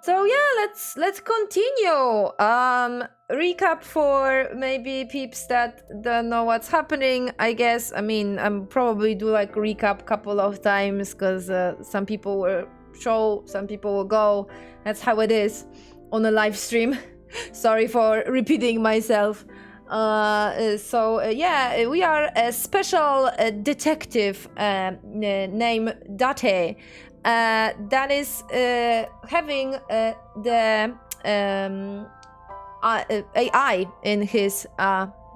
So yeah, let's continue. Recap for maybe peeps that don't know what's happening. I guess. I mean, I'm probably do like recap couple of times because some people will show, some people will go. That's how it is on a live stream. Sorry for repeating myself. Yeah, we are a special detective named Date. That is having the AI in his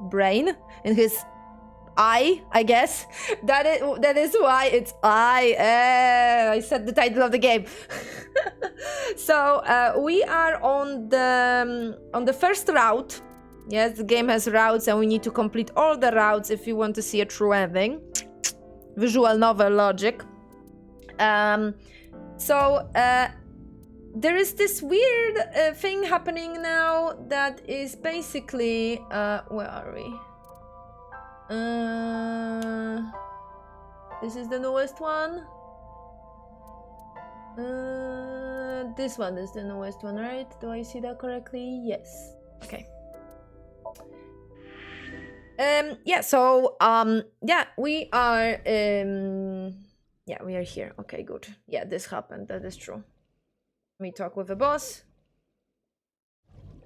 brain, in his eye, I guess. That is why it's I said the title of the game. So we are on the first route. Yes, the game has routes, and we need to complete all the routes if you want to see a true ending. Visual novel logic. There is this weird thing happening now that is basically where are we? This is the newest one. This one is the newest one, right? Do I see that correctly? Yes. Okay. Yeah, so yeah, we are we are here. Okay, good. Yeah, this happened. That is true. We talk with the boss.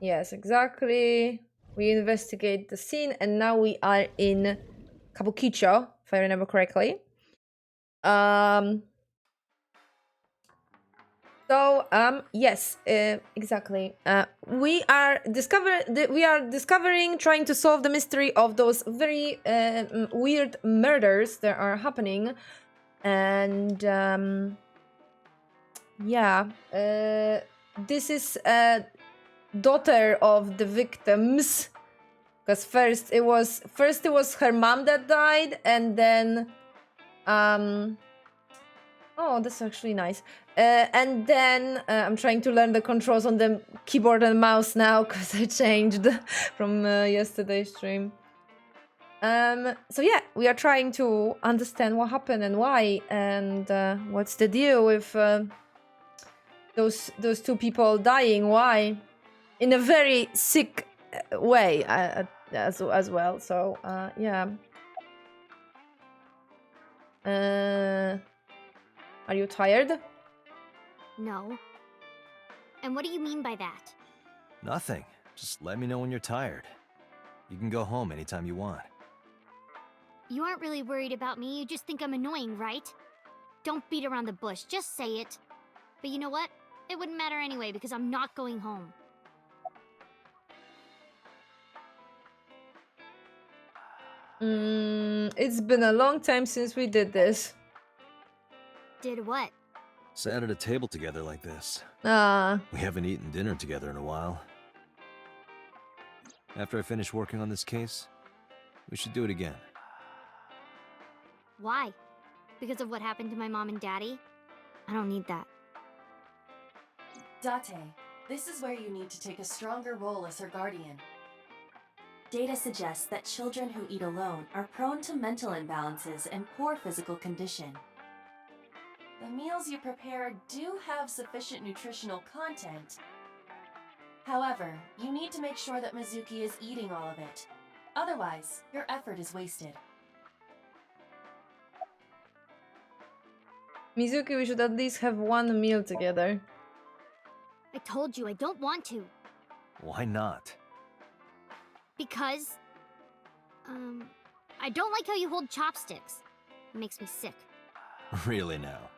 Yes, exactly. We investigate the scene, and now we are in Kabukicho, if I remember correctly. Yes, exactly. We are discovering, trying to solve the mystery of those very weird murders that are happening, and this is daughter of the victims, because first it was her mom that died, and then oh, that's actually nice. And then I'm trying to learn the controls on the keyboard and mouse now because I changed from yesterday's stream. So yeah, we are trying to understand what happened and why, and what's the deal with those two people dying. Why, in a very sick way as well. So yeah. Are you tired? No. And what do you mean by that? Nothing. Just let me know when you're tired. You can go home anytime you want. You aren't really worried about me, you just think I'm annoying, right? Don't beat around the bush, just say it. But you know what? It wouldn't matter anyway because I'm not going home. It's been a long time since we did this. Did what? Sat at a table together like this. We haven't eaten dinner together in a while. After I finish working on this case, we should do it again. Why? Because of what happened to my mom and daddy? I don't need that. Date, this is where you need to take a stronger role as her guardian. Data suggests that children who eat alone are prone to mental imbalances and poor physical condition. The meals you prepare do have sufficient nutritional content. However, you need to make sure that Mizuki is eating all of it. Otherwise, your effort is wasted. Mizuki, we should at least have one meal together. I told you I don't want to. Why not? Because... I don't like how you hold chopsticks. It makes me sick. Really now?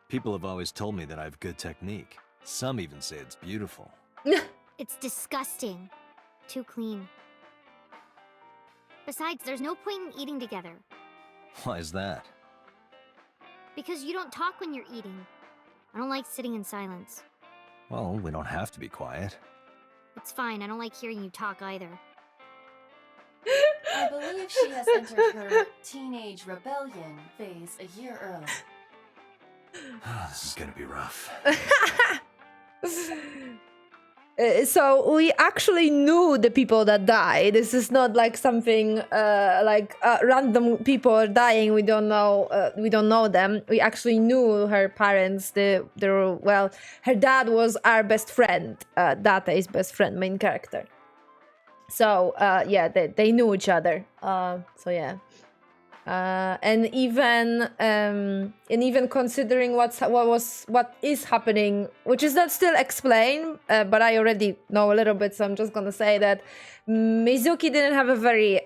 People have always told me that I have good technique. Some even say it's beautiful. It's disgusting. Too clean. Besides, there's no point in eating together. Why is that? Because you don't talk when you're eating. I don't like sitting in silence. Well, we don't have to be quiet. It's fine, I don't like hearing you talk either. I believe she has entered her teenage rebellion phase a year early. This is gonna be rough. So we actually knew the people that died. This is not like something random people are dying. We don't know them. We actually knew her parents. Well, her dad was our best friend, Date's best friend, main character. So yeah, they knew each other. So yeah. And even considering what is happening, which is not still explained, but I already know a little bit, so I'm just gonna say that Mizuki didn't have a very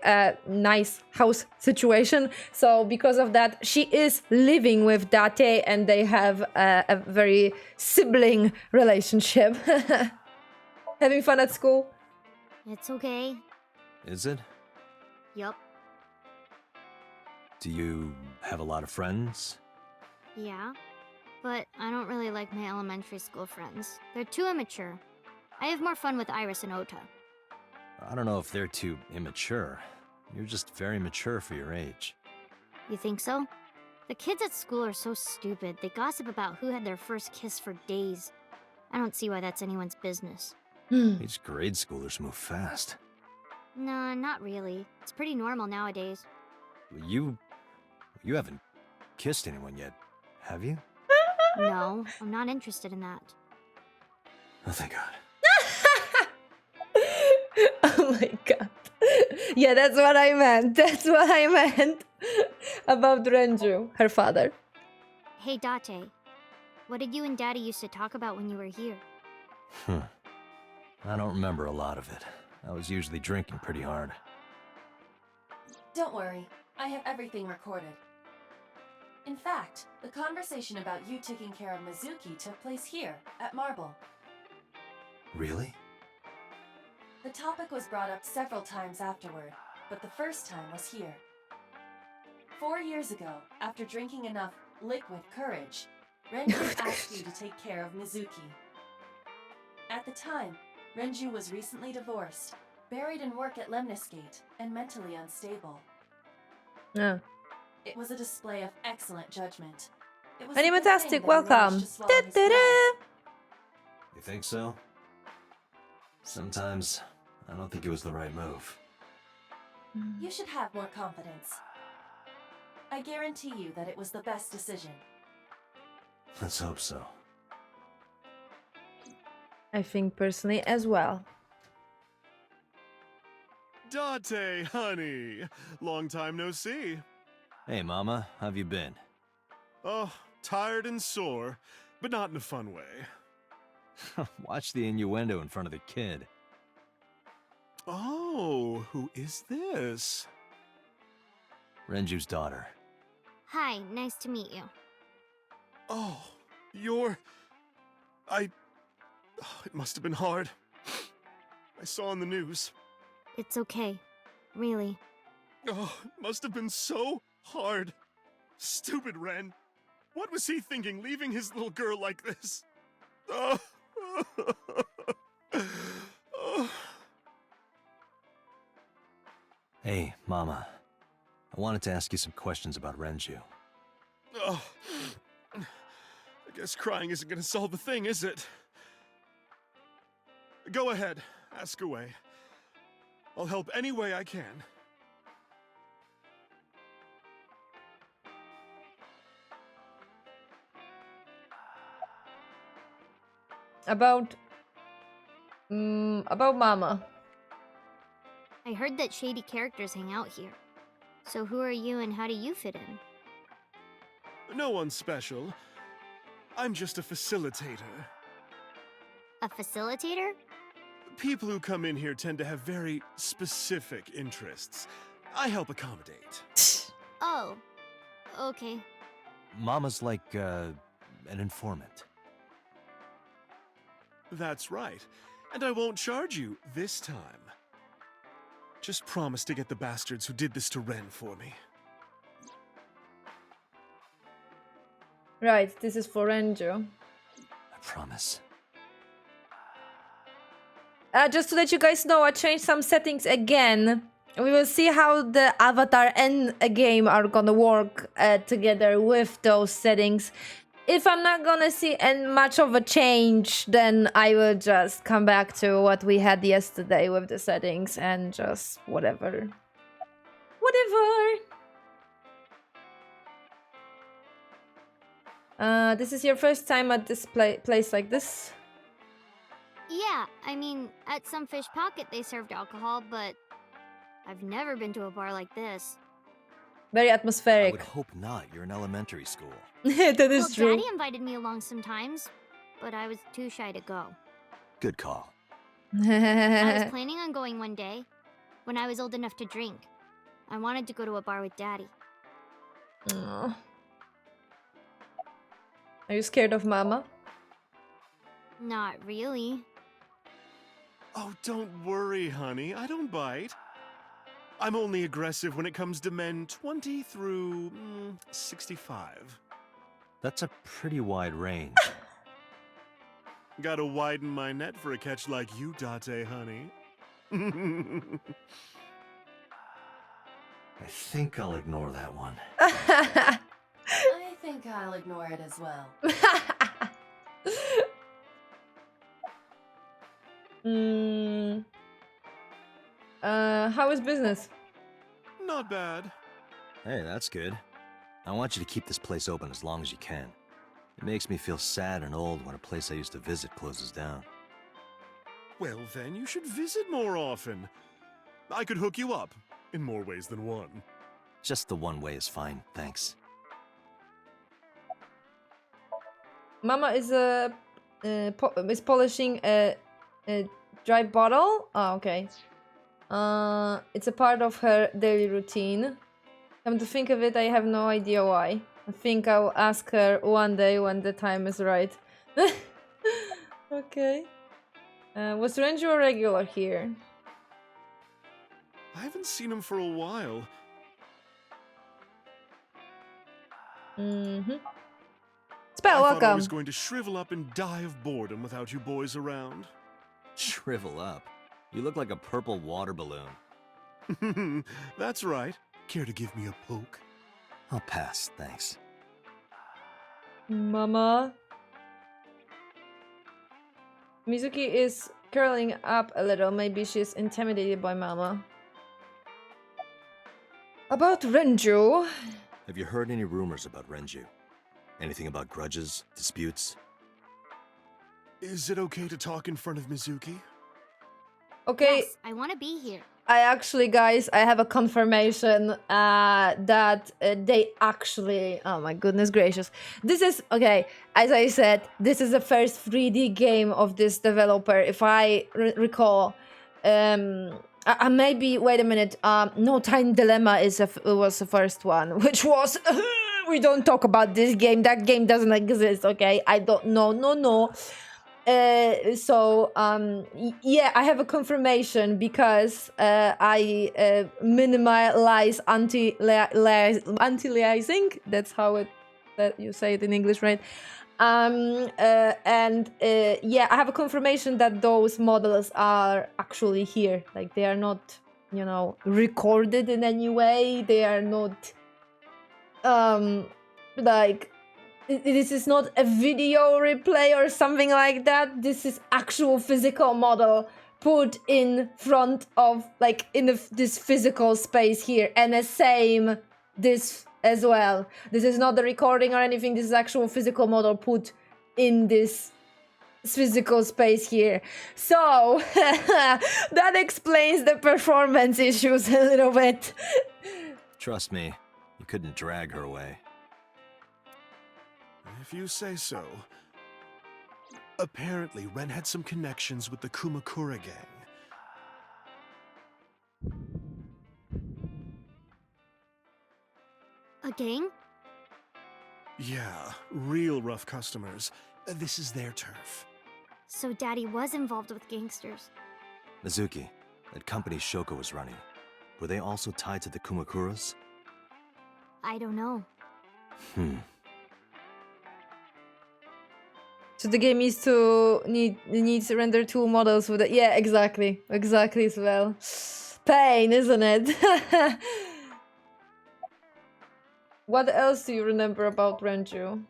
nice house situation, so because of that, she is living with Date, and they have a very sibling relationship. Having fun at school? It's okay. Is it? Yup. Do you have a lot of friends? Yeah. But I don't really like my elementary school friends. They're too immature. I have more fun with Iris and Ota. I don't know if they're too immature. You're just very mature for your age. You think so? The kids at school are so stupid. They gossip about who had their first kiss for days. I don't see why that's anyone's business. These grade schoolers move fast. Nah, not really. It's pretty normal nowadays. You haven't kissed anyone yet, have you? No, I'm not interested in that. Oh, thank God. Oh my god. Yeah, that's what I meant. That's what I meant about Renju, her father. Hey, Date. What did you and Daddy used to talk about when you were here? I don't remember a lot of it. I was usually drinking pretty hard. Don't worry, I have everything recorded. In fact, the conversation about you taking care of Mizuki took place here, at Marble. Really? The topic was brought up several times afterward, but the first time was here. 4 years ago, after drinking enough liquid courage, Renju asked you to take care of Mizuki. At the time, Renju was recently divorced, buried in work at Lemniscate, and mentally unstable. Yeah. It was a display of excellent judgment. It was a good Animatastic, thing that he welcome. managed to swallow his pride. You think so? Sometimes, I don't think it was the right move. You should have more confidence. I guarantee you that it was the best decision. Let's hope so. I think personally as well. Date, honey. Long time no see. Hey, Mama, how've you been? Oh, tired and sore, but not in a fun way. Watch the innuendo in front of the kid. Oh, who is this? Renju's daughter. Hi, nice to meet you. Oh, you're... Oh, it must have been hard. I saw on the news. It's okay. Really. Oh, it must have been so hard. Stupid Ren. What was he thinking, leaving his little girl like this? Oh. Oh. Hey, Mama. I wanted to ask you some questions about Renju. Oh. I guess crying isn't gonna solve the thing, is it? Go ahead, ask away. I'll help any way I can. About Mama. I heard that shady characters hang out here. So who are you and how do you fit in? No one special. I'm just a facilitator. A facilitator? People who come in here tend to have very specific interests. I help accommodate. Oh. Okay. Mama's like, an informant. That's right. And I won't charge you this time. Just promise to get the bastards who did this to Ren for me. Right, this is for Renju. I promise. Just to let you guys know, I changed some settings again. We will see how the avatar and a game are gonna work together with those settings. if I'm not gonna see much of a change, then I will just come back to what we had yesterday with the settings and just whatever. This is your first time at this place like this? Yeah, I mean, at some fish pocket they served alcohol, but I've never been to a bar like this. Very I atmospheric. would hope not. You're in elementary school. That Well, is true. Daddy invited me along sometimes, but I was too shy to go. Good call. I was planning on going one day, when I was old enough to drink. I wanted to go to a bar with Daddy. Aw. Are you scared of Mama? Not really. Oh, don't worry, honey. I don't bite. I'm only aggressive when it comes to men 20 through 65. That's a pretty wide range. Gotta widen my net for a catch like you, Date, honey. I think I'll ignore that one. I think I'll ignore it as well. How is business? Not bad. Hey, that's good. I want you to keep this place open as long as you can. It makes me feel sad and old when a place I used to visit closes down. Well, then you should visit more often. I could hook you up in more ways than one. Just the one way is fine, thanks. Mama is is polishing a dry bottle. Oh, okay. It's a part of her daily routine. Come to think of it, I have no idea why. I think I'll ask her one day when the time is right. Okay. Was Renju a regular here? I haven't seen him for a while. Spell, I thought I welcome. was going to shrivel up and die of boredom without you boys around. Shrivel up. You look like a purple water balloon. That's right. Care to give me a poke? I'll pass, thanks. Mama. Mizuki is curling up a little. Maybe she's intimidated by Mama. About Renju. Have you heard any rumors about Renju? Anything about grudges, disputes? Is it okay to talk in front of Mizuki? Okay, Yes, I want to be here. I actually, guys, I have a confirmation that they actually... Oh my goodness gracious. This is... Okay, as I said, this is the first 3D game of this developer, if I recall. Maybe... Wait a minute. No Time Dilemma was the first one, which was... we don't talk about this game. That game doesn't exist, okay? I don't know. No. Yeah, I have a confirmation because I minimize anti-aliasing. That's how that you say it in English, right? Yeah, I have a confirmation that those models are actually here. Like, they are not, you know, recorded in any way. They are not like, this is not a video replay or something like that. This is actual physical model put in front of, like, in this physical space here, and the same this as well. This is not the recording or anything. This is actual physical model put in this physical space here. So that explains the performance issues a little bit. Trust me, you couldn't drag her away. If you say so. Apparently, Ren had some connections with the Kumakura gang. A gang? Yeah, real rough customers. This is their turf. So Daddy was involved with gangsters. Mizuki, that company Shoko was running, were they also tied to the Kumakuras? I don't know. So the game needs to render 2 models with it. Yeah, exactly as well. Pain, isn't it? What else do you remember about Renju?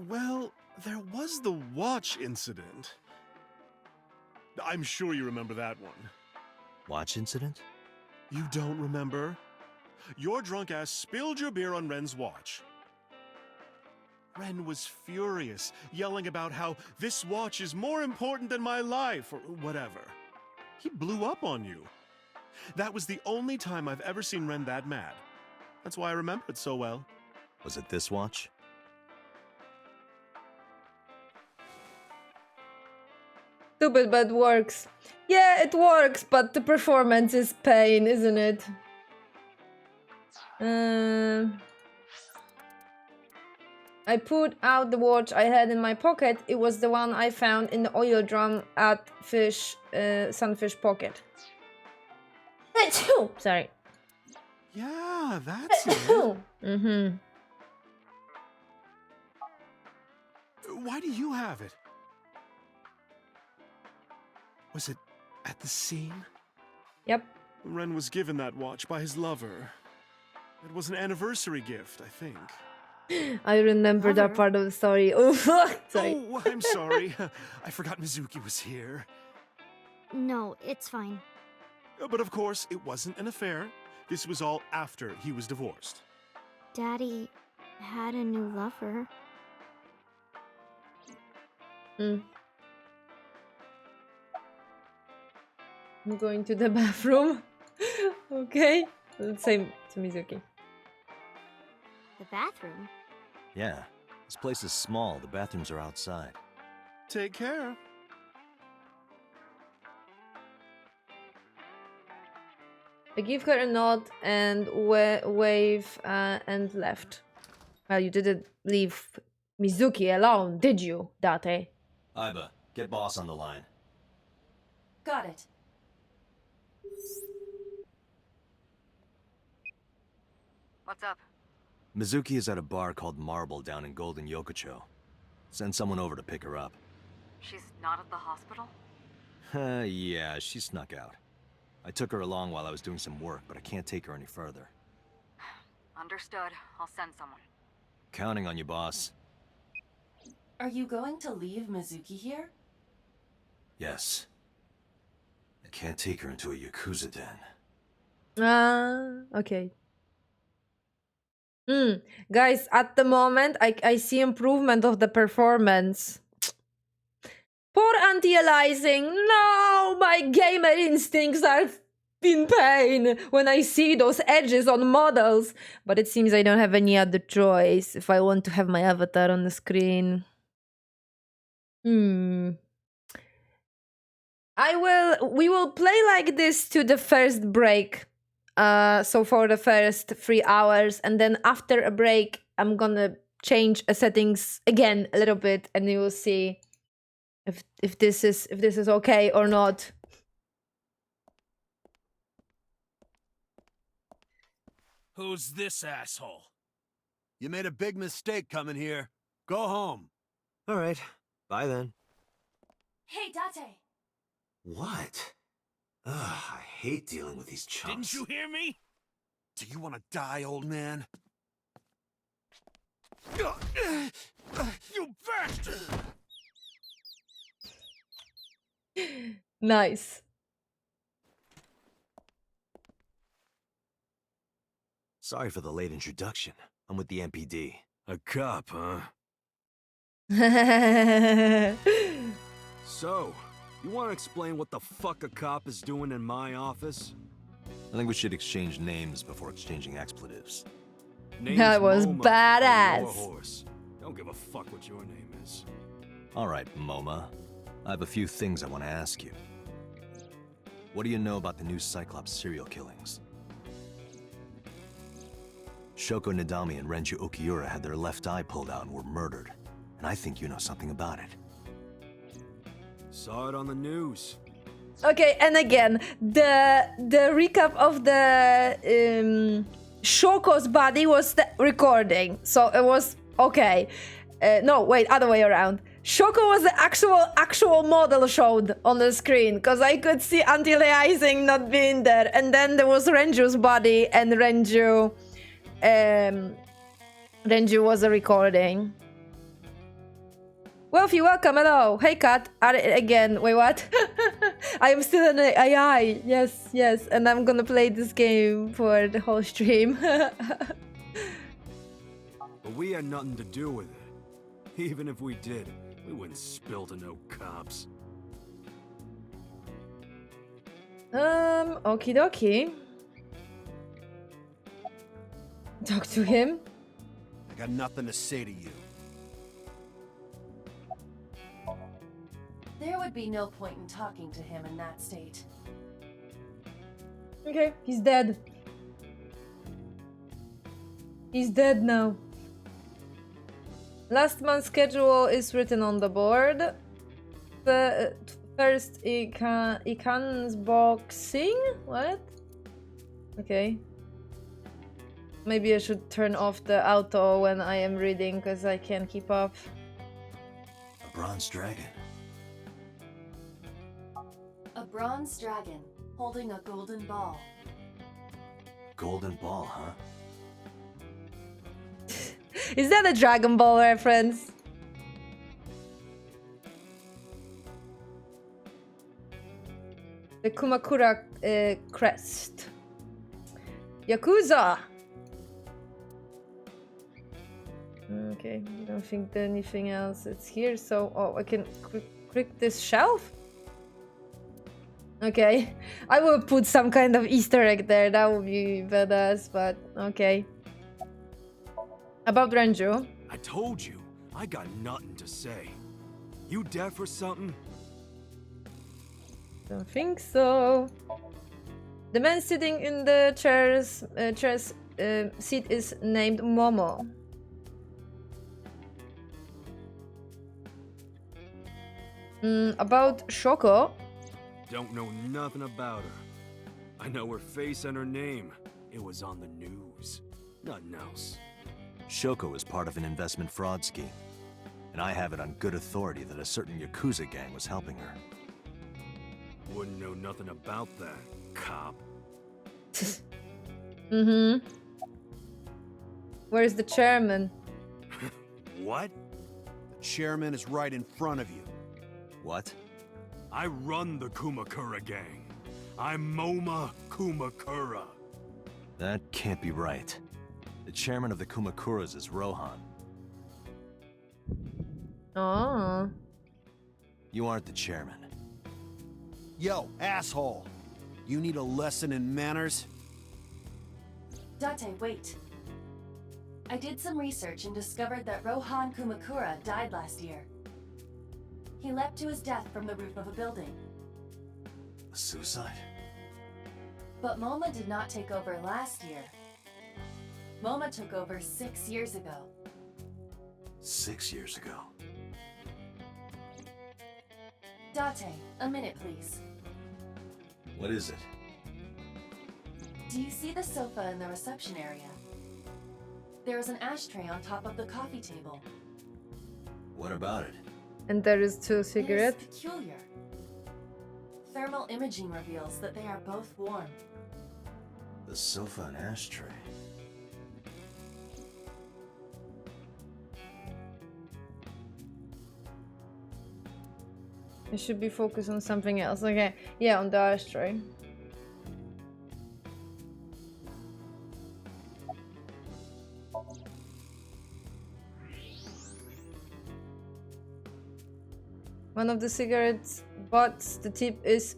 Well, there was the watch incident. I'm sure you remember that one. Watch incident? You don't remember? Your drunk ass spilled your beer on Ren's watch. Ren was furious, yelling about how this watch is more important than my life, or whatever. He blew up on you. That was the only time I've ever seen Ren that mad. That's why I remember it so well. Was it this watch? Stupid, but works. Yeah, it works, but the performance is pain, isn't it? I put out the watch I had in my pocket. It was the one I found in the oil drum at Sunfish Pocket. Sorry. Yeah, that's it. Mm-hmm. Why do you have it? Was it at the scene? Yep. Ren was given that watch by his lover. It was an anniversary gift, I think. I remember that part of the story. Oh, sorry. Oh, I'm sorry. I forgot Mizuki was here. No, it's fine. But of course, it wasn't an affair. This was all after he was divorced. Daddy had a new lover. I'm going to the bathroom. Okay. Same to Mizuki. The bathroom? Yeah. This place is small. The bathrooms are outside. Take care. I give her a nod and wave and left. Well, you didn't leave Mizuki alone, did you, Date? Aiba, get boss on the line. Got it. What's up? Mizuki is at a bar called Marble down in Golden Yokocho. Send someone over to pick her up. She's not at the hospital? Yeah, she snuck out. I took her along while I was doing some work, but I can't take her any further. Understood. I'll send someone. Counting on you, boss. Are you going to leave Mizuki here? Yes. I can't take her into a Yakuza den. Okay. Guys, at the moment, I see improvement of the performance. Poor anti-aliasing. No, my gamer instincts are in pain when I see those edges on models. But it seems I don't have any other choice if I want to have my avatar on the screen. We will play like this to the first break. So for the first 3 hours, and then after a break, I'm gonna change settings again a little bit, and you will see if this is okay or not. Who's this asshole? You made a big mistake coming here. Go home. All right. Bye then. Hey, Date! What? Ugh, I hate dealing with these chumps. Didn't you hear me? Do you want to die, old man? You bastard! Nice. Sorry for the late introduction. I'm with the MPD. A cop, huh? So, you want to explain what the fuck a cop is doing in my office? I think we should exchange names before exchanging expletives. That was Moma, badass. or your horse. Don't give a fuck what your name is. All right, Moma. I have a few things I want to ask you. What do you know about the new Cyclops serial killings? Shoko Nadami and Renju Okiura had their left eye pulled out and were murdered. And I think you know something about it. Saw it on the news. Okay, and again, the recap of the Shoko's body was the recording, so it was okay. No, wait, other way around. Shoko was the actual model showed on the screen, because I could see anti-aliasing not being there, and then there was Renju's body, and Renju was a recording. Wolfie, welcome. Hello. Hey, cat. Again. Wait, what? I am still an AI. Yes, yes. And I'm gonna play this game for the whole stream. But we had nothing to do with it. Even if we did, we wouldn't spill to no cops. Okie dokie. Talk to him. I got nothing to say to you. There would be no point in talking to him in that state. Okay, he's dead. He's dead now. Last month's schedule is written on the board. First, Ikan's boxing? What? Okay. Maybe I should turn off the auto when I am reading, because I can't keep up. A bronze dragon. A bronze dragon holding a golden ball. Golden ball, huh? Is that a Dragon Ball reference? The Kumakura crest. Yakuza! Okay, I don't think that anything else is here, so... Oh, I can click this shelf? Okay, I will put some kind of Easter egg there, that would be badass, but okay. About Renju. I told you, I got nothing to say. You deaf or something? Don't think so. The man sitting in the chair's seat is named Momo. About Shoko. Don't know nothing about her. I know her face and her name. It was on the news. Nothing else. Shoko is part of an investment fraud scheme, and I have it on good authority that a certain Yakuza gang was helping her. Wouldn't know nothing about that, cop. Where's the chairman? What? The chairman is right in front of you. What? I run the Kumakura gang. I'm Moma Kumakura. That can't be right. The chairman of the Kumakuras is Rohan. Oh. You aren't the chairman. Yo, asshole! You need a lesson in manners? Date, wait. I did some research and discovered that Rohan Kumakura died last year. He leapt to his death from the roof of a building. A suicide? But Moma did not take over last year. Moma took over 6 years ago. 6 years ago. Date, a minute please. What is it? Do you see the sofa in the reception area? There is an ashtray on top of the coffee table. What about it? And there is 2 It cigarettes. is peculiar. Thermal imaging reveals that they are both warm. The sofa and ashtray. I should be focused on something else. Okay, yeah, on the ashtray. One of the cigarettes butts, the tip is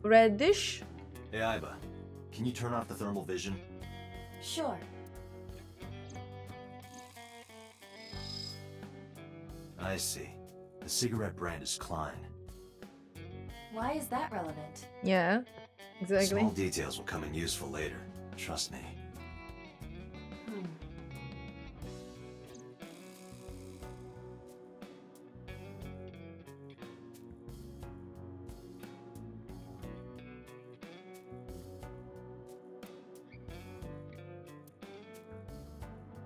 reddish. Hey, Aiba. Can you turn off the thermal vision? Sure. I see. The cigarette brand is Klein. Why is that relevant? Yeah, exactly. Small details will come in useful later. Trust me.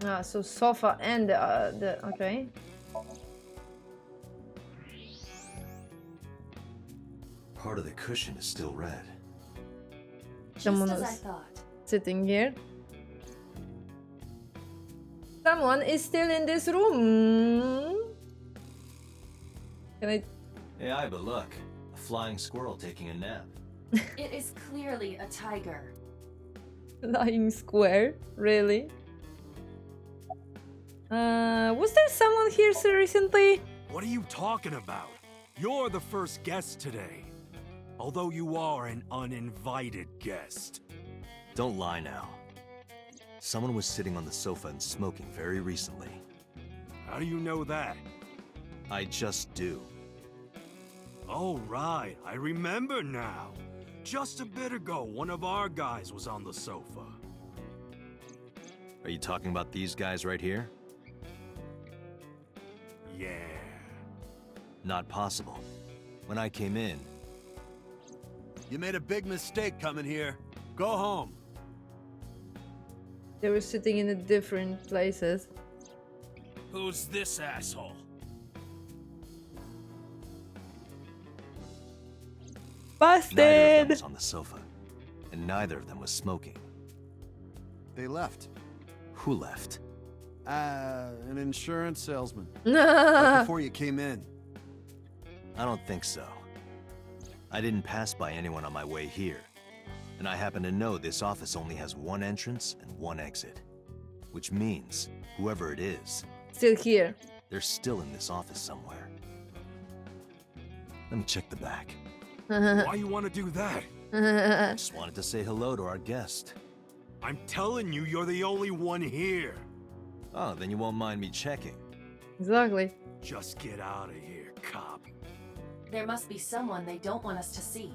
Ah, so sofa and the okay. Part of the cushion is still red. Just Someone as I is thought. sitting here. Someone is still in this room. Can I? Hey, Iba, look. A flying squirrel taking a nap. It is clearly a tiger. Lying square? Really? Was there someone here so recently? What are you talking about? You're the first guest today. Although you are an uninvited guest. Don't lie now. Someone was sitting on the sofa and smoking very recently. How do you know that? I just do. Oh, right. I remember now. Just a bit ago, one of our guys was on the sofa. Are you talking about these guys right here? Yeah. Not possible. When I came in, You made a big mistake coming here. Go home. They were sitting in different places. Who's this asshole? neither of them Busted! was on the sofa, and neither of them was smoking. They left. Who left? An insurance salesman. Right before you came in. I don't think so. I didn't pass by anyone on my way here, and I happen to know this office only has one entrance and one exit, which means whoever it is, Still here. they're still in this office somewhere. Let me check the back. Why you want to do that? I just wanted to say hello to our guest. I'm telling you, you're the only one here. Oh, then you won't mind me checking. Exactly. Just get out of here, cop. There must be someone they don't want us to see.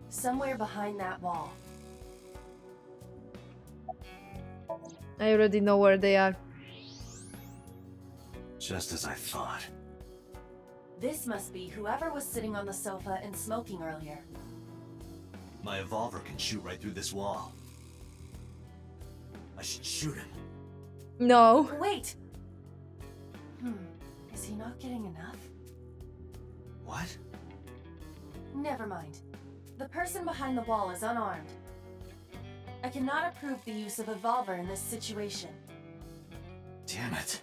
Somewhere behind that wall. I already know where they are. Just as I thought. This must be whoever was sitting on the sofa and smoking earlier. My revolver can shoot right through this wall. I should shoot him. No. Wait! Is he not getting enough? What? Never mind. The person behind the wall is unarmed. I cannot approve the use of a revolver in this situation. Damn it.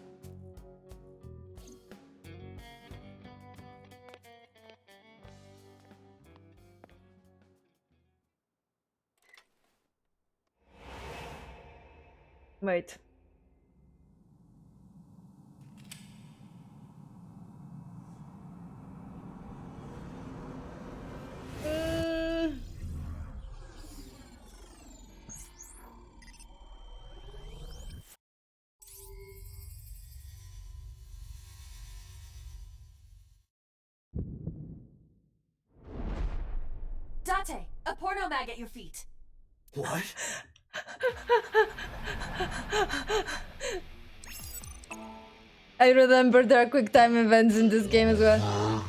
Wait. Date! A porno mag at your feet! What? I remember there are quick time events in this game as well.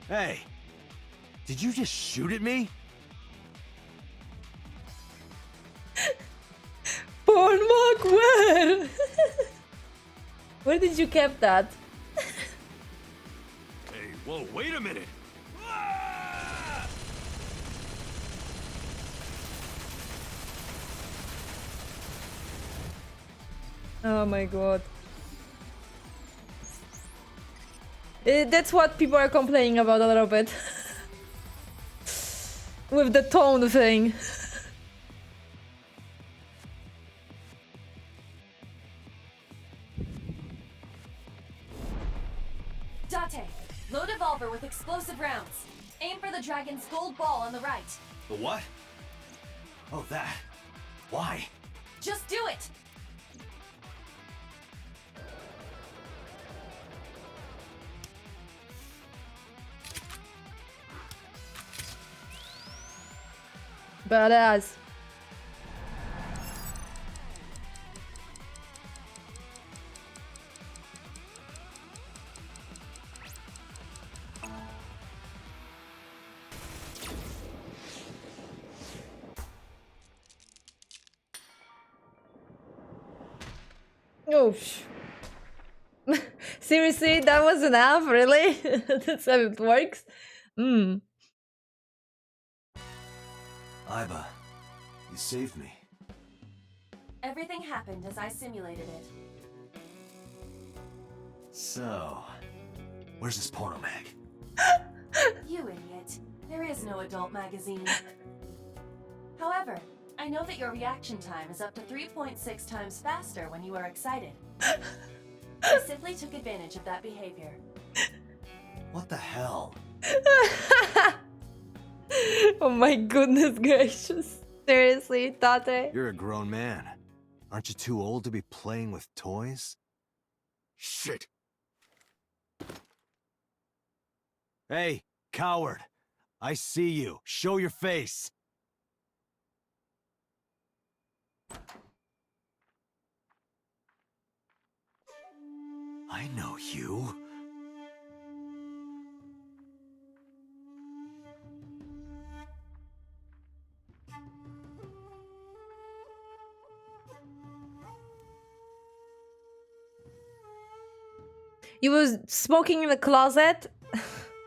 Hey! Did you just shoot at me? Porn mag, where? Where did you keep that? Hey, whoa, wait a minute. Oh my god. That's what people are complaining about a little bit. With the tone thing. Date! Load a revolver with explosive rounds. Aim for the dragon's gold ball on the right. The what? Oh, that. Why? Just do it! Badass. Oh, seriously, that was enough, really? That's how it works? Iba, you saved me. Everything happened as I simulated it. So, where's this porno mag? You idiot. There is no adult magazine. However, I know that your reaction time is up to 3.6 times faster when you are excited. I simply took advantage of that behavior. What the hell? Oh my goodness gracious. Seriously, Tate? You're a grown man. Aren't you too old to be playing with toys? Shit! Hey, coward! I see you. Show your face! I know you. You was smoking in the closet?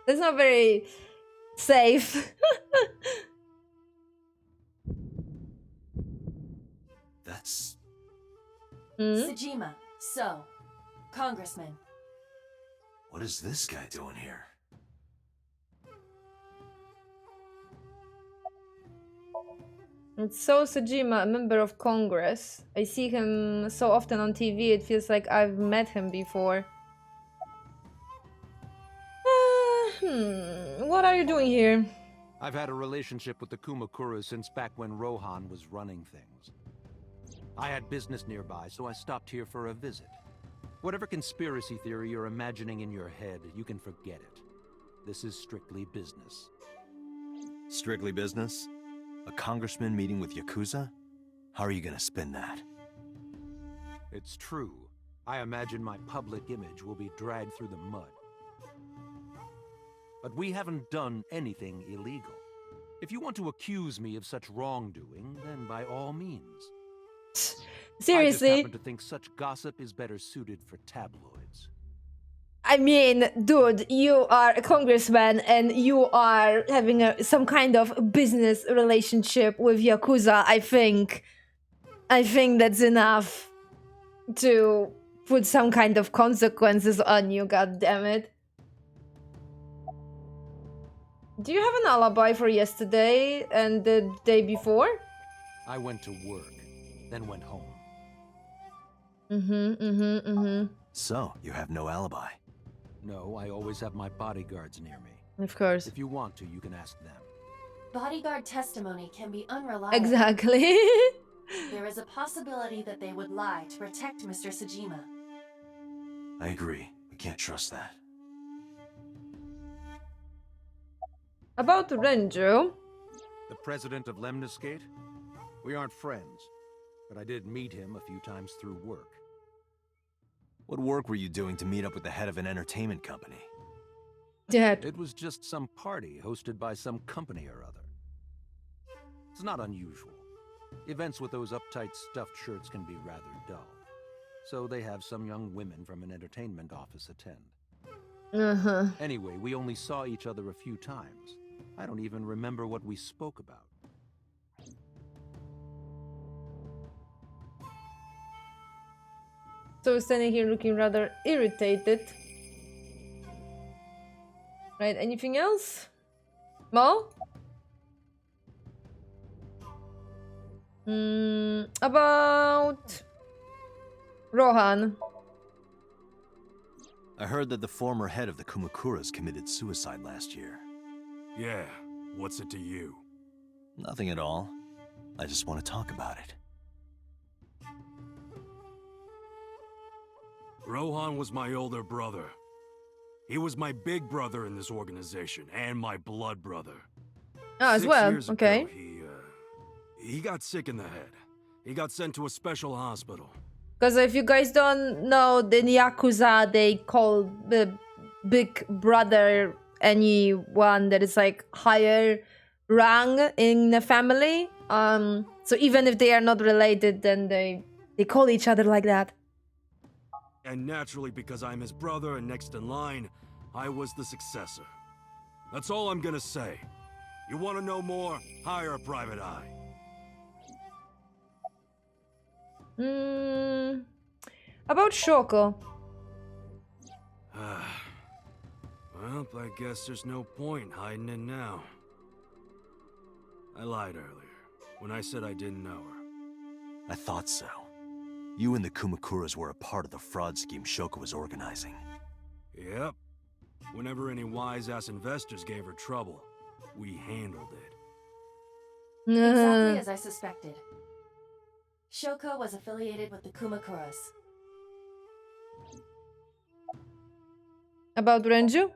That's not very safe. That's... Sejima, so, Congressman. What is this guy doing here? It's So Sejima, a member of Congress. I see him so often on TV, it feels like I've met him before. What are you doing here? I've had a relationship with the Kumakuras since back when Rohan was running things. I had business nearby, so I stopped here for a visit. Whatever conspiracy theory you're imagining in your head, you can forget it. This is strictly business. Strictly business? A congressman meeting with Yakuza? How are you gonna spin that? It's true. I imagine my public image will be dragged through the mud. But we haven't done anything illegal. If you want to accuse me of such wrongdoing, then by all means. Seriously? I just happen to think such gossip is better suited for tabloids. I mean, dude, you are a congressman and you are having some kind of business relationship with Yakuza. I think that's enough to put some kind of consequences on you, god damn it. Do you have an alibi for yesterday and the day before? I went to work, then went home. So, you have no alibi? No, I always have my bodyguards near me. Of course. If you want to, you can ask them. Bodyguard testimony can be unreliable. Exactly. There is a possibility that they would lie to protect Mr. Sejima. I agree. We can't trust that. About Renju. The president of Lemniscate? We aren't friends, but I did meet him a few times through work. What work were you doing to meet up with the head of an entertainment company? Dad. It was just some party hosted by some company or other. It's not unusual. Events with those uptight stuffed shirts can be rather dull. So they have some young women from an entertainment office attend. Anyway, we only saw each other a few times. I don't even remember what we spoke about. So standing here looking rather irritated. Right, anything else? Mo? About Rohan. I heard that the former head of the Kumakuras committed suicide last year. Yeah, what's it to you? Nothing at all. I just want to talk about it. Rohan was my older brother. He was my big brother in this organization, and my blood brother. Oh, as 6 well, years okay. ago, he got sick in the head. He got sent to a special hospital. Because if you guys don't know, the Yakuza, they call the big brother anyone that is like higher rang in the family. So even if they are not related, then they call each other like that. And naturally, because I'm his brother and next in line, I was the successor. That's all I'm gonna say. You wanna know more? Hire a private eye. About Shoko. Well, I guess there's no point hiding it now. I lied earlier when I said I didn't know her. I thought so. You and the Kumakuras were a part of the fraud scheme Shoko was organizing. Yep. Whenever any wise-ass investors gave her trouble, we handled it. Exactly as I suspected. Shoko was affiliated with the Kumakuras. About Renju?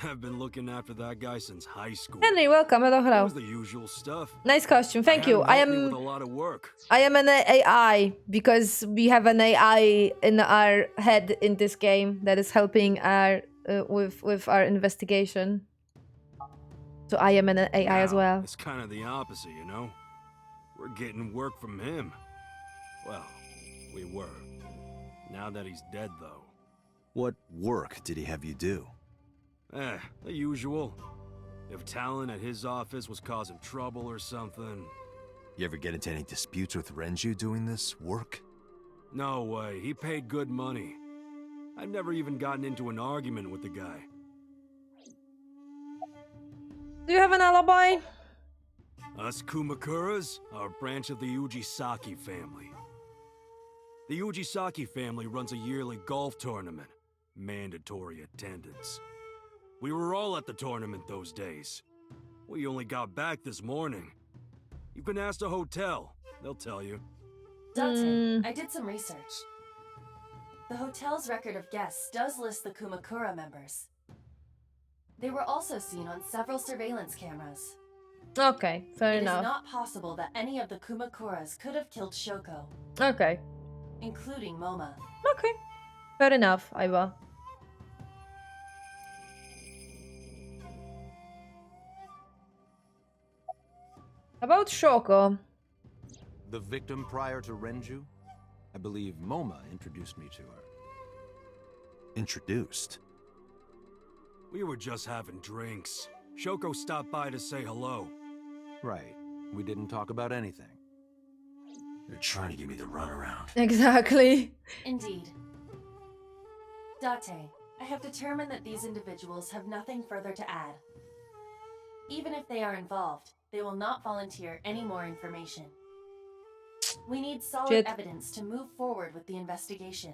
I've been looking after that guy since high school. Henry, welcome. Hello, It hello. was the usual stuff. Nice costume. Thank I you. had him help me with a lot of work. I am an AI because we have an AI in our head in this game that is helping our with our investigation. So I am an AI as Now, well. It's kind of the opposite, you know? We're getting work from him. Well, we were. Now that he's dead, though. What work did he have you do? The usual. If Talon at his office was causing trouble or something... You ever get into any disputes with Renju doing this work? No way, he paid good money. I've never even gotten into an argument with the guy. Do you have an alibi? Us Kumakuras are a branch of the Ujisaki family. The Ujisaki family runs a yearly golf tournament. Mandatory attendance. We were all at the tournament those days. We only got back this morning. You can ask the hotel. They'll tell you. Dante, I did some research. The hotel's record of guests does list the Kumakura members. They were also seen on several surveillance cameras. Okay, fair It enough. is not possible that any of the Kumakuras could have killed Shoko, Okay. including Moma. Okay. Fair enough, Aiba. About Shoko. The victim prior to Renju? I believe Moma introduced me to her. Introduced? We were just having drinks. Shoko stopped by to say hello. Right. We didn't talk about anything. They're trying to give me the runaround. Exactly. Indeed. Date, I have determined that these individuals have nothing further to add. Even if they are involved, they will not volunteer any more information. We need solid evidence to move forward with the investigation.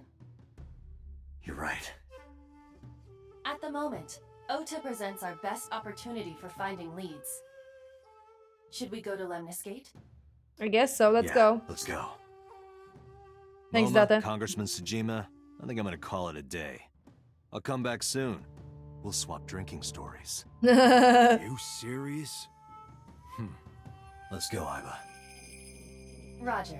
You're right. At the moment, Ota presents our best opportunity for finding leads. Should we go to Lemniscate? I guess so. Let's go. Let's go. Thanks, Moma, Data. Congressman Tsujima, I think I'm gonna call it a day. I'll come back soon. We'll swap drinking stories. Are you serious? Let's go, Aiba. Roger.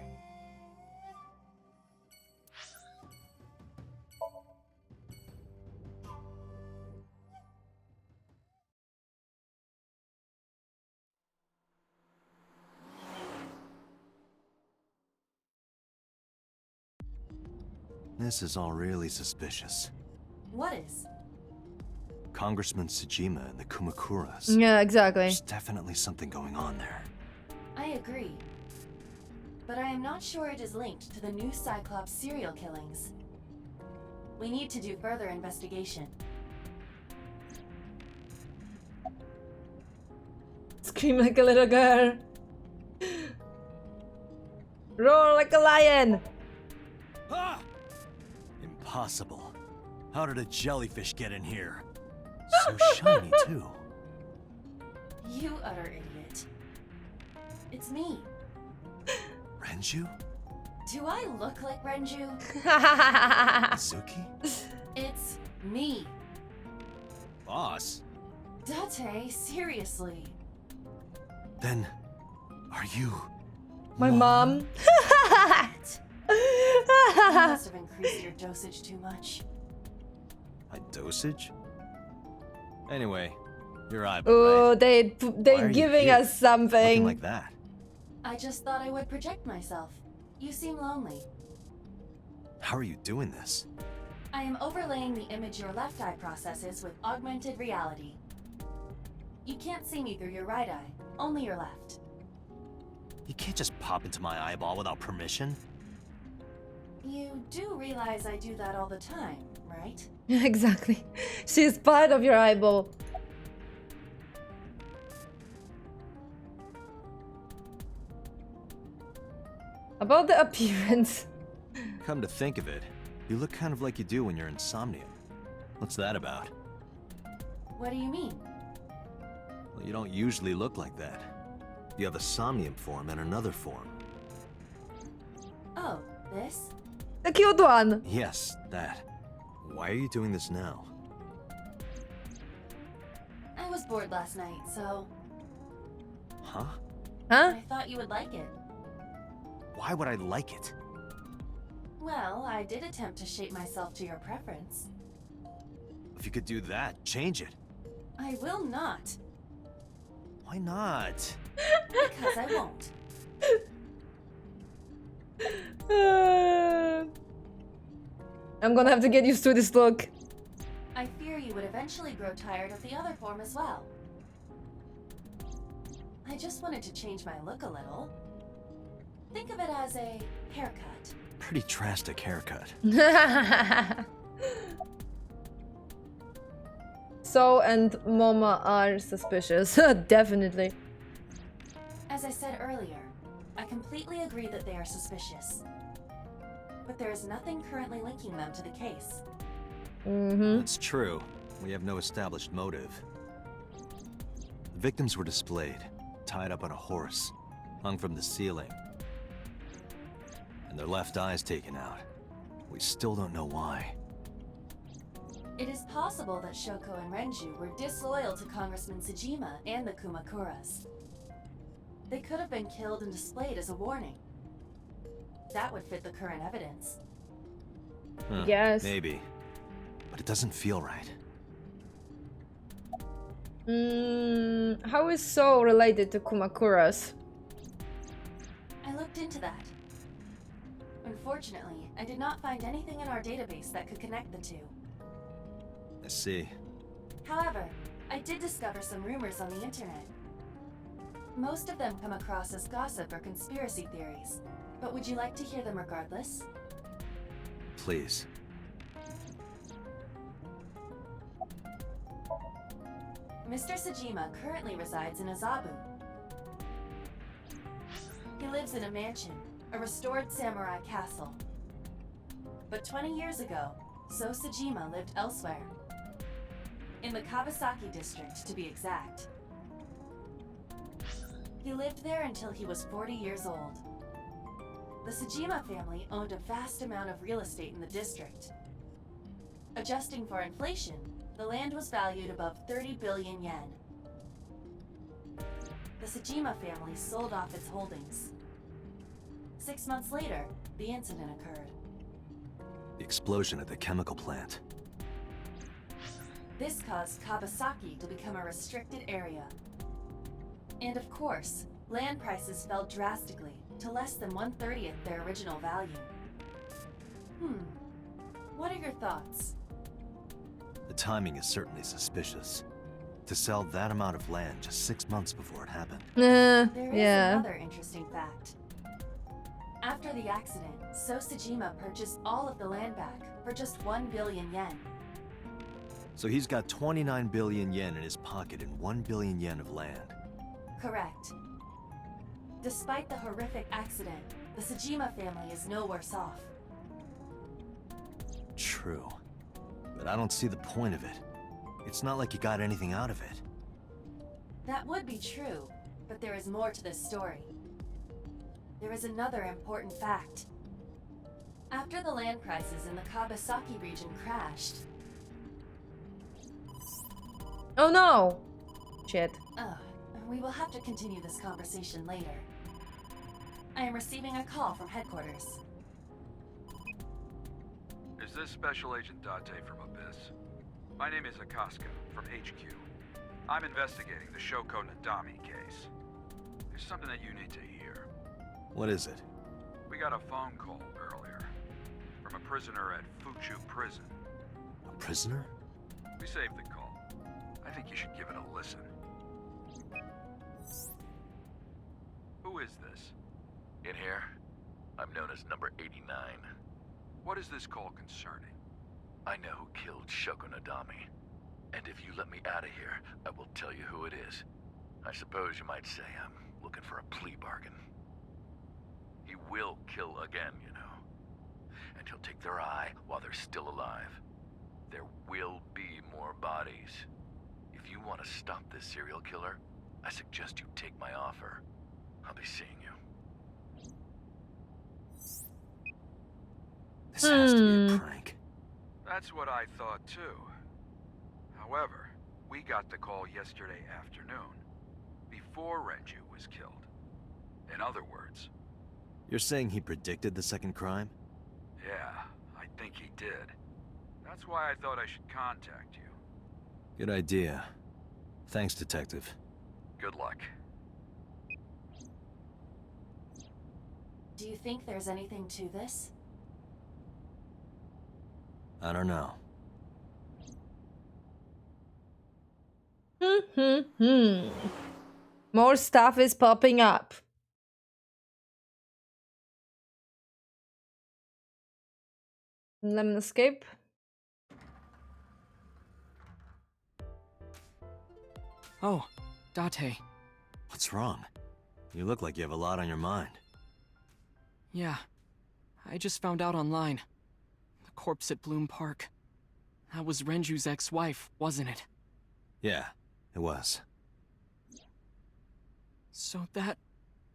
This is all really suspicious. What is? Congressman Tsujima and the Kumakuras. Yeah, exactly. There's definitely something going on there. I agree. But I am not sure it is linked to the new Cyclops serial killings. We need to do further investigation. Scream like a little girl. Roar like a lion. Ah! Impossible. How did a jellyfish get in here? So shiny, too. You utter idiot. It's me. Renju? Do I look like Renju? Suki? It's me. Boss? Date, seriously. Then, are you... My mom. You must have increased your dosage too much. My dosage? Anyway, you're Aiba, Oh, right? they're Why are you giving here, us something. Looking like that. I just thought I would project myself. You seem lonely. How are you doing this? I am overlaying the image your left eye processes with augmented reality. You can't see me through your right eye, only your left. You can't just pop into my eyeball without permission. You do realize I do that all the time, right? Exactly. She's part of your eyeball. About the appearance. Come to think of it, you look kind of like you do when you're in Somnium. What's that about? What do you mean? Well, you don't usually look like that. You have a Somnium form and another form. Oh, this? The cute one. Yes, that. Why are you doing this now? I was bored last night, so Huh? Huh? I thought you would like it. Why would I like it? Well, I did attempt to shape myself to your preference. If you could do that, change it. I will not, Why not? because I won't. I'm gonna have to get used to this look. I fear you would eventually grow tired of the other form as well. I just wanted to change my look a little. Think of it as a haircut. Pretty drastic haircut. So and Mama are suspicious. Definitely. As I said earlier, I completely agree that they are suspicious. But there is nothing currently linking them to the case. Mm-hmm. That's true. We have no established motive. The victims were displayed, tied up on a horse, hung from the ceiling. And their left eyes taken out. We still don't know why. It is possible that Shoko and Renju were disloyal to Congressman Tsujima and the Kumakuras. They could have been killed and displayed as a warning. That would fit the current evidence. Huh, Yes. Maybe. But it doesn't feel right. How is So related to Kumakuras? I looked into that. Unfortunately, I did not find anything in our database that could connect the two. I see. However, I did discover some rumors on the internet. Most of them come across as gossip or conspiracy theories, but would you like to hear them regardless? Please. Mr. Tsujima currently resides in Azabu. He lives in a mansion, a restored samurai castle. But 20 years ago, So Tsujima lived elsewhere. In the Kawasaki district, to be exact. He lived there until he was 40 years old. The Tsujima family owned a vast amount of real estate in the district. Adjusting for inflation, the land was valued above 30 billion yen. The Tsujima family sold off its holdings. 6 months later, the incident occurred. The explosion at the chemical plant. This caused Kawasaki to become a restricted area. And of course, land prices fell drastically to less than 1/30 their original value. What are your thoughts? The timing is certainly suspicious. To sell that amount of land just 6 months before it happened. There is Yeah. another interesting fact. After the accident, So Tsujima purchased all of the land back for just 1 billion yen. So he's got 29 billion yen in his pocket and 1 billion yen of land. Correct. Despite the horrific accident, the Tsujima family is no worse off. True. But I don't see the point of it. It's not like you got anything out of it. That would be true, but there is more to this story. There is another important fact. After the land prices in the Kawasaki region crashed... Oh no! Shit. We will have to continue this conversation later. I am receiving a call from headquarters. Is this Special Agent Date from Abyss? My name is Akaska, from HQ. I'm investigating the Shoko Nadami case. There's something that you need to hear. What is it? We got a phone call earlier from a prisoner at Fuchu Prison. A prisoner? We saved the call. I think you should give it a listen. Who Who is this? In here, I'm known as number 89. What is this call concerning? I know who killed Shoko Nadami. And if you let me out of here, I will tell you who it is. I suppose you might say I'm looking for a plea bargain. He will kill again, you know. And he'll take their eye while they're still alive. There will be more bodies. If you want to stop this serial killer, I suggest you take my offer. I'll be seeing you. This has to be a prank. That's what I thought too. However, we got the call yesterday afternoon, before Renju was killed. In other words... You're saying he predicted the second crime? Yeah, I think he did. That's why I thought I should contact you. Good idea. Thanks, Detective. Good luck. Do you think there's anything to this? I don't know. More stuff is popping up. Let me escape. Oh, Date. What's wrong? You look like you have a lot on your mind. Yeah, I just found out online. The corpse at Bloom Park. That was Renju's ex-wife, wasn't it? Yeah, it was. So that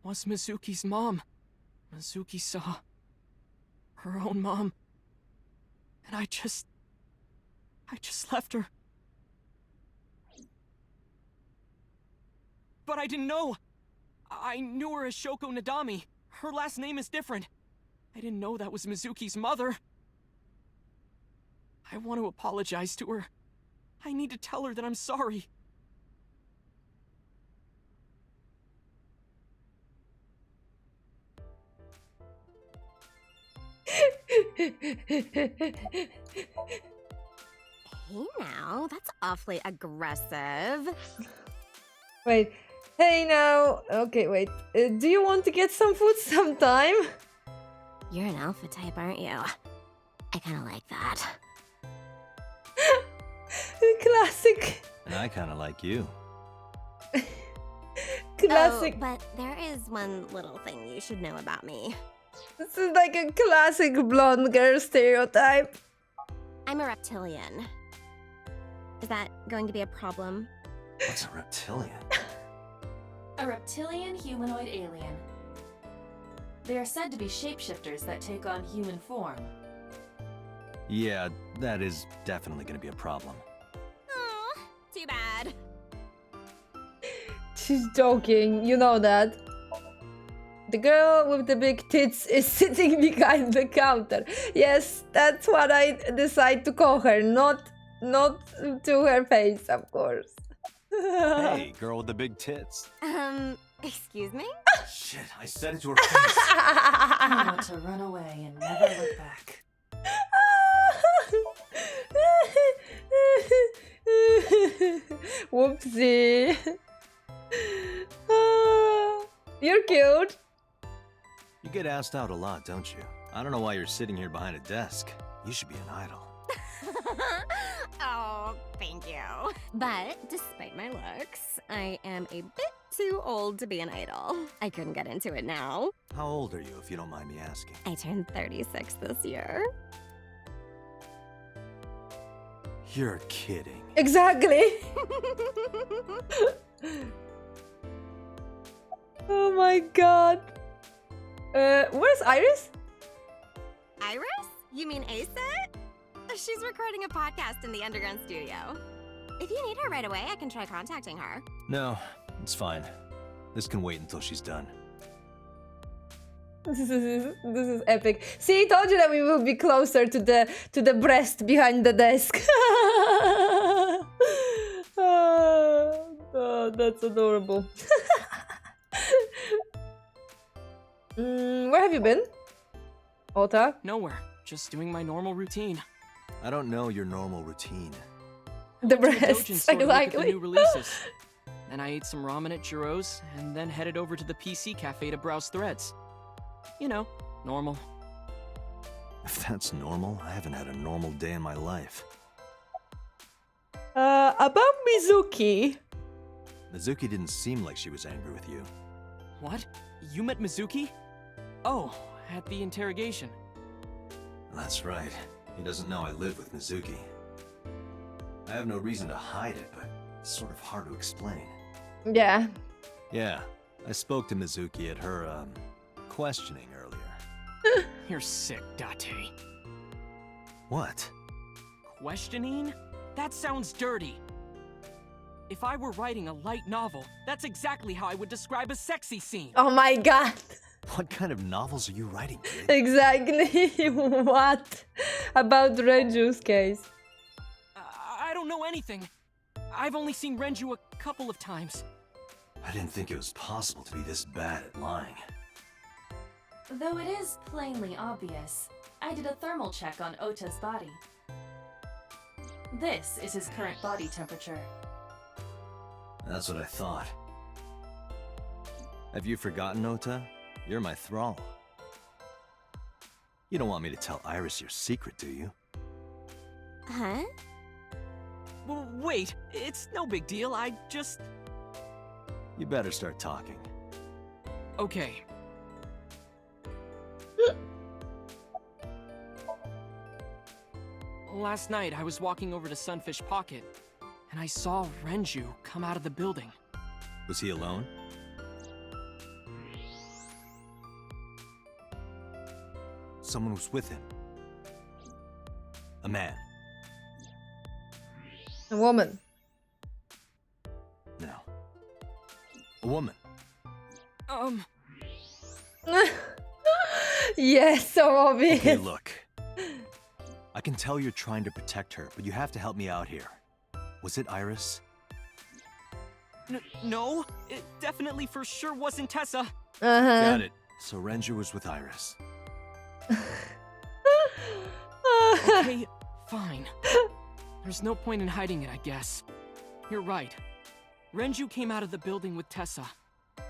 was Mizuki's mom. Mizuki saw her own mom. And I just left her. But I didn't know. I knew her as Shoko Nadami. Her last name is different. I didn't know that was Mizuki's mother. I want to apologize to her. I need to tell her that I'm sorry. Hey now, that's awfully aggressive. Wait. Hey now. Okay, wait. Do you want to get some food sometime? You're an alpha type, aren't you? I kind of like that. Classic. And I kind of like you. Classic. Oh, but there is one little thing you should know about me. This is like a classic blonde girl stereotype. I'm a reptilian. Is that going to be a problem? What's a reptilian? A reptilian humanoid alien. They are said to be shapeshifters that take on human form. Yeah, that is definitely going to be a problem. Oh, too bad. She's joking, you know that. The girl with the big tits is sitting behind the counter. Yes, that's what I decide to call her, not to her face, of course. Hey, girl with the big tits. Excuse me? Shit, I said it to her face. I want to run away and never look back. Whoopsie. You're cute. You get asked out a lot, don't you? I don't know why you're sitting here behind a desk. You should be an idol. Oh, thank you. But despite my looks, I am a bit too old to be an idol. I couldn't get into it now. How old are you, if you don't mind me asking? I turned 36 this year. You're kidding. Exactly. Oh my god. Where's Iris? Iris? You mean Ace? She's recording a podcast in the underground studio. If you need her right away, I can try contacting her. No, it's fine. This can wait until she's done. This is epic. See, I told you that we will be closer to the breast behind the desk. Oh, that's adorable. Where have you been, Ota? Nowhere. Just doing my normal routine. I don't know your normal routine. The Went to breasts, Dojin store to look at the exactly. new releases. and I ate some ramen at Jiro's, and then headed over to the PC cafe to browse threads. You know, normal. If that's normal, I haven't had a normal day in my life. About Mizuki. Mizuki didn't seem like she was angry with you. What? You met Mizuki? Oh, at the interrogation. That's right. He doesn't know I live with Mizuki. I have no reason to hide it, but it's sort of hard to explain. Yeah. Yeah, I spoke to Mizuki at her, questioning earlier. You're sick, Date. What? Questioning? That sounds dirty. If I were writing a light novel, that's exactly how I would describe a sexy scene. Oh my god. What kind of novels are you writing, kid? Exactly. What? About Renju's case. I don't know anything. I've only seen Renju a couple of times. I didn't think it was possible to be this bad at lying. Though it is plainly obvious, I did a thermal check on Ota's body. This is his current body temperature. That's what I thought. Have you forgotten, Ota? You're my thrall. You don't want me to tell Iris your secret, do you? Huh? Well, wait, it's no big deal. I just... You better start talking. Okay. Last night, I was walking over to Sunfish Pocket, and I saw Renju come out of the building. Was he alone? Someone was with him. A man. A woman. No. A woman. Yes, so obvious. Okay, look. I can tell you're trying to protect her, but you have to help me out here. Was it Iris? No, it definitely for sure wasn't Tessa. Got it. So Renju was with Iris. Okay, fine. There's no point in hiding it, I guess. You're right. Renju came out of the building with Tessa. But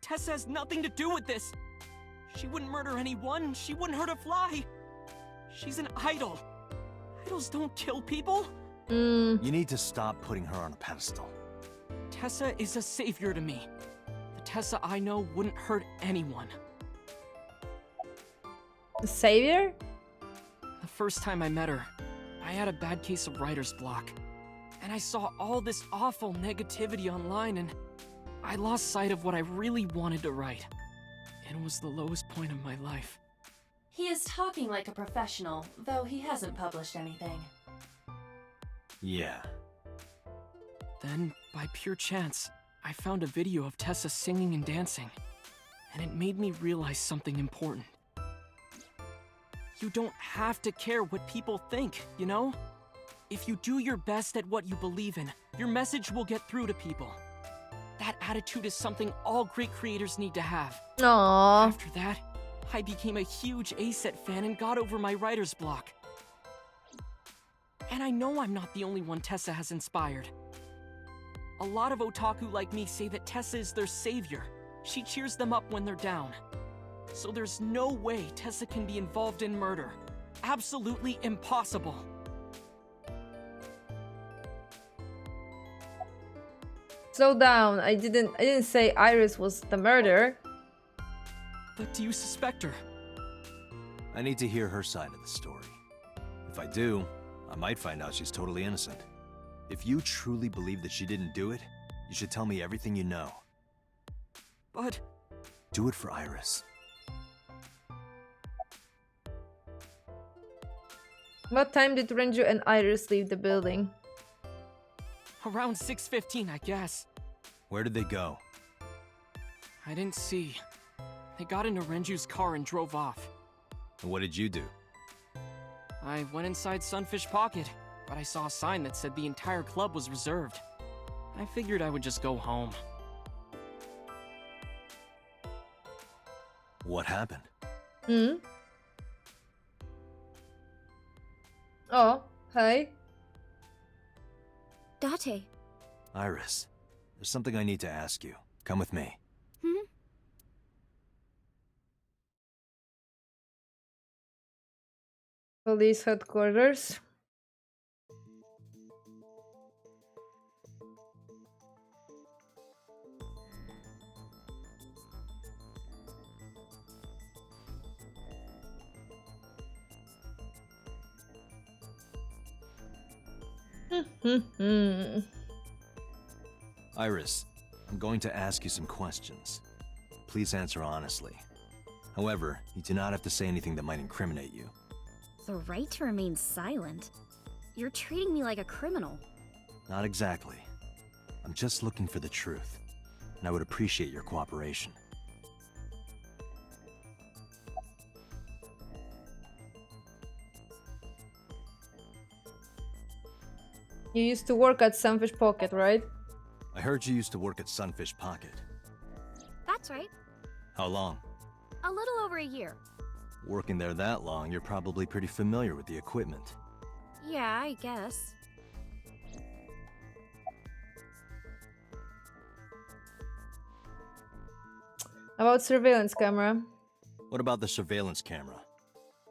Tessa has nothing to do with this. She wouldn't murder anyone. She wouldn't hurt a fly. She's an idol. Idols don't kill people. You need to stop putting her on a pedestal. Tessa is a savior to me. The Tessa I know wouldn't hurt anyone. The savior? The first time I met her, I had a bad case of writer's block. And I saw all this awful negativity online, and I lost sight of what I really wanted to write. It was the lowest point of my life. He is talking like a professional, though he hasn't published anything. Yeah. Then, by pure chance, I found a video of Tessa singing and dancing, and it made me realize something important. You don't have to care what people think, you know? If you do your best at what you believe in, your message will get through to people. That attitude is something all great creators need to have. Aww. After that, I became a huge ASET fan and got over my writer's block. And I know I'm not the only one Tessa has inspired. A lot of otaku like me say that Tessa is their savior. She cheers them up when they're down. So there's no way Tessa can be involved in murder. Absolutely impossible. Slow down. I didn't say Iris was the murderer. But do you suspect her? I need to hear her side of the story. If I do, I might find out she's totally innocent. If you truly believe that she didn't do it, you should tell me everything you know. But... Do it for Iris. What time did Renju and Iris leave the building? Around 6:15, I guess. Where did they go? I didn't see. They got into Renju's car and drove off. And what did you do? I went inside Sunfish Pocket, but I saw a sign that said the entire club was reserved. I figured I would just go home. What happened? Oh, hi. Date, Iris, there's something I need to ask you. Come with me. Hmm? Police headquarters. Iris, I'm going to ask you some questions. Please answer honestly. However, you do not have to say anything that might incriminate you. The right to remain silent? You're treating me like a criminal. Not exactly. I'm just looking for the truth, and I would appreciate your cooperation. You used to work at Sunfish Pocket, right? I heard you used to work at Sunfish Pocket. That's right. How long? A little over a year. Working there that long, you're probably pretty familiar with the equipment. Yeah, I guess. About surveillance camera. What about the surveillance camera?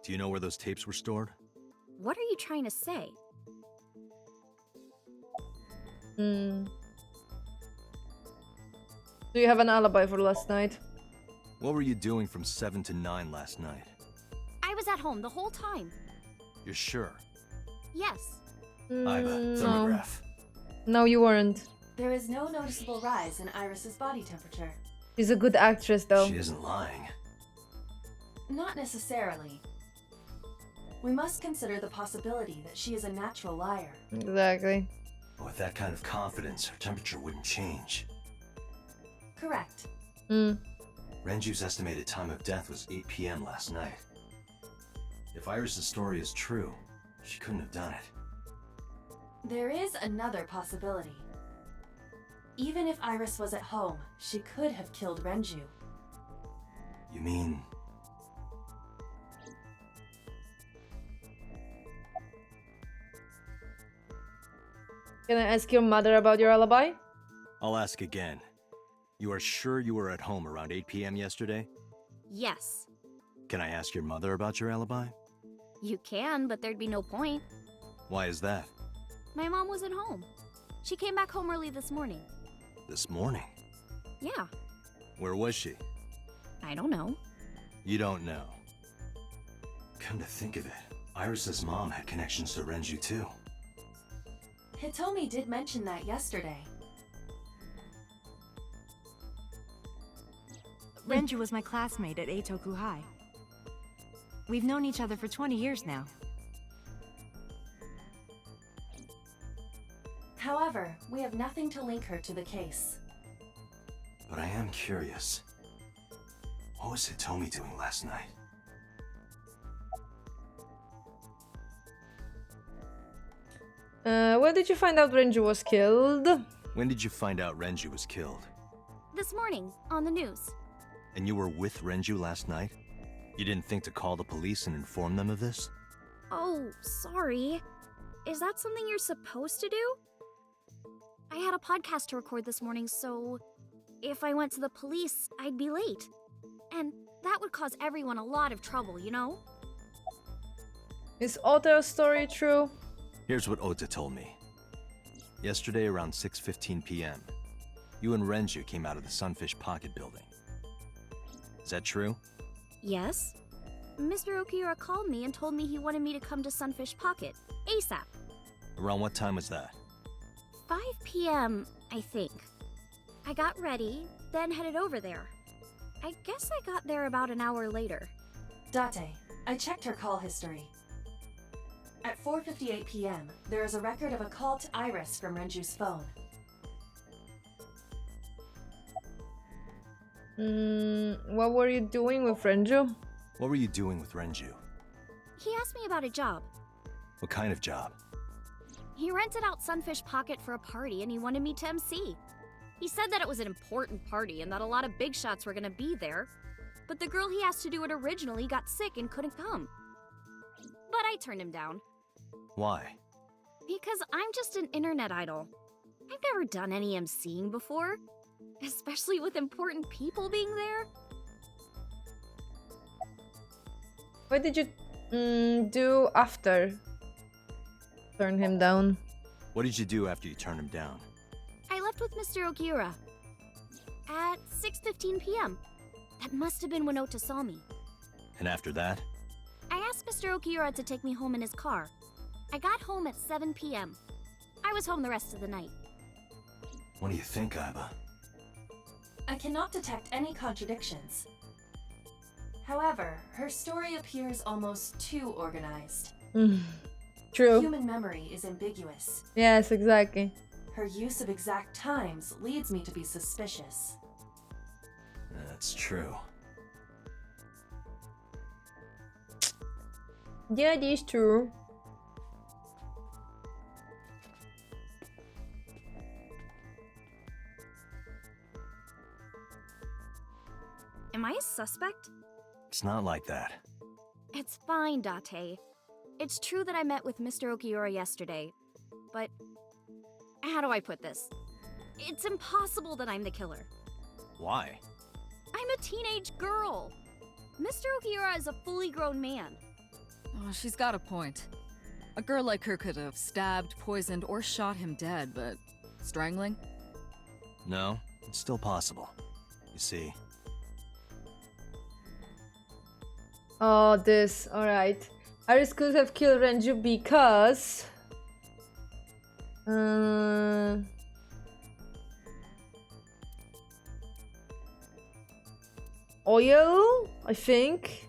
Do you know where those tapes were stored? What are you trying to say? Do you have an alibi for last night? What were you doing from 7 to 9 last night? I was at home the whole time. You're sure? Yes. Iva, No. thermograph. No, you weren't. There is no noticeable rise in Iris's body temperature. She's a good actress, though. She isn't lying. Not necessarily. We must consider the possibility that she is a natural liar. Exactly. With that kind of confidence, her temperature wouldn't change. Correct. Renju's estimated time of death was 8 p.m. last night. If Iris's story is true, she couldn't have done it. There is another possibility. Even if Iris was at home, she could have killed Renju. You mean... Can I ask your mother about your alibi? I'll ask again. You are sure you were at home around 8 p.m. yesterday? Yes. Can I ask your mother about your alibi? You can, but there'd be no point. Why is that? My mom wasn't home. She came back home early this morning. This morning? Yeah. Where was she? I don't know. You don't know. Come to think of it, Iris's mom had connections to Renju too. Hitomi did mention that yesterday. Renju was my classmate at Eitoku High. We've known each other for 20 years now. However, we have nothing to link her to the case. But I am curious. What was Hitomi doing last night? When did you find out Renju was killed? When did you find out Renju was killed? This morning, on the news. And you were with Renju last night? You didn't think to call the police and inform them of this? Oh, sorry. Is that something you're supposed to do? I had a podcast to record this morning, so if I went to the police, I'd be late. And that would cause everyone a lot of trouble, you know? Is Ota's story true? Here's what Ota told me. Yesterday around 6:15 p.m., you and Renju came out of the Sunfish Pocket building. Is that true? Yes. Mr. Okiura called me and told me he wanted me to come to Sunfish Pocket, ASAP. Around what time was that? 5 p.m., I think. I got ready, then headed over there. I guess I got there about an hour later. Date, I checked her call history. At 4:58 p.m., there is a record of a call to Iris from Renju's phone. What were you doing with Renju? What were you doing with Renju? He asked me about a job. What kind of job? He rented out Sunfish Pocket for a party and he wanted me to MC. He said that it was an important party and that a lot of big shots were gonna be there. But the girl he asked to do it originally got sick and couldn't come. But I turned him down. Why? Because I'm just an internet idol. I've never done any emceeing before, especially with important people being there. What did you do after turn him down? What did you do after you turned him down? I left with Mr. Okiura at 6:15 p.m. That must have been when Ota saw me. And after that? I asked Mr. Okiura to take me home in his car. I got home at 7 p.m. I was home the rest of the night. What do you think, Aiba? I cannot detect any contradictions. However, her story appears almost too organized. True. Human memory is ambiguous. Yes, exactly. Her use of exact times leads me to be suspicious. That's true. Yeah, it is true. Am I a suspect? It's not like that. It's fine, Date. It's true that I met with Mr. Okiura yesterday, but how do I put this? It's impossible that I'm the killer. Why? I'm a teenage girl. Mr. Okiura is a fully grown man. Oh, she's got a point. A girl like her could have stabbed, poisoned, or shot him dead, but strangling? No, it's still possible. You see. Oh, this. Alright. Iris could have killed Renju because... oil, I think.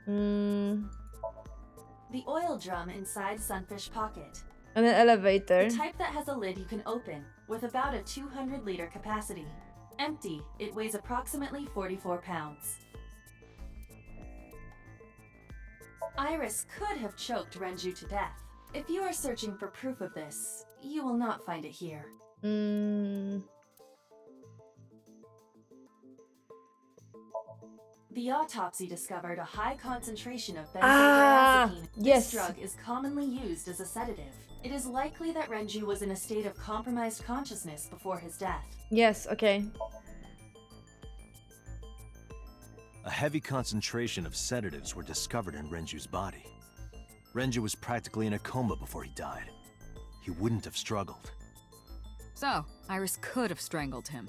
The oil drum inside Sunfish Pocket. And an elevator. The type that has a lid you can open, with about a 200-liter capacity. Empty, it weighs approximately 44 pounds. Iris could have choked Renju to death. If you are searching for proof of this, you will not find it here. The autopsy discovered a high concentration of benzodiazepine. Yes. This drug is commonly used as a sedative. It is likely that Renju was in a state of compromised consciousness before his death. Yes, okay. A heavy concentration of sedatives were discovered in Renju's body. Renju was practically in a coma before he died. He wouldn't have struggled. So, Iris could have strangled him.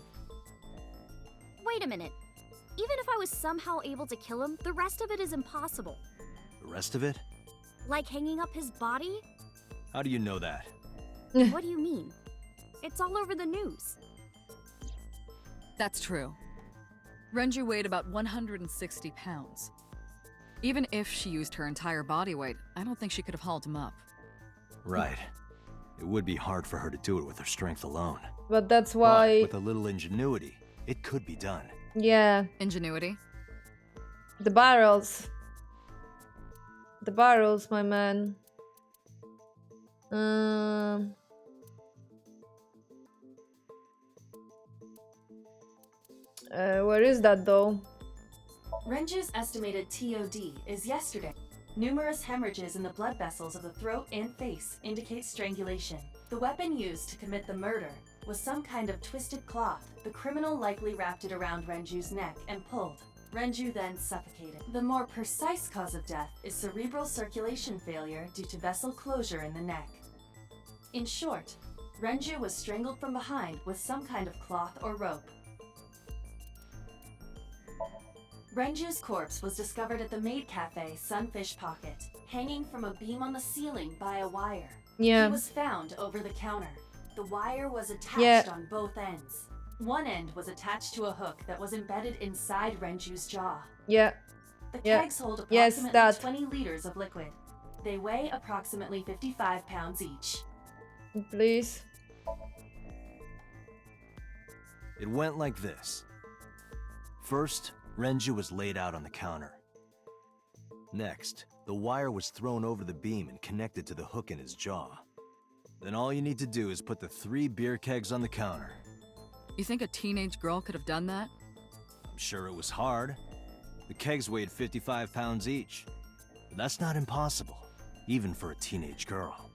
Wait a minute. Even if I was somehow able to kill him, the rest of it is impossible. The rest of it? Like hanging up his body? How do you know that? What do you mean? It's all over the news. That's true. Renju weighed about 160 pounds. Even if she used her entire body weight, I don't think she could have hauled him up. Right. It would be hard for her to do it with her strength alone. But that's why... But with a little ingenuity, it could be done. Yeah. Ingenuity? The barrels. The barrels, my man. Where is that though? Renju's estimated TOD is yesterday. Numerous hemorrhages in the blood vessels of the throat and face indicate strangulation. The weapon used to commit the murder was some kind of twisted cloth. The criminal likely wrapped it around Renju's neck and pulled. Renju then suffocated. The more precise cause of death is cerebral circulation failure due to vessel closure in the neck. In short, Renju was strangled from behind with some kind of cloth or rope. Renju's corpse was discovered at the maid cafe Sunfish Pocket, hanging from a beam on the ceiling by a wire. Yeah. He was found over the counter. The wire was attached on both ends. One end was attached to a hook that was embedded inside Renju's jaw. Yeah. The Yeah. kegs hold Yes, approximately that. 20 liters of liquid. They weigh approximately 55 pounds each. Please. It went like this. First, Renju was laid out on the counter. Next, the wire was thrown over the beam and connected to the hook in his jaw. Then all you need to do is put the 3 beer kegs on the counter. You think a teenage girl could have done that? I'm sure it was hard. The kegs weighed 55 pounds each. But that's not impossible. even for a teenage girl.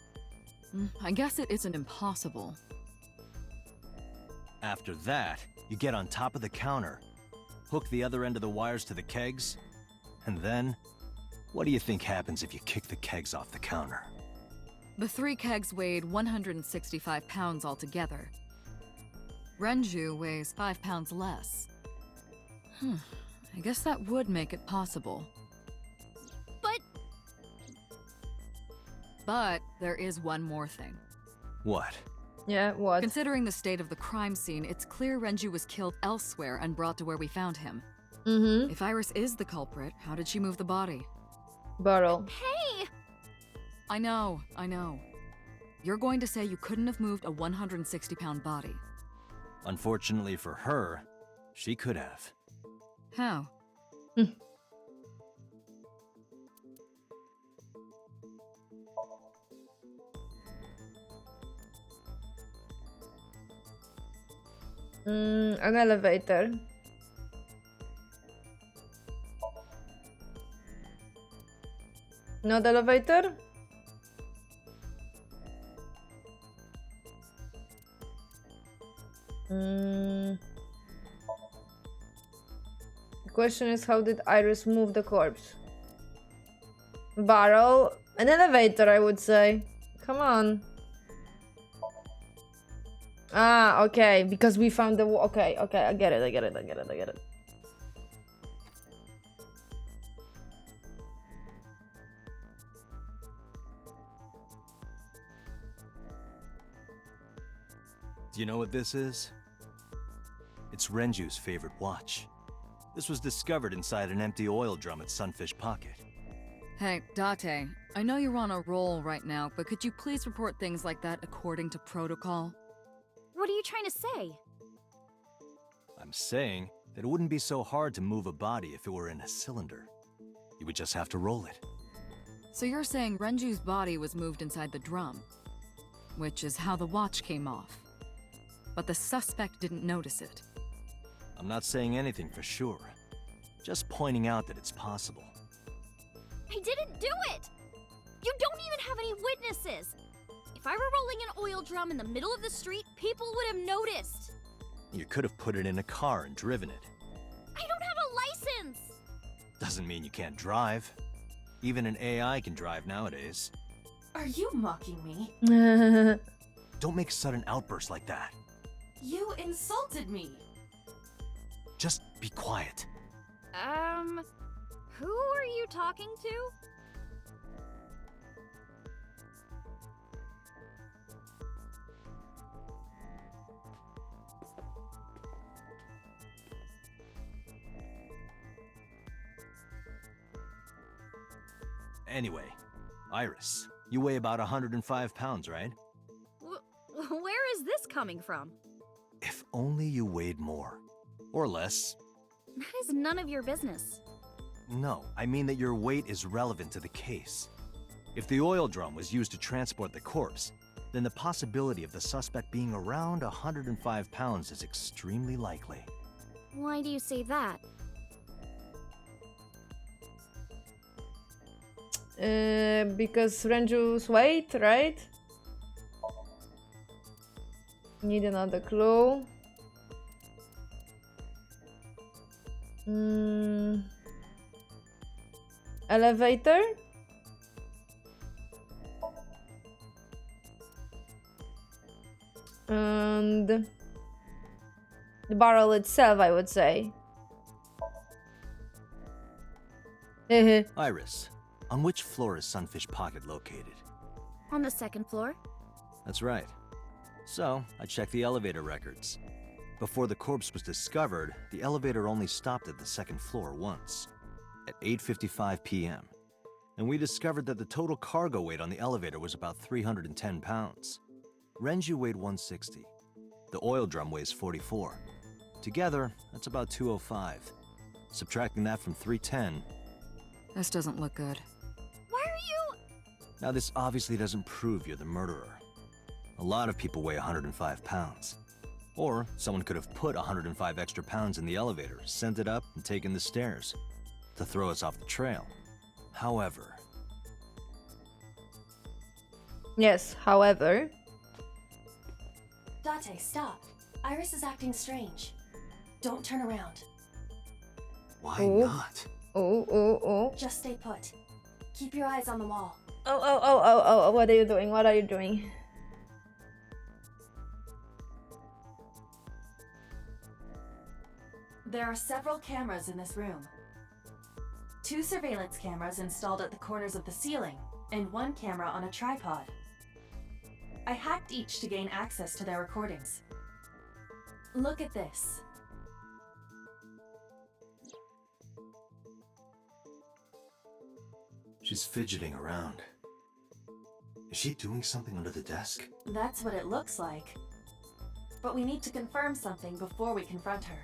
I guess it isn't impossible. After that, you get on top of the counter, hook the other end of the wires to the kegs, and then, what do you think happens if you kick the kegs off the counter? The 3 kegs weighed 165 pounds altogether. Renju weighs 5 pounds less. I guess that would make it possible. But there is one more thing. What? Yeah, what? Considering the state of the crime scene, it's clear Renju was killed elsewhere and brought to where we found him. If Iris is the culprit, how did she move the body? Barrel. Hey! I know. You're going to say you couldn't have moved a 160-pound body. Unfortunately for her, she could have. How? An elevator. Not elevator? The question is, how did Iris move the corpse? Barrel? An elevator, I would say. Come on. Ah, okay, because we found the... Okay, I get it. Do you know what this is? It's Renju's favorite watch. This was discovered inside an empty oil drum at Sunfish Pocket. Hey, Date, I know you're on a roll right now, but could you please report things like that according to protocol? What are you trying to say? I'm saying that it wouldn't be so hard to move a body if it were in a cylinder. You would just have to roll it. So you're saying Renju's body was moved inside the drum, which is how the watch came off. But the suspect didn't notice it. I'm not saying anything for sure. Just pointing out that it's possible. I didn't do it! You don't even have any witnesses! If I were rolling an oil drum in the middle of the street, people would have noticed! You could have put it in a car and driven it. I don't have a license! Doesn't mean you can't drive. Even an AI can drive nowadays. Are you mocking me? Don't make sudden outbursts like that. You insulted me! Just be quiet. Who are you talking to? Anyway, Iris, you weigh about 105 pounds, right? Where is this coming from? If only you weighed more. Or less. That is none of your business. No, I mean that your weight is relevant to the case. If the oil drum was used to transport the corpse, then the possibility of the suspect being around 105 pounds is extremely likely. Why do you say that? Because Renju's weight, right? Need another clue. Elevator? And the barrel itself, I would say. Iris, on which floor is Sunfish Pocket located? On the second floor. That's right. So, I checked the elevator records. Before the corpse was discovered, the elevator only stopped at the second floor once, at 8:55 p.m. And we discovered that the total cargo weight on the elevator was about 310 pounds. Renju weighed 160. The oil drum weighs 44. Together, that's about 205. Subtracting that from 310... This doesn't look good. Why are you... Now this obviously doesn't prove you're the murderer. A lot of people weigh 105 pounds. Or someone could have put 105 extra pounds in the elevator, sent it up, and taken the stairs to throw us off the trail. However, Yes, however... Date, stop. Iris is acting strange. Don't turn around. Why Oh. not? Oh. Just stay put. Keep your eyes on the wall. Oh, what are you doing? What are you doing? There are several cameras in this room. 2 surveillance cameras installed at the corners of the ceiling, and 1 camera on a tripod. I hacked each to gain access to their recordings. Look at this. She's fidgeting around. Is she doing something under the desk? That's what it looks like. But we need to confirm something before we confront her.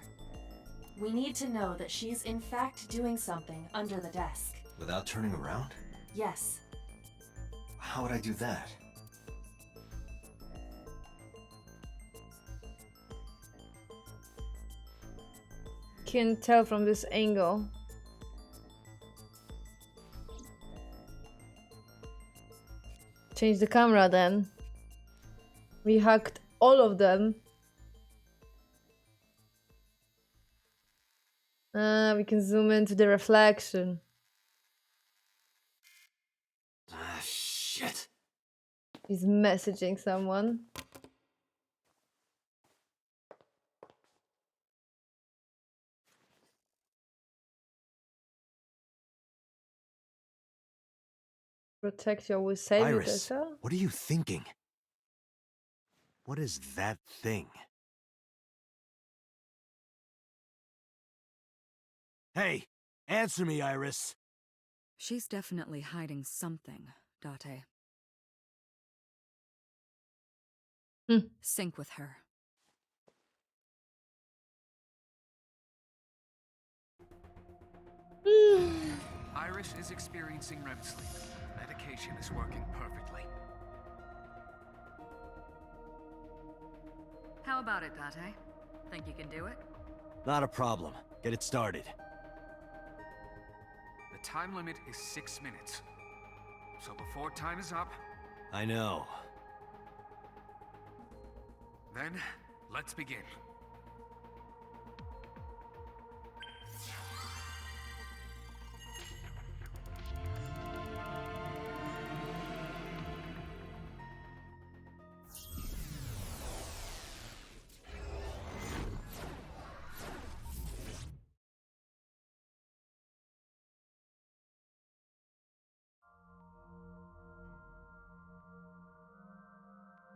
We need to know that she's in fact doing something under the desk. Without turning around? Yes. How would I do that? Can't tell from this angle. Change the camera then. We hacked all of them. We can zoom into the reflection. Ah, shit. He's messaging someone. Protect you, will save you, Iris, Tessa. what are you thinking? What is that thing? Hey, answer me, Iris. She's definitely hiding something, Date. Sync with her. Iris is experiencing REM sleep. Medication is working perfectly. How about it, Date? Think you can do it? Not a problem. Get it started. The time limit is 6 minutes. So before time is up, I know. then let's begin.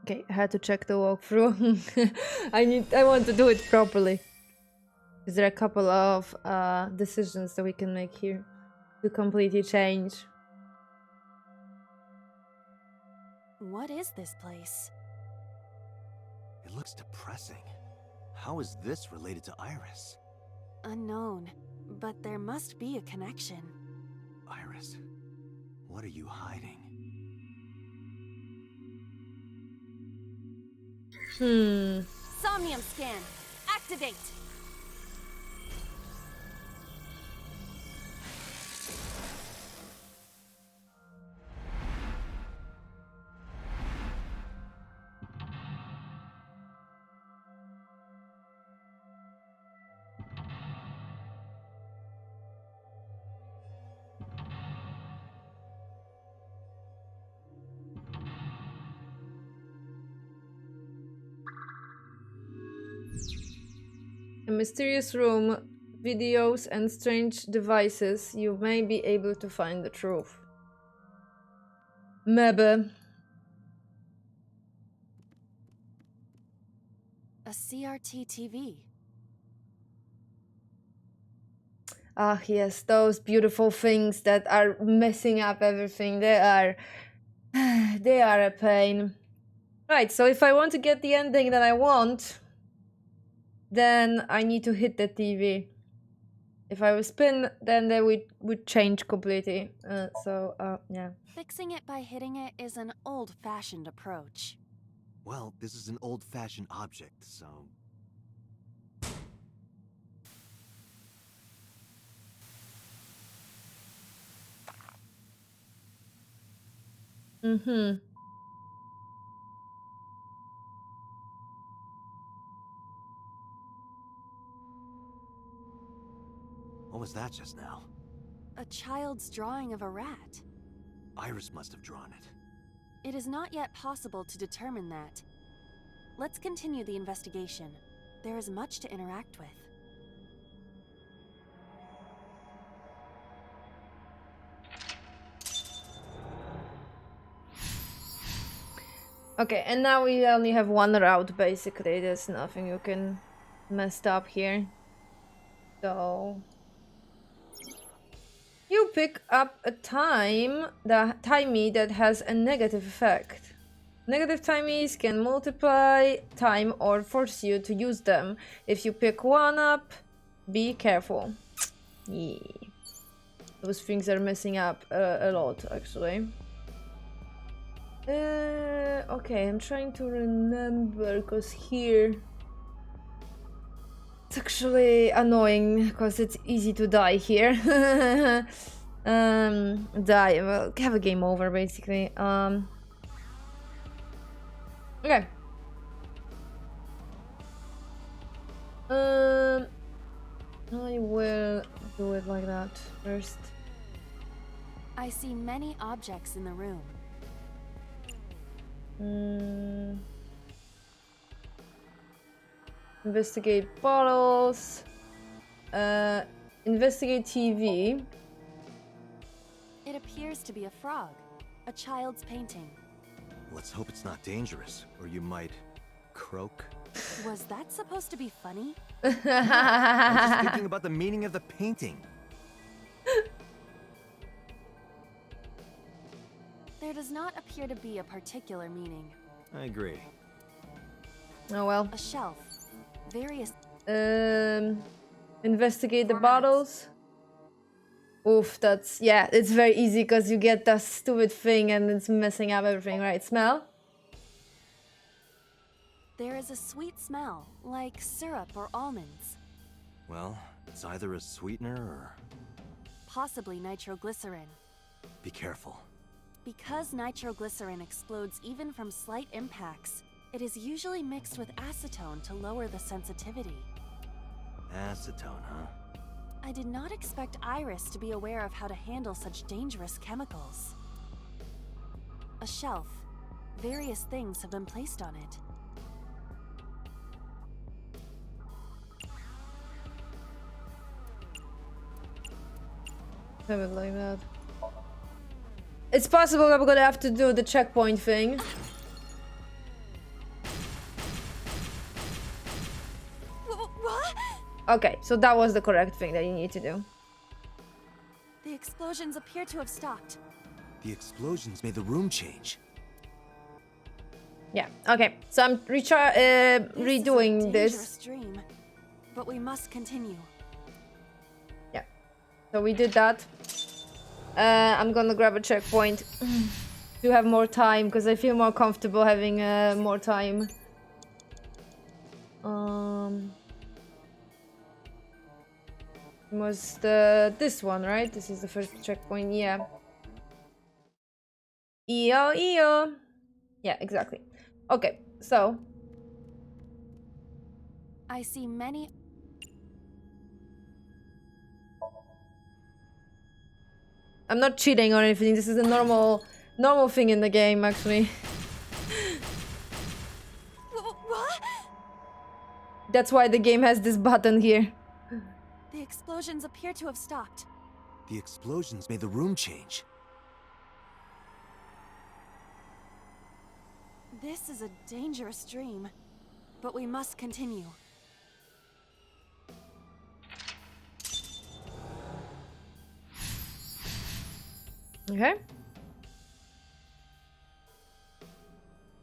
Okay, I had to check the walkthrough. I want to do it properly. Is there a couple of decisions that we can make here to completely change? What is this place? It looks depressing. How is this related to Iris? Unknown, but there must be a connection. Iris, what are you hiding? Somnium scan. Activate. A mysterious room, videos and strange devices. You may be able to find the truth. Maybe. A CRT TV. Ah, yes, those beautiful things that are messing up everything. They are a pain. Right, so if I want to get the ending that I want, then I need to hit the TV. If I will spin, then they would change completely. Yeah. Fixing it by hitting it is an old-fashioned approach. Well, this is an old-fashioned object, so... What was that just now? A child's drawing of a rat. Iris must have drawn it. It is not yet possible to determine that. Let's continue the investigation. There is much to interact with. Okay, and now we only have one route, basically. There's nothing you can mess up here. So... you pick up a timey that has a negative effect. Negative timies can multiply time or force you to use them. If you pick one up, be careful. Yeah. Those things are messing up a lot, actually. Okay, I'm trying to remember, because here... it's actually annoying, because it's easy to die here. Die, well, have a game over, basically. Okay. I will do it like that first. I see many objects in the room. Investigate bottles. Investigate TV. It appears to be a frog. A child's painting. Let's hope it's not dangerous, or you might croak. Was that supposed to be funny? I'm just thinking about the meaning of the painting. There does not appear to be a particular meaning. I agree. Oh well. A shelf. Various... investigate the bottles. Oof, that's... yeah, it's very easy because you get that stupid thing and it's messing up everything, right? Smell? There is a sweet smell, like syrup or almonds. Well, it's either a sweetener or... possibly nitroglycerin. be careful. Because nitroglycerin explodes even from slight impacts, it is usually mixed with acetone to lower the sensitivity. Acetone, huh? I did not expect Iris to be aware of how to handle such dangerous chemicals. A shelf. Various things have been placed on it. Have it like that. It's possible that we're gonna have to do the checkpoint thing. What? Okay, so that was the correct thing that you need to do. The explosions appear to have stopped. The explosions made the room change. Yeah, okay. So I'm redoing this. Dream, but we must continue. Yeah. So we did that. I'm gonna grab a checkpoint to have more time because I feel more comfortable having more time. Was this one, right? This is the first checkpoint, yeah. EO. Yeah, exactly. Okay, so I see many. I'm not cheating or anything. This is a normal thing in the game, actually. What? That's why the game has this button here. The explosions appear to have stopped. The explosions made the room change. This is a dangerous dream, but we must continue. Okay.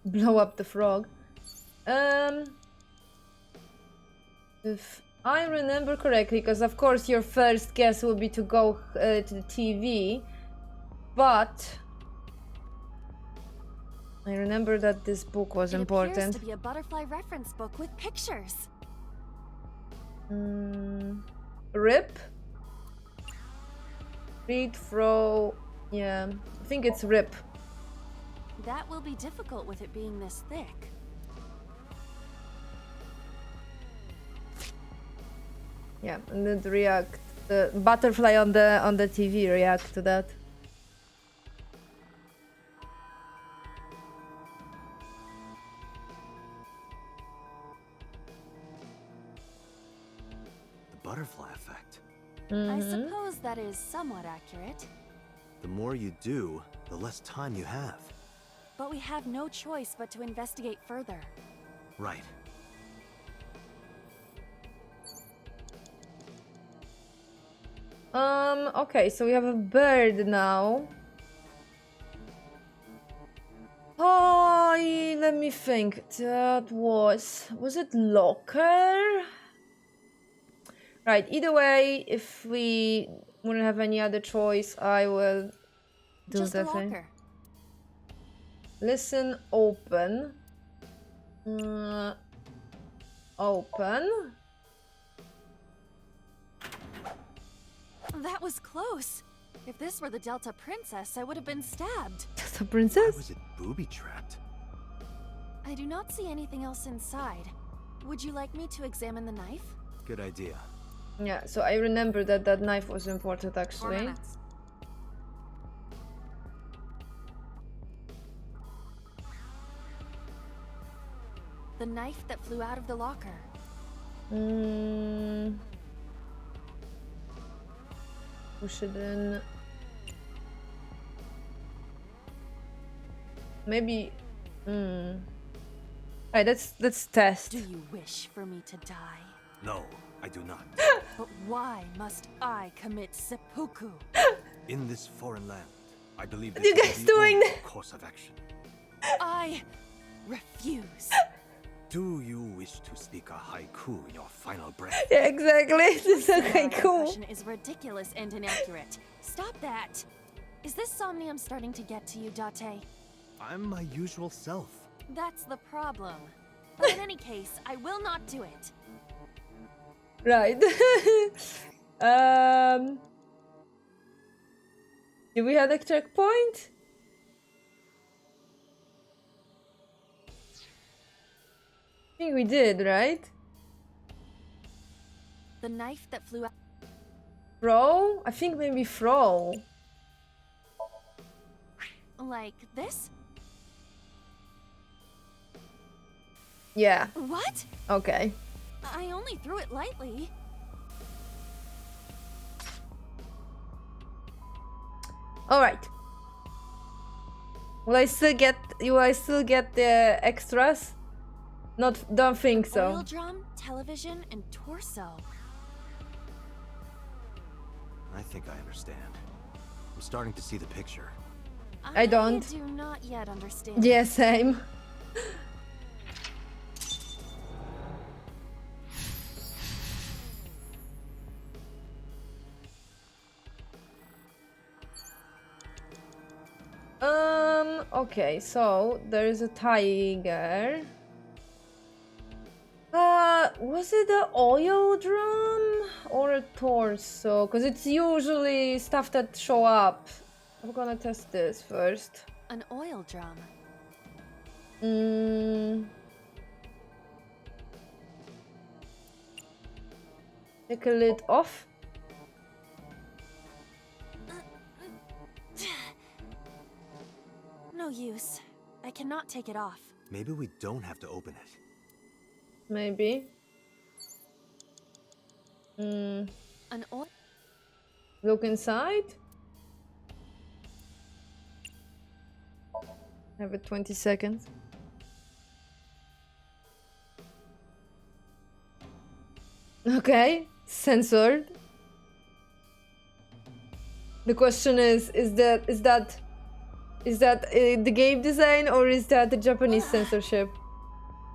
Blow up the frog. If I remember correctly, because of course your first guess would be to go to the TV, but I remember that this book was important. It appears to be a butterfly reference book with pictures. Rip? Read, throw... yeah, I think it's rip. That will be difficult with it being this thick. Yeah, and then react. the butterfly on the TV react to that. The butterfly effect. I suppose that is somewhat accurate. The more you do, the less time you have. But we have no choice but to investigate further. Right. Okay, so we have a bird now. Oh, let me think. That was it locker? Right, either way, if we wouldn't have any other choice, I will do Just a that thing. locker. Listen, open. Open. That was close. If this were the Delta Princess, I would have been stabbed. The princess? Was it booby-trapped? I do not see anything else inside. Would you like me to examine the knife? Good idea. Yeah, so I remember that knife was important actually. 4 minutes. The knife that flew out of the locker. Push it in. Maybe. Right, let's test. Do you wish for me to die? No, I do not. But why must I commit seppuku? In this foreign land, I believe What are you this guys is the doing? only course of action. I refuse. Do you wish to speak a haiku in your final breath? Yeah, exactly. This is My okay, cool. impression is ridiculous and inaccurate. Stop that. Is this Somnium starting to get to you, Date? I'm my usual self. That's the problem. But in any case, I will not do it. Right. Did we have a checkpoint? I think we did, right? The knife that flew out. Throw? I think maybe throw. Like this? Yeah. What? Okay. I only threw it lightly. All right. Will I still get the extras? Don't think so. Oil drum, television, and torso. I think I understand. I'm starting to see the picture. I don't. do not yet understand. Yeah, same. Okay, so there is a tiger. Was it the oil drum or a torso? Because it's usually stuff that show up. I'm gonna test this first. An oil drum. Take a lid off. No use. I cannot take it off. Maybe we don't have to open it. Maybe. An oil. Look inside. Have it 20 seconds. Okay, censored. The question is that the game design or is that the Japanese censorship?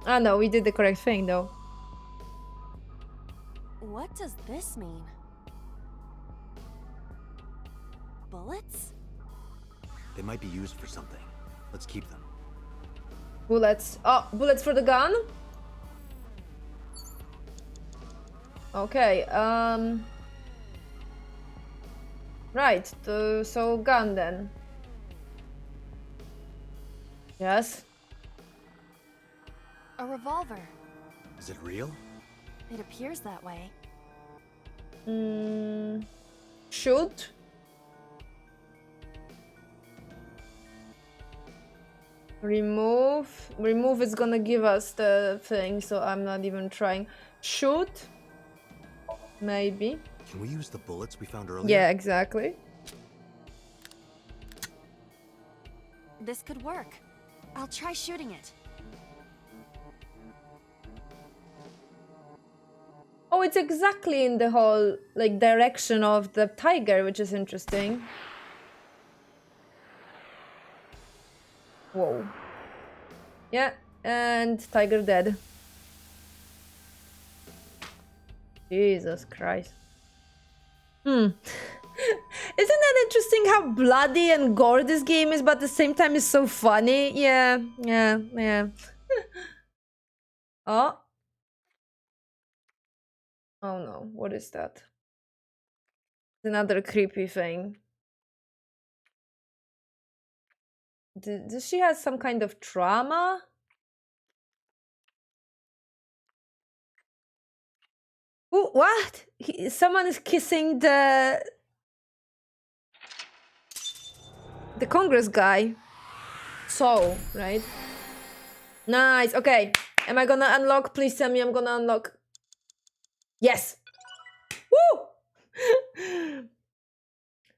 Ah no, we did the correct thing though. What does this mean? Bullets? They might be used for something. Let's keep them. Bullets. Oh, bullets for the gun? Okay, right, so gun then. Yes. A revolver. Is it real? It appears that way. Shoot. Remove. Remove is gonna give us the thing, so I'm not even trying. Shoot. Maybe. Can we use the bullets we found earlier? Yeah, exactly. This could work. I'll try shooting it. Oh, it's exactly in the whole like direction of the tiger, which is interesting. Whoa. Yeah, and tiger dead. Jesus Christ. Isn't that interesting how bloody and gore this game is, but at the same time it's so funny? Yeah. Oh. Oh no, what is that? Another creepy thing. Does she have some kind of trauma? Ooh, what? Someone is kissing the Congress guy. So, right? Nice. Okay. Am I gonna unlock? Please tell me I'm gonna unlock. Yes. Woo!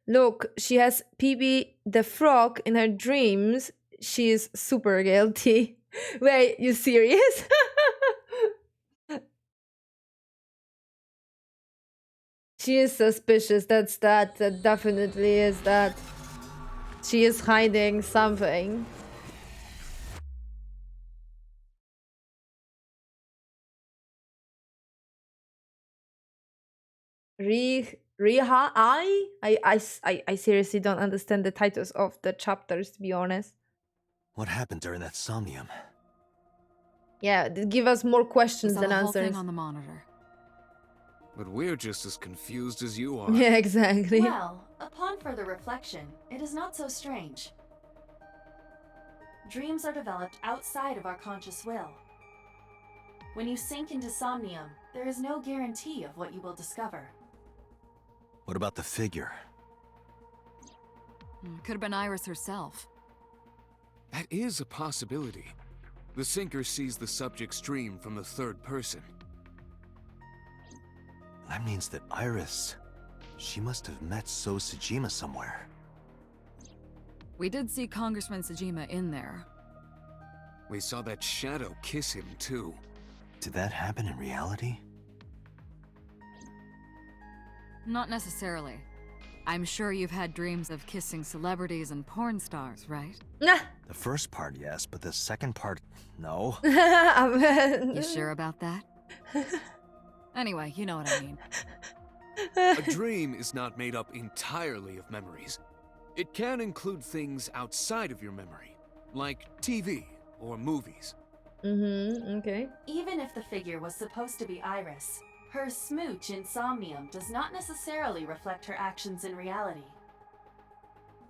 Look, she has PB the frog in her dreams. She is super guilty. Wait, you serious? She is suspicious. That's that. That definitely is that. She is hiding something. Riha? I seriously don't understand the titles of the chapters, to be honest. What happened during that Somnium? Yeah, give us more questions Saw than the whole thing answers. on the monitor. But we're just as confused as you are. Yeah, exactly. Well, upon further reflection, it is not so strange. Dreams are developed outside of our conscious will. When you sink into Somnium, there is no guarantee of what you will discover. What about the figure? Could have been Iris herself. That is a possibility. The sinker sees the subject's dream from the third person. That means that Iris... She must have met So Sejima somewhere. We did see Congressman Sejima in there. We saw that shadow kiss him, too. Did that happen in reality? Not necessarily. I'm sure you've had dreams of kissing celebrities and porn stars, right? Nah. The first part, yes, but the second part, no. You sure about that? Anyway, you know what I mean. A dream is not made up entirely of memories. It can include things outside of your memory, like TV or movies. Okay. Even if the figure was supposed to be Iris, her smooch in Somnium does not necessarily reflect her actions in reality.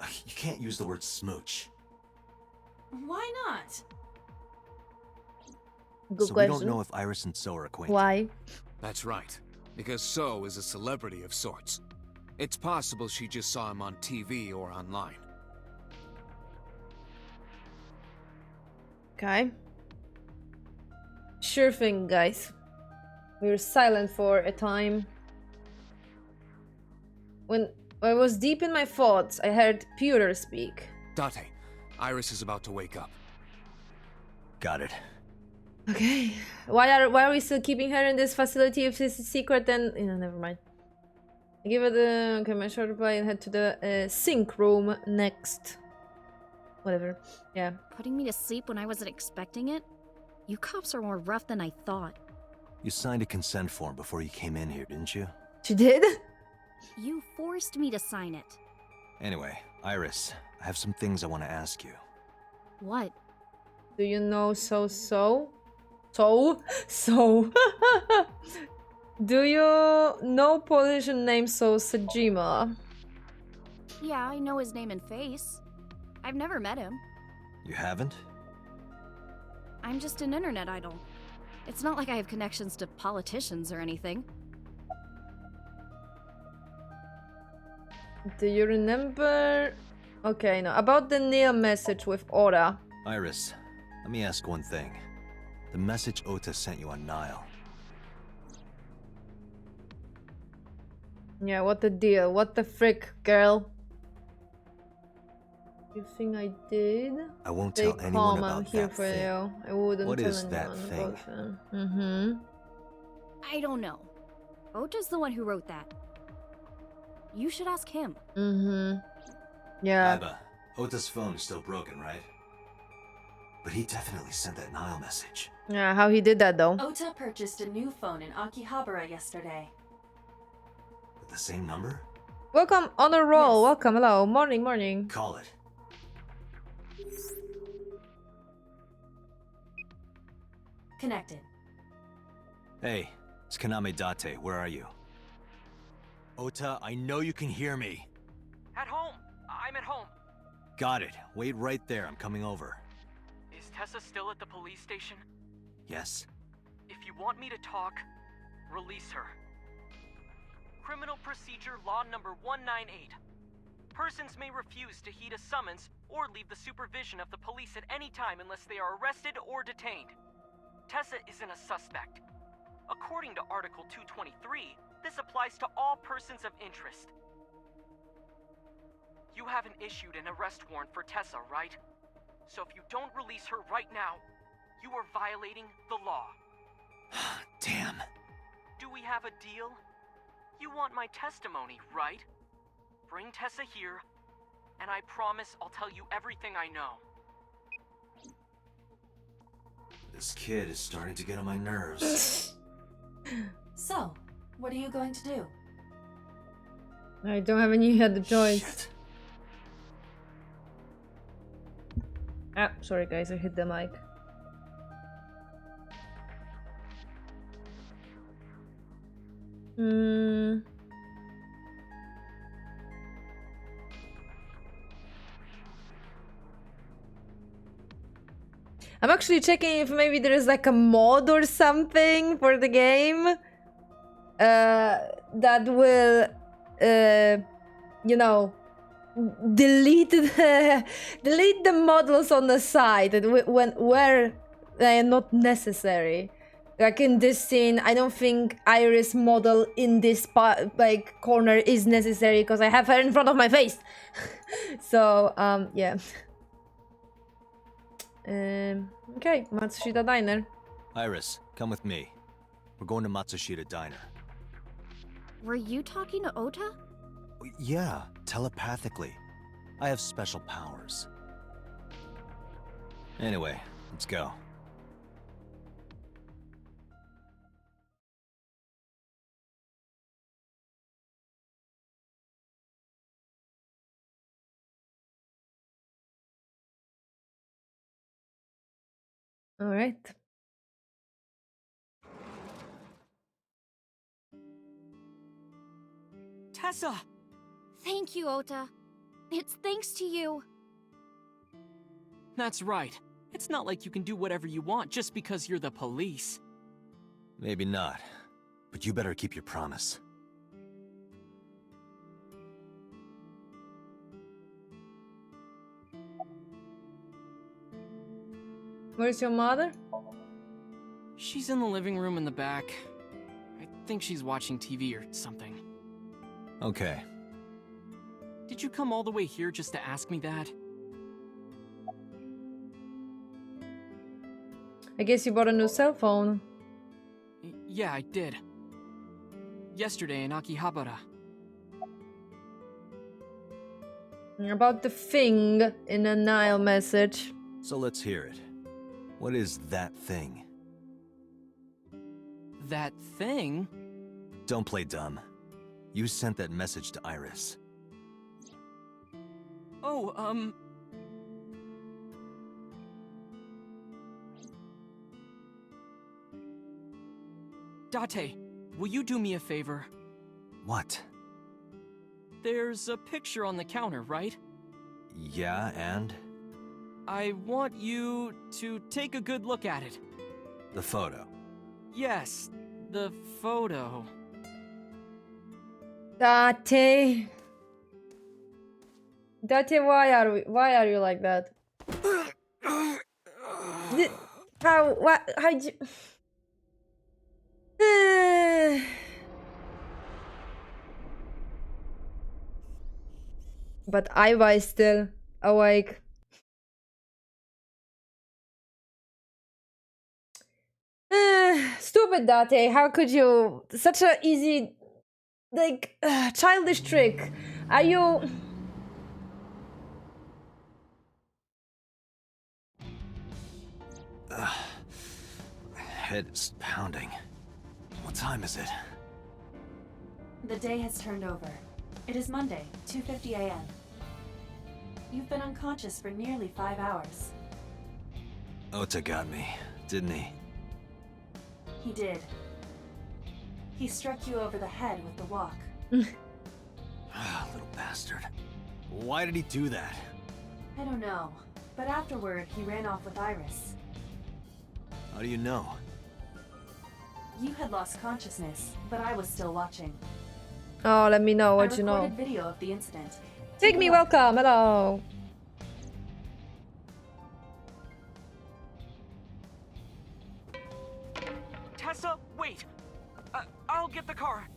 You can't use the word smooch. Why not? Good so question. We don't know if Iris and So are acquainted. Why? That's right, because So is a celebrity of sorts. It's possible she just saw him on TV or online. Okay. Sure thing, guys. We were silent for a time. When I was deep in my thoughts, I heard Pewter speak. Date, Iris is about to wake up. Got it. Okay. Why are we still keeping her in this facility if it's a secret? Then never mind. I give her the my short reply and head to the sink room next. Whatever. Yeah. Putting me to sleep when I wasn't expecting it? You cops are more rough than I thought. You signed a consent form before you came in here, didn't you? She did? You forced me to sign it. Anyway, Iris, I have some things I want to ask you. What? Do you know So? Do you know Polynesian name So Sejima? Yeah, I know his name and face. I've never met him. You haven't? I'm just an internet idol. It's not like I have connections to politicians or anything. Do you remember? Okay, no. About the Neil message with Ora. Iris, let me ask one thing. The message Ota sent you on Nile. Yeah, what the deal? What the frick, girl? You think I did? I won't Stay tell anyone calm, about I'm here that for thing. you. I wouldn't What tell is that anyone thing? about them. Mm-hmm. I don't know. Ota's the one who wrote that. You should ask him. Mm-hmm. Yeah. Iba, Ota's phone is still broken, right? But he definitely sent that Nile message. Yeah, how he did that though. Ota purchased a new phone in Akihabara yesterday. With the same number? Welcome on a roll. Welcome. Hello. Morning, morning. Call it. Connected. Hey, it's Kaname Date. Where are you? Ota, I know you can hear me. At home. I'm at home. Got it. Wait right there. I'm coming over. Is Tessa still at the police station? Yes? If you want me to talk, release her. Criminal Procedure Law Number 198. Persons may refuse to heed a summons or leave the supervision of the police at any time unless they are arrested or detained. Tessa isn't a suspect. According to Article 223, this applies to all persons of interest. You haven't issued an arrest warrant for Tessa, right? So if you don't release her right now, you are violating the law. Damn. Do we have a deal? You want my testimony, right? Bring Tessa here, and I promise I'll tell you everything I know. This kid is starting to get on my nerves. So, what are you going to do? I don't have any other choice. Shit. Ah, sorry guys, I hit the mic. I'm actually checking if maybe there is like a mod or something for the game that will, you know, delete the models on the side where they are not necessary. Like in this scene, I don't think Iris model in this part, like corner is necessary because I have her in front of my face. So yeah. Okay, Matsushita Diner. Iris, come with me. We're going to Matsushita Diner. Were you talking to Ota? Yeah, telepathically. I have special powers. Anyway, let's go. All right. Tessa! Thank you, Ota. It's thanks to you. That's right. It's not like you can do whatever you want just because you're the police. Maybe not, but you better keep your promise. Where's your mother? She's in the living room in the back. I think she's watching TV or something. Okay. Did you come all the way here just to ask me that? I guess you bought a new cell phone. Yeah, I did. Yesterday in Akihabara. About the thing in a Nile message. So let's hear it. What is that thing? That thing? Don't play dumb. You sent that message to Iris. Oh, Date, will you do me a favor? What? There's a picture on the counter, right? Yeah, and? I want you to take a good look at it. The photo. Yes, the photo. Date. Date, why are you like that? How'd you... But Iva is still awake. Stupid Date, how could you? Such a easy, like, childish trick. Are you... Head is pounding. What time is it? The day has turned over. It is Monday, 2:50 a.m. You've been unconscious for nearly 5 hours. Ota got me, didn't he? He did. He struck you over the head with the walk. Little bastard. Why did he do that? I don't know, but afterward he ran off with Iris. How do you know? You had lost consciousness, but I was still watching. Oh, let me know what you I know. recorded video of the incident. Take me, welcome, hello. Tessa, wait! I'll get the car.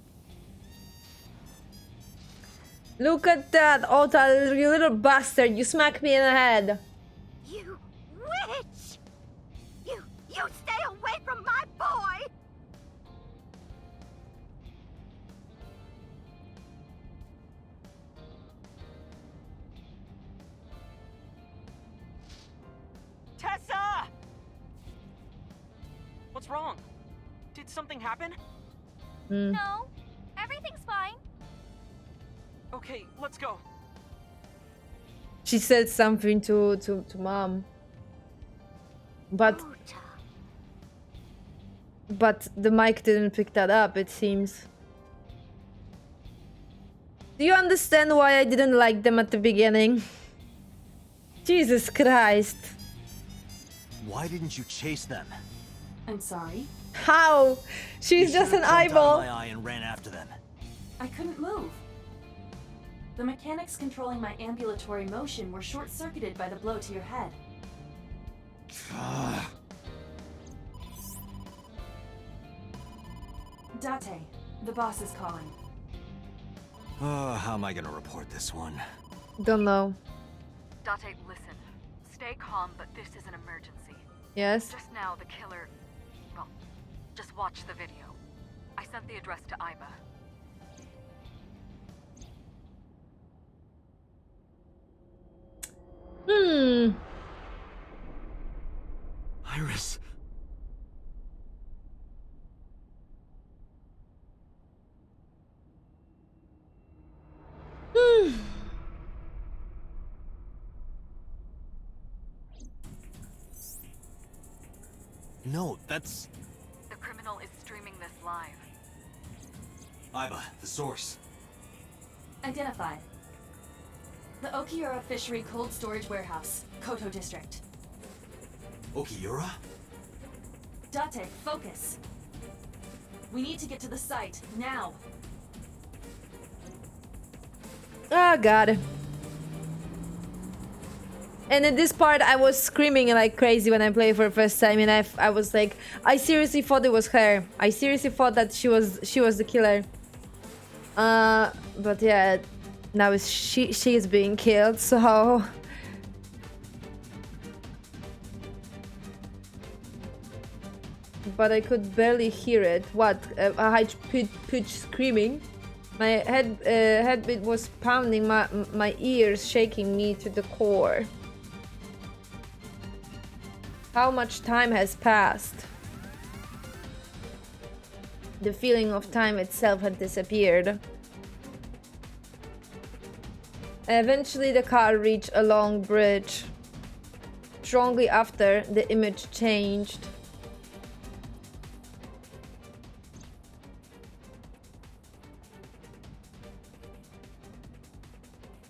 Look at that, Ota, you little bastard, you smacked me in the head. You witch! You stay away from my boy! Tessa! What's wrong? Did something happen? No, everything's fine. Okay, let's go. She said something to mom. But the mic didn't pick that up, it seems. Do you understand why I didn't like them at the beginning? Jesus Christ. Why didn't you chase them? I'm sorry. How? She's just an Jumped out eyeball. of my eye and ran after them. I couldn't move. The mechanics controlling my ambulatory motion were short-circuited by the blow to your head. Date, the boss is calling. How am I gonna report this one? Don't know. Date, listen. Stay calm, but this is an emergency. Yes? Just now, the killer... Well, just watch the video. I sent the address to Iba. Iris. No, that's... The criminal is streaming this live. Iba, the source. Identified. The Okiura Fishery Cold Storage Warehouse, Koto District. Okiura? Date, focus. We need to get to the site, now. Oh god. And in this part I was screaming like crazy when I played for the first time, and I was like, I seriously thought it was her. I seriously thought that she was the killer. But yeah, now she is being killed, so... But I could barely hear it. What? A high-pitched screaming? My headbeat was pounding my ears, shaking me to the core. How much time has passed? The feeling of time itself had disappeared. Eventually the car reached a long bridge. Shortly after, the image changed.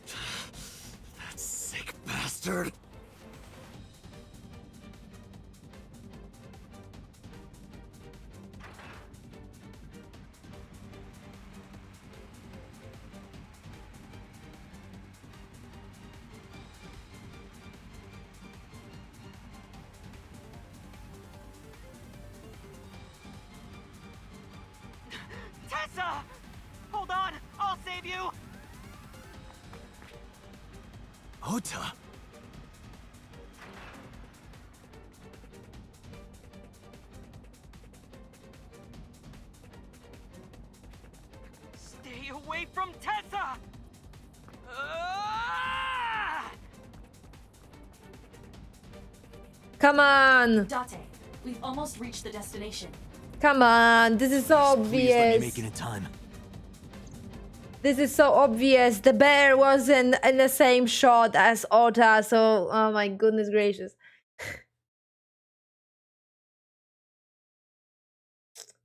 That sick bastard. Tessa! Hold on, I'll save you! Ota! Stay away from Tessa! Ah! Come on! Date, we've almost reached the destination. Come on, this is so Please let me obvious. make it in time. This is so obvious. The bear wasn't in the same shot as Ota, so oh my goodness gracious.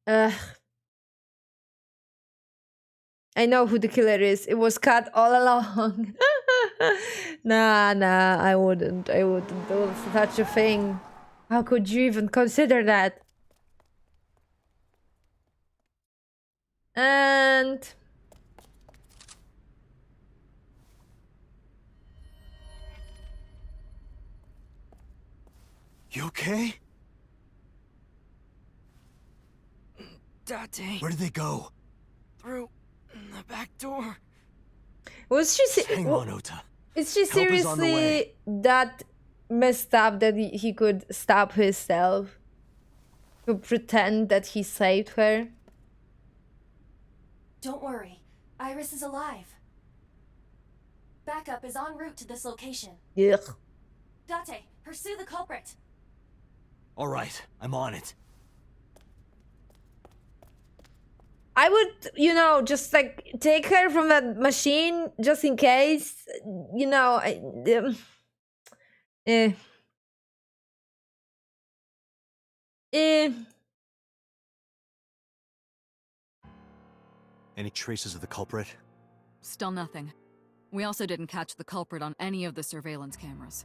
Ugh. I know who the killer is. It was Kat all along. Nah, I wouldn't. I wouldn't do such a thing. How could you even consider that? And You okay? Date. Where did they go? Through the back door. was she Hang on, Ota. is she Help is on the way. seriously that messed up that he could stab himself to pretend that he saved her? Don't worry, Iris is alive. Backup is en route to this location. Ugh. Date, pursue the culprit. All right, I'm on it. I would, you know, just like take her from that machine just in case, you know. Eh. Any traces of the culprit? Still nothing. We also didn't catch the culprit on any of the surveillance cameras.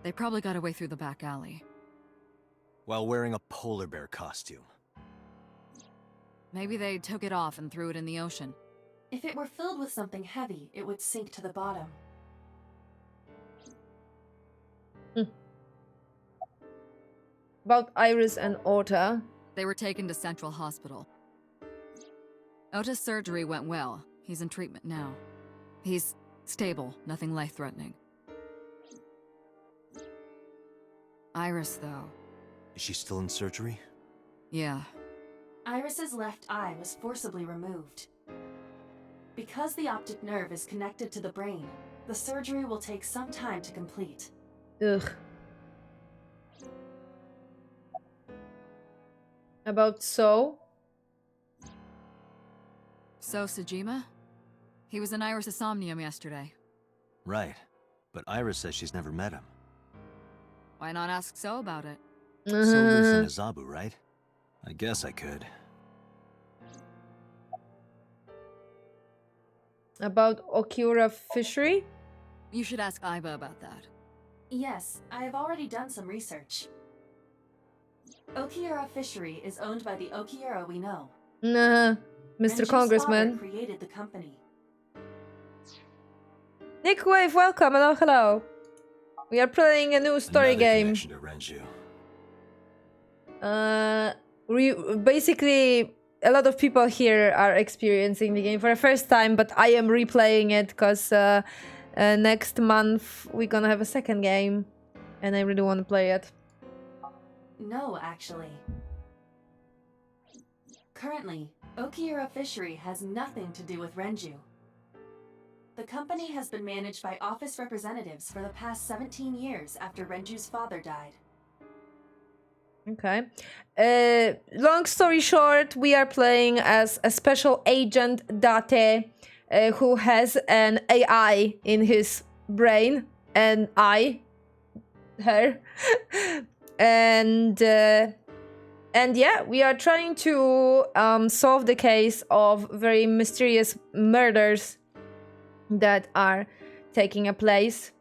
They probably got away through the back alley. While wearing a polar bear costume. Maybe they took it off and threw it in the ocean. If it were filled with something heavy, it would sink to the bottom. About Iris and Ota. They were taken to Central Hospital. Ota's surgery went well. He's in treatment now. He's stable, nothing life-threatening. Iris, though. Is she still in surgery? Yeah. Iris's left eye was forcibly removed. Because the optic nerve is connected to the brain, the surgery will take some time to complete. Ugh. About So? So, Sejima? He was in Iris' Somnium yesterday. Right. But Iris says she's never met him. Why not ask So about it? So lives in Azabu, right? I guess I could. About Okura Fishery? You should ask Aiba about that. Yes, I have already done some research. Okiura Fishery is owned by the Okiura we know. Nah, Mr. Renju's Congressman. father created the company. Nick Wave, welcome. Hello, hello. We are playing a new story game. To Renju. Basically, a lot of people here are experiencing the game for the first time, but I am replaying it because next month we're gonna have a second game, and I really want to play it. No, actually. Currently, Okiura Fishery has nothing to do with Renju. The company has been managed by office representatives for the past 17 years after Renju's father died. Okay. Long story short, we are playing as a special agent Date, who has an AI in his brain, and her, and yeah, we are trying to solve the case of very mysterious murders that are taking a place,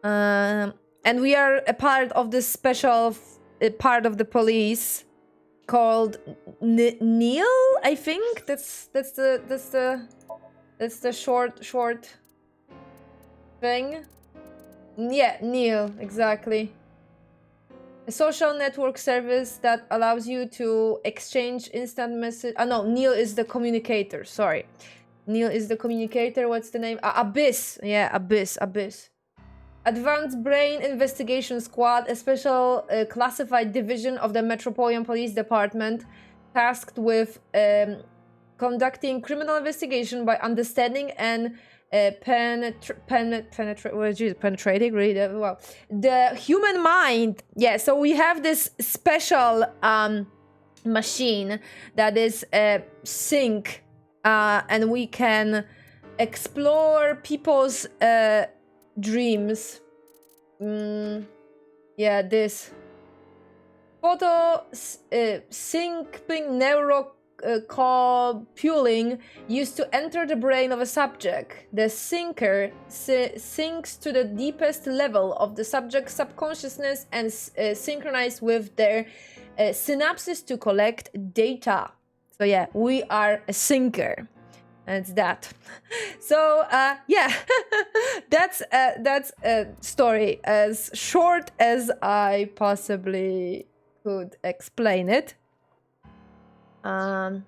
and we are a part of this special part of the police called Neil. I think that's the short thing. Yeah, Neil, exactly. A social network service that allows you to exchange instant message. No, Neil is the communicator. Sorry. Neil is the communicator. What's the name? Abyss. Yeah, Abyss. Advanced Brain Investigation Squad, a special classified division of the Metropolitan Police Department tasked with conducting criminal investigation by understanding and penetrating really well the human mind. Yeah, so we have this special machine that is sync, and we can explore people's dreams. Yeah, this photo syncing neurocoupling used to enter the brain of a subject. The syncer syncs to the deepest level of the subject's subconsciousness and synchronize with their synapses to collect data. So yeah, we are a syncer. And it's that. So yeah, that's a story as short as I possibly could explain it. I'm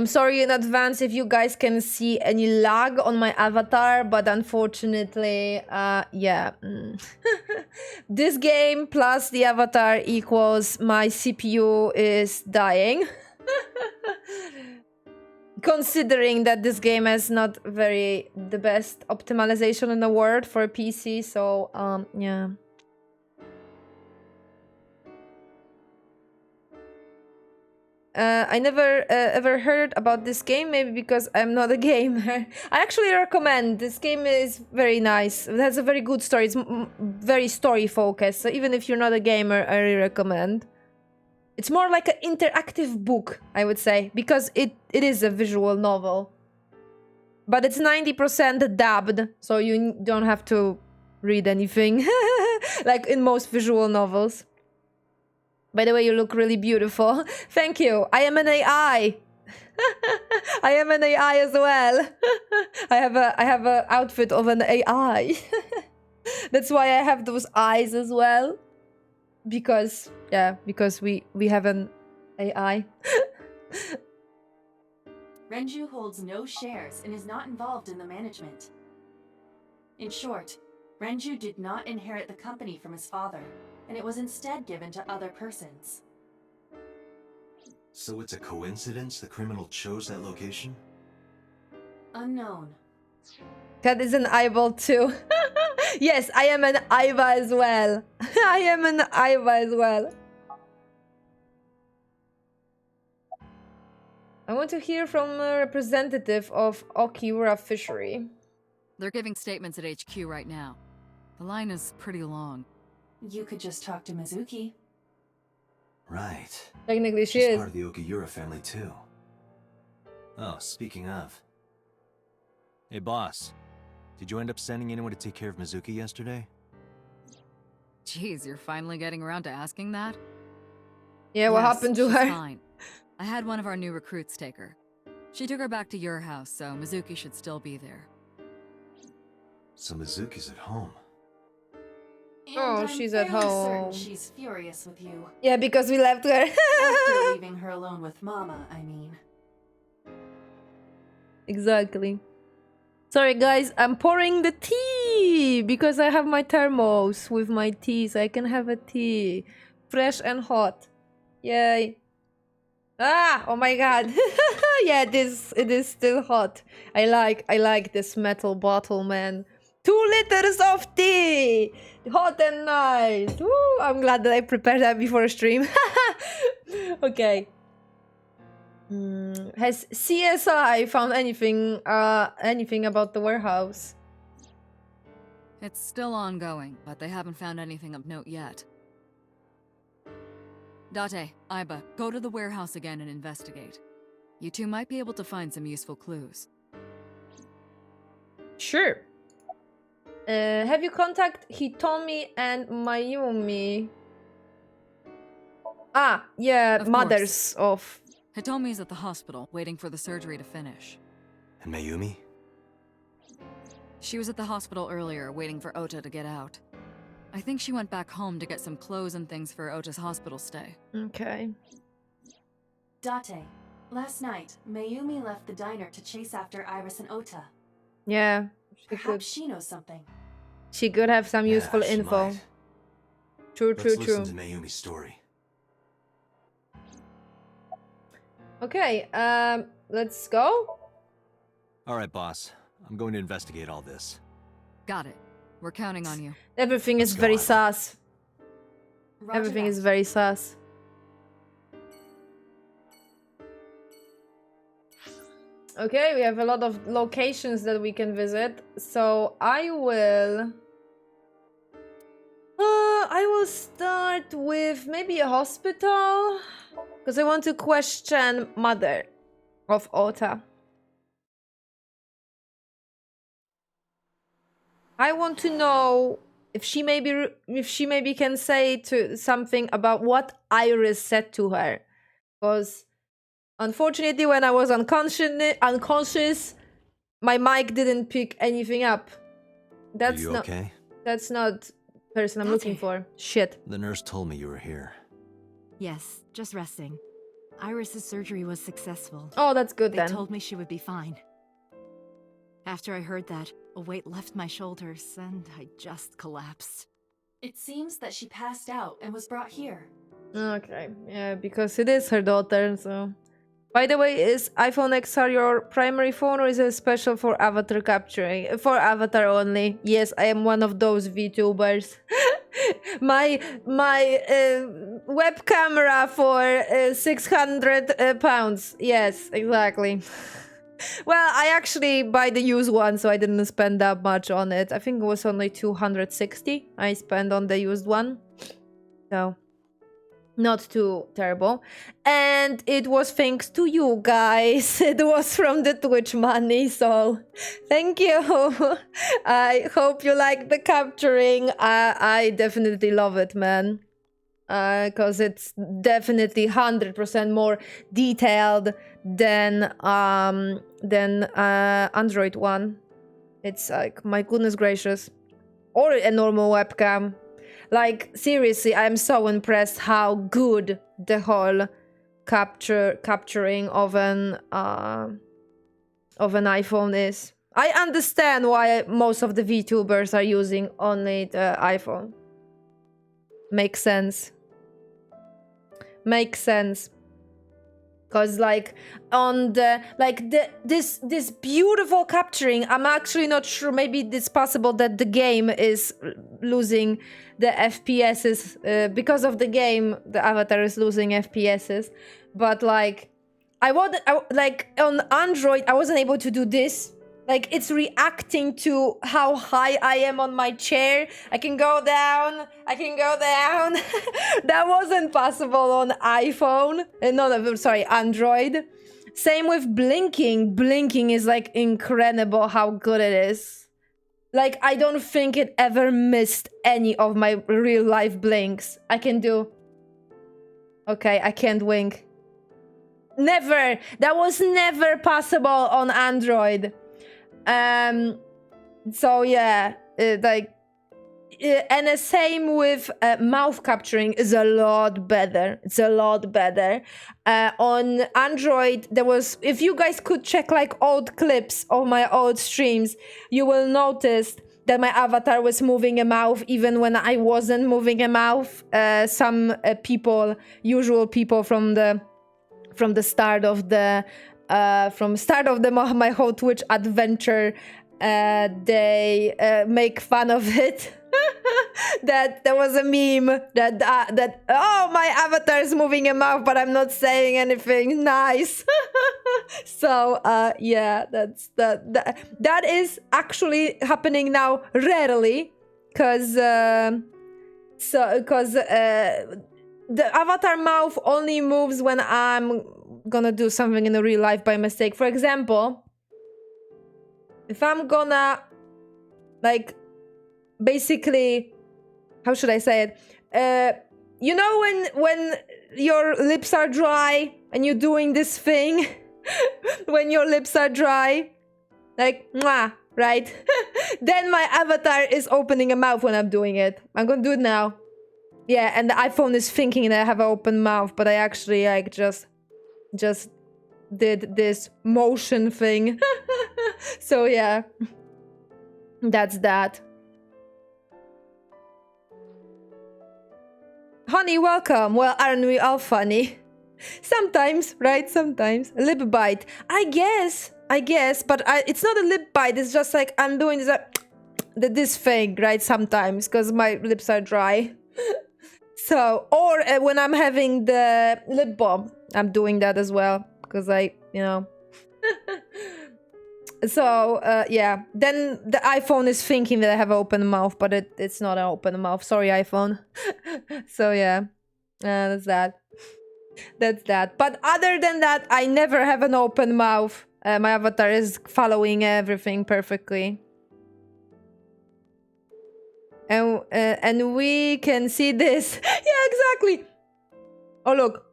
sorry in advance if you guys can see any lag on my avatar, but unfortunately, yeah. This game plus the avatar equals my CPU is dying. Considering that this game has not the best optimization in the world for a PC, so yeah. I never ever heard about this game, maybe because I'm not a gamer. I actually recommend. This game is very nice. It has a very good story. It's very story focused, so even if you're not a gamer, I really recommend. It's more like an interactive book, I would say, because it is a visual novel. But it's 90% dubbed, so you don't have to read anything, like in most visual novels. By the way, you look really beautiful. Thank you. I am an AI. I am an AI as well. I have a outfit of an AI. That's why I have those eyes as well. Because we have an AI. Renju holds no shares and is not involved in the management. In short, Renju did not inherit the company from his father, and it was instead given to other persons. So it's a coincidence the criminal chose that location? Unknown. That is an eyeball too. Yes, I am an Aiba as well. I am an Aiba as well. I want to hear from a representative of Okiura Fishery. They're giving statements at HQ right now. The line is pretty long. You could just talk to Mizuki. Right. Technically she She's is. part of the Okiura family too. Oh, speaking of. Hey boss, did you end up sending anyone to take care of Mizuki yesterday? Jeez, you're finally getting around to asking that? Yeah, what happened to she's her? Fine. I had one of our new recruits take her. She took her back to your house, so Mizuki should still be there. So Mizuki's at home. Oh, And she's I'm at fairly home. certain she's furious with you. Yeah, because we left her. After leaving her alone with Mama, I mean. Exactly. Sorry guys, I'm pouring the tea because I have my thermos with my tea, so I can have a tea. Fresh and hot. Yay. Ah, oh my god. Yeah, it is still hot. I like this metal bottle, man. 2 liters of tea! Hot and nice. Woo, I'm glad that I prepared that before stream. Okay. Has CSI found anything about the warehouse? It's still ongoing, but they haven't found anything of note yet. Date, Aiba, go to the warehouse again and investigate. You two might be able to find some useful clues. Sure. Have you contacted Hitomi and Mayumi? Ah, yeah, Of mothers of... Hitomi's at the hospital, waiting for the surgery to finish. And Mayumi? She was at the hospital earlier, waiting for Ota to get out. I think she went back home to get some clothes and things for Ota's hospital stay. Okay. Date, last night, Mayumi left the diner to chase after Iris and Ota. Yeah. Perhaps she knows something. She could have some useful she info. might. True, Let's true. listen to Mayumi's story. Okay, let's go. All right, boss. I'm going to investigate all this. Got it. We're counting on you. Everything is very sus. Everything is very sus. Okay, we have a lot of locations that we can visit. So I will start with maybe a hospital, because I want to question mother of Ota. I want to know if she maybe can say to something about what Iris said to her, because unfortunately when I was unconscious, my mic didn't pick anything up. Are you okay? That's not the person I'm looking for. Shit. The nurse told me you were here. Yes, just resting. Iris's surgery was successful. Oh, that's good then. They told me she would be fine. After I heard that, a weight left my shoulders and I just collapsed. It seems that she passed out and was brought here. Okay, yeah, because it is her daughter, so... By the way, is iPhone XR your primary phone or is it special for avatar capturing? For avatar only. Yes, I am one of those VTubers. my web camera for 600 pounds. Yes, exactly. Well, I actually buy the used one, so I didn't spend that much on it. I think it was only 260 I spent on the used one. So... not too terrible. And it was thanks to you guys. It was from the Twitch money, so thank you. I hope you like the capturing. I definitely love it, man. Because it's definitely 100% more detailed than Android one. It's like, my goodness gracious. Or a normal webcam. Like, seriously, I'm so impressed how good the whole capturing of an iPhone is. I understand why most of the VTubers are using only the iPhone. Makes sense. Makes sense. Cause like on the this beautiful capturing, I'm actually not sure. Maybe it's possible that the game is losing the FPSs because of the game. The avatar is losing FPSs, but like like on Android, I wasn't able to do this. Like, it's reacting to how high I am on my chair. I can go down. I can go down. That wasn't possible on iPhone. No, sorry, Android. Same with blinking. Blinking is, like, incredible how good it is. Like, I don't think it ever missed any of my real-life blinks. I can do... Okay, I can't wink. Never! That was never possible on Android. So yeah, and the same with mouth capturing is a lot better. It's a lot better. On Android, there was, if you guys could check like old clips of my old streams, you will notice that my avatar was moving a mouth even when I wasn't moving a mouth. Some people, usual people from the start of the my whole Twitch adventure, they make fun of it. That there was a meme that oh, my avatar is moving a mouth, but I'm not saying anything nice. So yeah, that is actually happening now rarely, because the avatar mouth only moves when I'm gonna do something in the real life by mistake. For example, if I'm gonna, like, basically, how should I say it? You know when your lips are dry and you're doing this thing? When your lips are dry? Like, mwah, right? then my avatar is opening a mouth when I'm doing it. I'm gonna do it now. Yeah, and the iPhone is thinking that I have an open mouth, but I actually like just did this motion thing. So yeah, that's that. Honey, welcome. Well, aren't we all funny? Sometimes, right? Sometimes. A lip bite. I guess, but it's not a lip bite. It's just like I'm doing this thing, right? Sometimes, because my lips are dry. So, or when I'm having the lip balm, I'm doing that as well. Because So, yeah. Then the iPhone is thinking that I have an open mouth, but it's not an open mouth. Sorry, iPhone. So, yeah. That's that. That's that. But other than that, I never have an open mouth. My avatar is following everything perfectly. And we can see this. Yeah, exactly. Oh, look.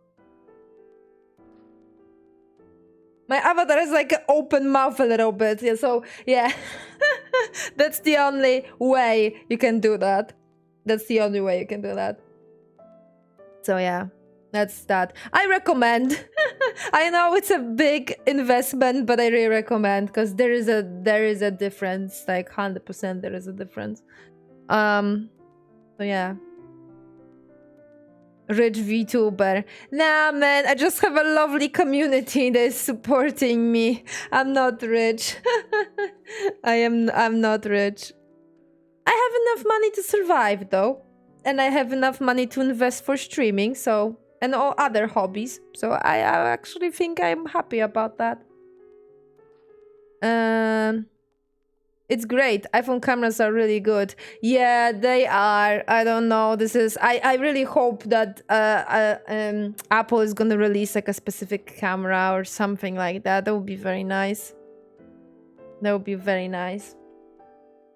My avatar is like an open mouth a little bit. Yeah, so, yeah. That's the only way you can do that. That's the only way you can do that. So, yeah. That's that. I recommend. I know it's a big investment, but I really recommend because there is a difference. Like 100% there is a difference. So yeah. Rich VTuber. Nah, man, I just have a lovely community that is supporting me. I'm not rich. I'm not rich. I have enough money to survive though. And I have enough money to invest for streaming, so and all other hobbies. So I actually think I'm happy about that. It's great. iPhone cameras are really good. Yeah, they are. I don't know. I really hope that Apple is gonna release like a specific camera or something like that. That would be very nice. That would be very nice.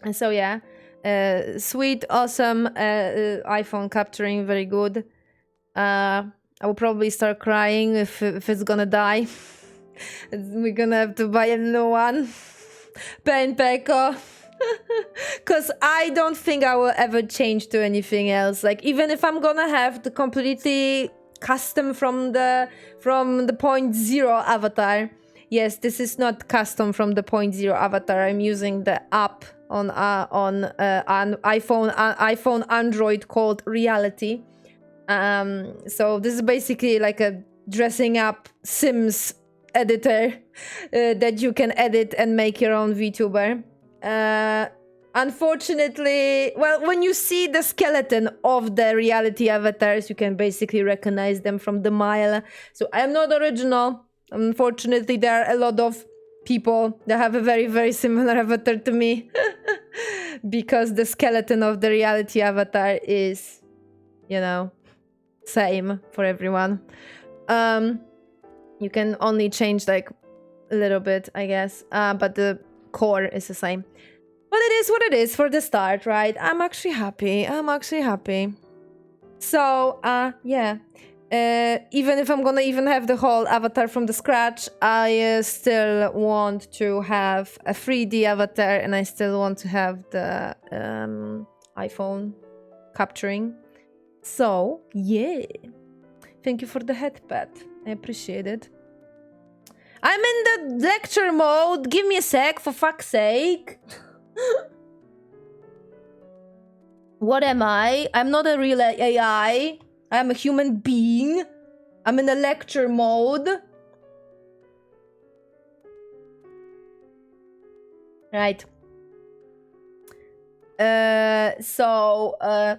And so yeah, sweet, awesome iPhone capturing, very good. I will probably start crying if it's gonna die. We're gonna have to buy a new one. Pain Peko. Because I don't think I will ever change to anything else. Like, even if I'm gonna have the completely custom from the 0.0 avatar. Yes, this is not custom from the 0.0 avatar. I'm using the app on iPhone Android called Reality. So this is basically like a dressing up Sims editor that you can edit and make your own VTuber. Unfortunately, well, when you see the skeleton of the Reality avatars, you can basically recognize them from the mile. So I am not original. Unfortunately, there are a lot of people that have a very, very similar avatar to me. Because the skeleton of the Reality avatar is, same for everyone. You can only change like a little bit, I guess. But the core is the same. But it is what it is for the start, right? I'm actually happy. So, yeah. Even if I'm gonna even have the whole avatar from the scratch, I still want to have a 3D avatar and I still want to have the iPhone capturing. So, yeah. Thank you for the headpad. I appreciate it. I'm in the lecture mode. Give me a sec, for fuck's sake. What am I? I'm not a real AI. I'm a human being. I'm in the lecture mode. Right. So,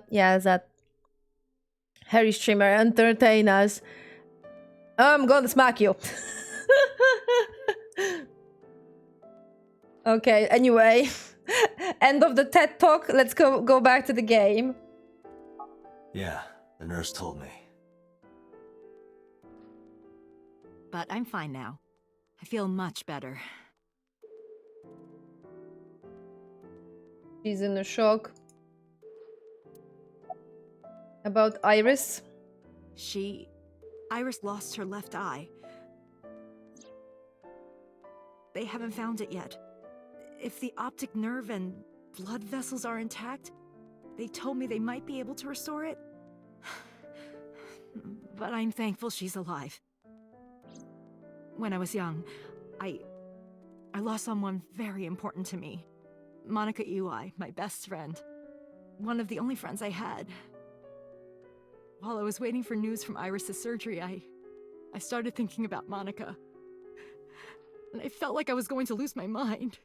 yeah, that Harry streamer, entertain us. I'm gonna smack you. Okay, anyway. End of the TED Talk. Let's go back to the game. Yeah, the nurse told me. But I'm fine now. I feel much better. She's in a shock. About Iris? Iris lost her left eye. They haven't found it yet. If the optic nerve and blood vessels are intact. They told me they might be able to restore it. But I'm thankful she's alive. When I was young, I lost someone very important to me. Monica Iwai, my best friend. One of the only friends I had. While I was waiting for news from Iris's surgery, I started thinking about Monica. And I felt like I was going to lose my mind.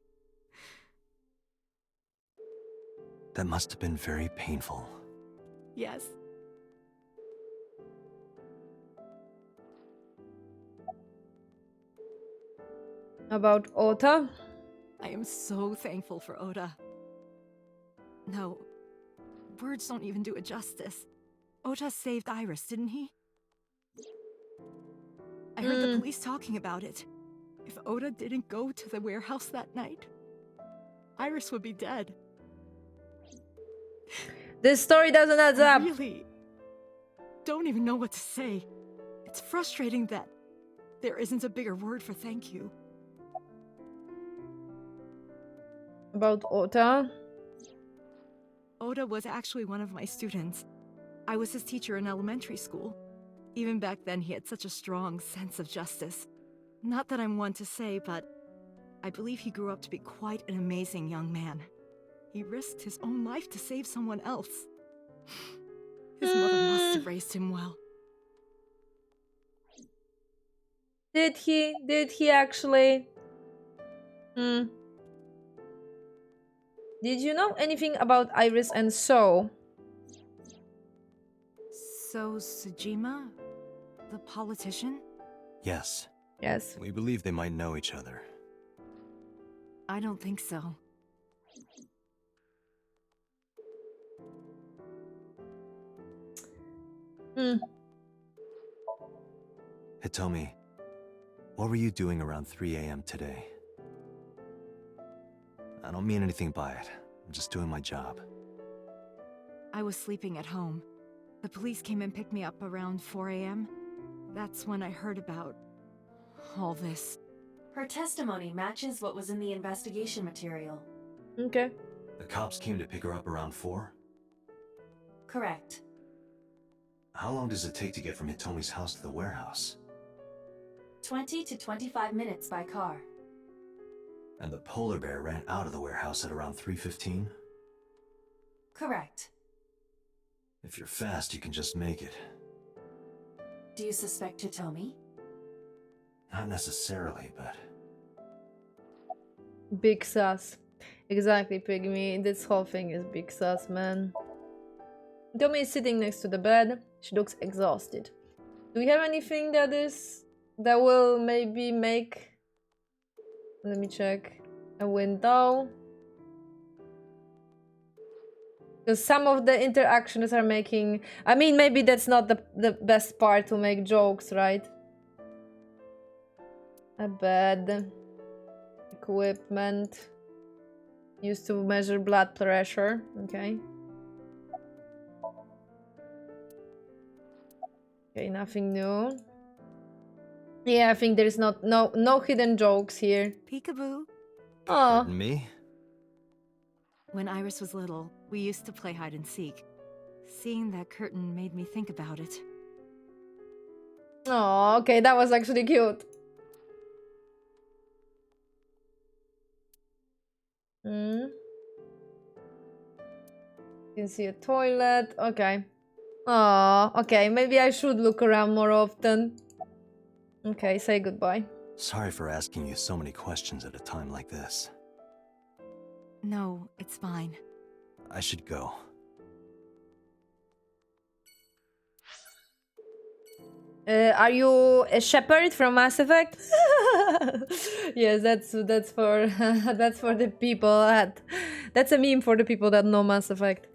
That must have been very painful. Yes. About Ota? I am so thankful for Oda. No, words don't even do it justice. Ota saved Iris, didn't he? I heard the police talking about it. If Oda didn't go to the warehouse that night, Iris would be dead. This story doesn't add up. I really don't even know what to say. It's frustrating that there isn't a bigger word for thank you. About Ota? Oda was actually one of my students. I was his teacher in elementary school. Even back then, he had such a strong sense of justice. Not that I'm one to say, but I believe he grew up to be quite an amazing young man. He risked his own life to save someone else. His mother must have raised him well. Did he? Did he actually? Did you know anything about Iris and So? So, Sejima? The politician? Yes. Yes. We believe they might know each other. I don't think so. Hitomi, what were you doing around 3 a.m. today? I don't mean anything by it. I'm just doing my job. I was sleeping at home. The police came and picked me up around 4 a.m. That's when I heard about all this. Her testimony matches what was in the investigation material. Okay. The cops came to pick her up around 4? Correct. How long does it take to get from Hitomi's house to the warehouse? 20 to 25 minutes by car. And the polar bear ran out of the warehouse at around 3:15? Correct. If you're fast, you can just make it. Do you suspect Hitomi? Not necessarily, but... Big sus. Exactly, Pygmy. This whole thing is big sus, man. Hitomi is sitting next to the bed. She looks exhausted. Do we have anything that will maybe make... Let me check. A window. Because some of the interactions are making... I mean, maybe that's not the best part to make jokes, right? A bed. Equipment. Used to measure blood pressure. Okay. Okay, nothing new. Yeah, I think there's no hidden jokes here. Peekaboo. Oh. Me? When Iris was little, we used to play hide and seek. Seeing that curtain made me think about it. Oh, okay, that was actually cute. You can see a toilet. Okay. Oh, okay. Maybe I should look around more often. Okay, say goodbye. Sorry for asking you so many questions at a time like this. No, it's fine. I should go. Are you a shepherd from Mass Effect? Yes, that's for that's for the people that's a meme for the people that know Mass Effect.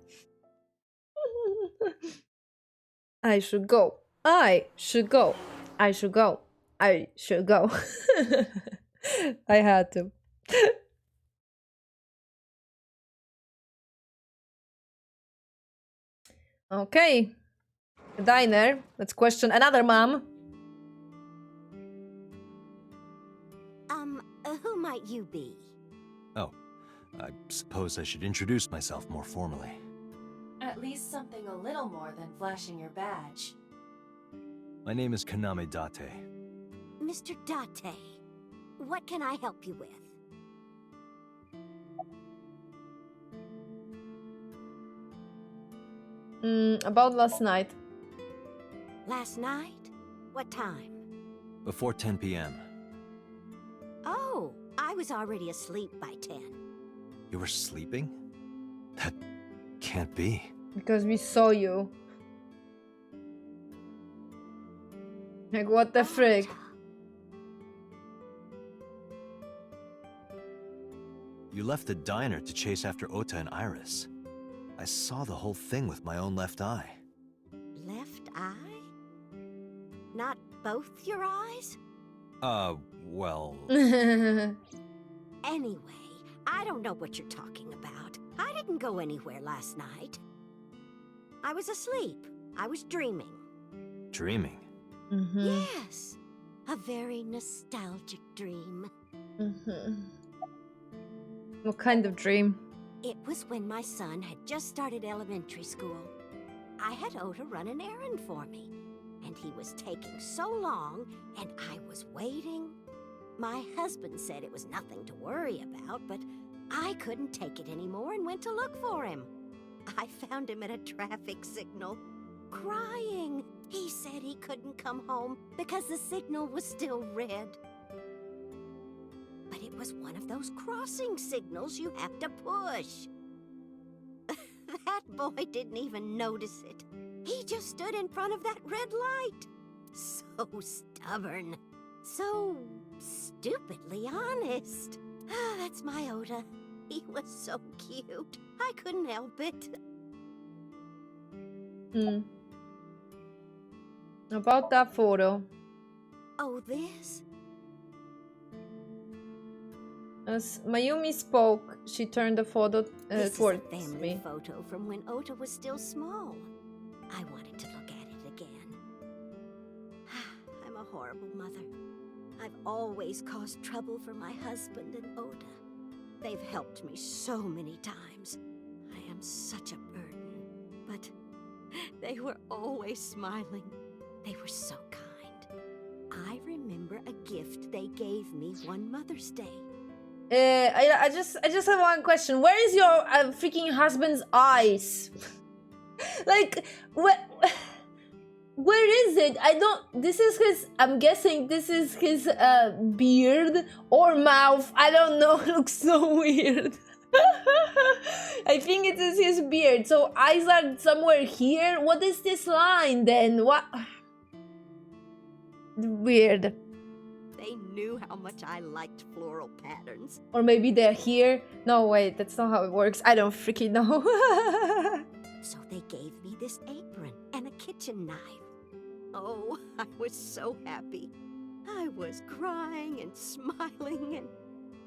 I should go. I should go. I should go. I should go. I had to. Okay. Diner. Let's question another mom. Who might you be? Oh, I suppose I should introduce myself more formally. At least something a little more than flashing your badge. My name is Kaname Date. Mr. Date, what can I help you with? About last night. Last night? What time? Before 10 p.m. Oh, I was already asleep by 10. You were sleeping? That can't be. Because we saw you. Like, what the frick? You left the diner to chase after Ota and Iris. I saw the whole thing with my own left eye. Left eye? Not both your eyes? Well... Anyway, I don't know what you're talking about. I didn't go anywhere last night. I was asleep. I was dreaming. Dreaming? Yes. A very nostalgic dream. What kind of dream? It was when my son had just started elementary school. I had Ota run an errand for me, and he was taking so long, and I was waiting. My husband said it was nothing to worry about, but I couldn't take it anymore and went to look for him. I found him at a traffic signal, crying. He said he couldn't come home because the signal was still red. But it was one of those crossing signals you have to push. That boy didn't even notice it. He just stood in front of that red light. So stubborn. So stupidly honest. That's my Ota. He was so cute. I couldn't help it. About that photo. Oh, this? As Mayumi spoke, she turned the photo This towards is a family me. photo from when Ota was still small. I wanted to look at it again. I'm a horrible mother. I've always caused trouble for my husband and Ota. They've helped me so many times. I am such a burden. But they were always smiling. They were so kind. I remember a gift they gave me one Mother's Day. I just have one question. Where is your freaking husband's eyes? Like, where is it? I don't. This is his. I'm guessing this is his beard or mouth. I don't know. It looks so weird. I think it is his beard. So eyes are somewhere here. What is this line then? What? Weird. They knew how much I liked floral patterns. Or maybe they're here. No, wait, that's not how it works. I don't freaking know. So they gave me this apron and a kitchen knife. Oh, I was so happy. I was crying and smiling, and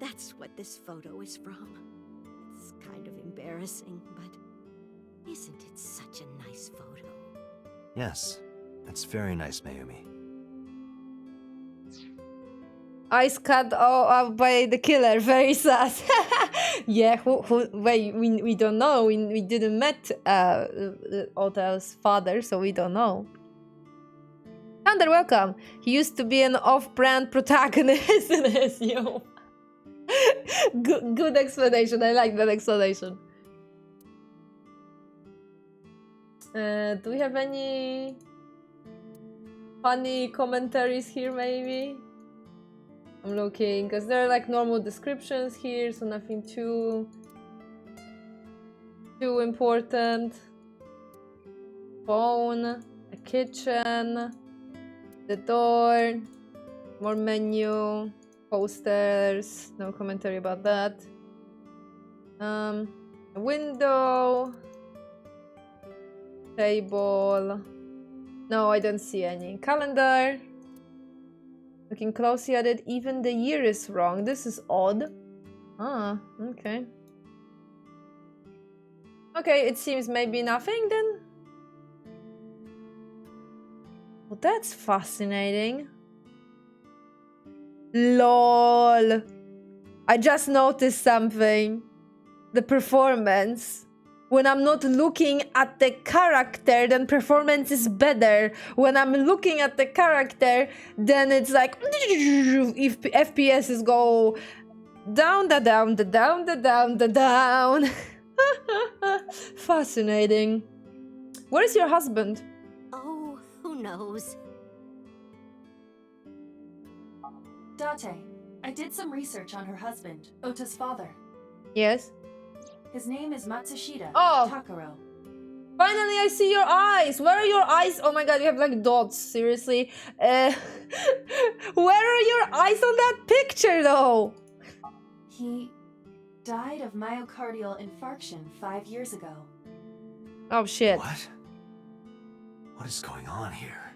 that's what this photo is from. It's kind of embarrassing, but isn't it such a nice photo? Yes, it's very nice, Mayumi. Eyes cut off by the killer, very sus. Yeah, wait, we don't know. We didn't met Ota's father, so we don't know. Thunder, welcome. He used to be an off-brand protagonist in SEO. Good explanation. I like that explanation. Do we have any funny commentaries here, maybe? I'm looking, because there are like normal descriptions here, so nothing too important. Phone, a kitchen, the door, more menu, posters, no commentary about that. A window, table, no, I don't see any. Calendar. Looking closely at it, even the year is wrong. This is odd. Ah, okay. Okay, it seems maybe nothing then. Well, that's fascinating. LOL. I just noticed something. the performance. When I'm not looking at the character, then performance is better. When I'm looking at the character, then it's like if FPSs go down, the down, the down, the down, the down. Fascinating. Where is your husband? Oh, who knows? Date, I did some research on her husband, Ota's father. Yes. His name is Matsushita Takaro. Finally, I see your eyes. Where are your eyes? Oh my god, you have like dots. Seriously. Where are your eyes on that picture, though? He died of myocardial infarction 5 years ago. Oh shit. What? What is going on here?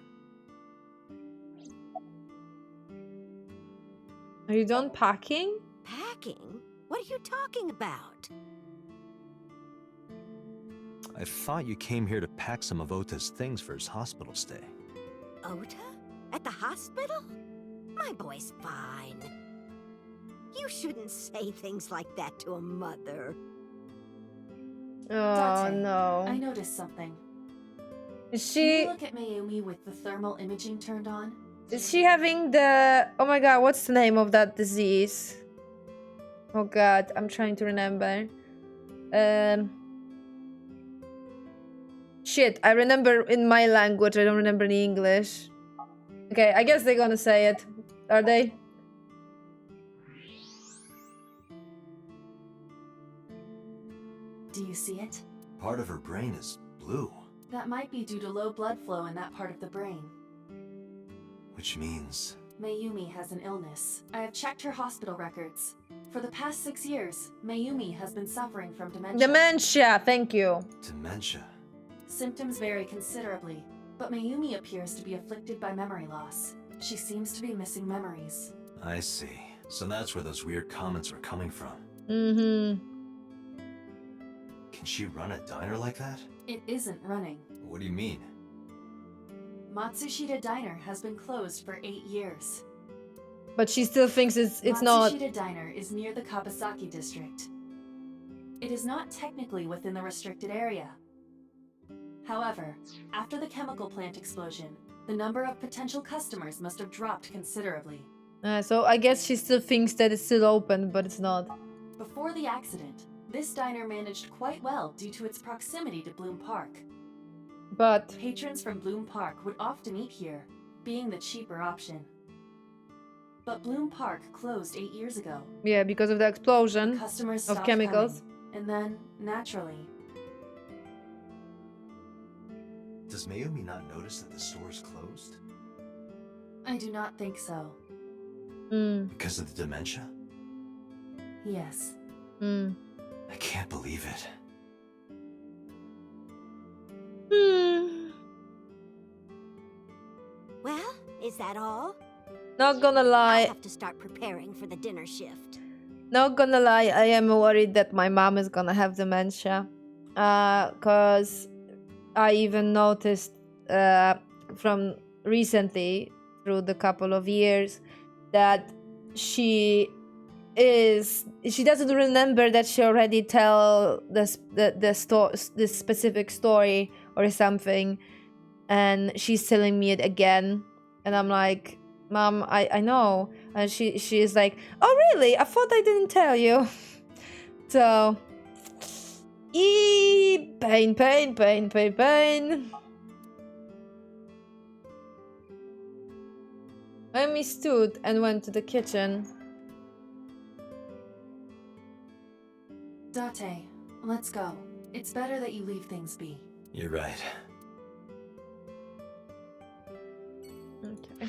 Are you done packing? Packing? What are you talking about? I thought you came here to pack some of Ota's things for his hospital stay. Ota? At the hospital? My boy's fine. You shouldn't say things like that to a mother. Oh Date, no. I noticed something. Is Can she... you look at Mayumi with the thermal imaging turned on? Is she having the... Oh my god, what's the name of that disease? Oh god, I'm trying to remember. Shit, I remember in my language, I don't remember in English. Okay, I guess they're gonna say it. Are they? Do you see it? Part of her brain is blue, That might be due to low blood flow in that part of the brain. which means... Mayumi has an illness. I have checked her hospital records. For the past 6 years, Mayumi has been suffering from dementia. Dementia, thank you. Dementia. Symptoms vary considerably, but Mayumi appears to be afflicted by memory loss. She seems to be missing memories. I see. So that's where those weird comments were coming from. Mm-hmm. Can she run a diner like that? It isn't running. What do you mean? Matsushita Diner has been closed for 8 years. But she still thinks it's not... Matsushita Diner is near the Kabasaki district. It is not technically within the restricted area. However, after the chemical plant explosion, the number of potential customers must have dropped considerably. So I guess she still thinks that it's still open, but it's not. Before the accident, this diner managed quite well due to its proximity to Bloom Park. But... Patrons from Bloom Park would often eat here, being the cheaper option. But Bloom Park closed 8 years ago. Yeah, because of the explosion Customers of stopped chemicals. coming, and then, naturally... Does Mayumi not notice that the store is closed? I do not think so. Because of the dementia? Yes. I can't believe it. Well, is that all? Not gonna lie. I have to start preparing for the dinner shift. Not gonna lie, I am worried that my mom is gonna have dementia. Cause I even noticed from recently, through the couple of years, that she doesn't remember that she already tell this specific story or something, and she's telling me it again, and I'm like, Mom, I know. And she is like, oh really? I thought I didn't tell you. So pain. Amy stood and went to the kitchen. Date, let's go. It's better that you leave things be. You're right. Okay.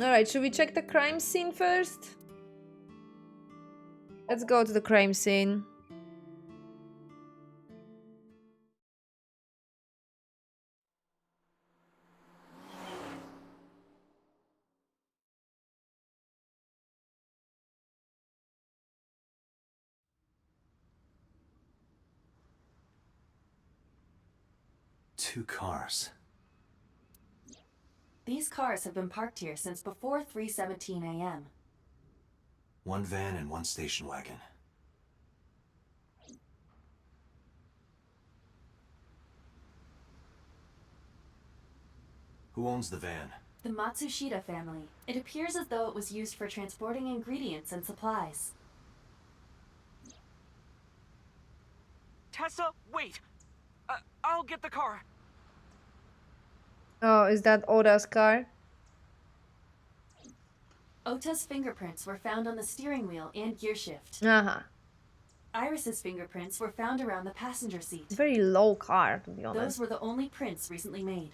Alright, should we check the crime scene first? Let's go to the crime scene. Two cars. These cars have been parked here since before 3:17 a.m. One van and one station wagon. Who owns the van? The Matsushita family. It appears as though it was used for transporting ingredients and supplies. Tessa, wait! I'll get the car. Oh, is that Oda's car? Ota's fingerprints were found on the steering wheel and gearshift. Uh-huh. Iris's fingerprints were found around the passenger seat. It's a very low car, to be honest. Those were the only prints recently made.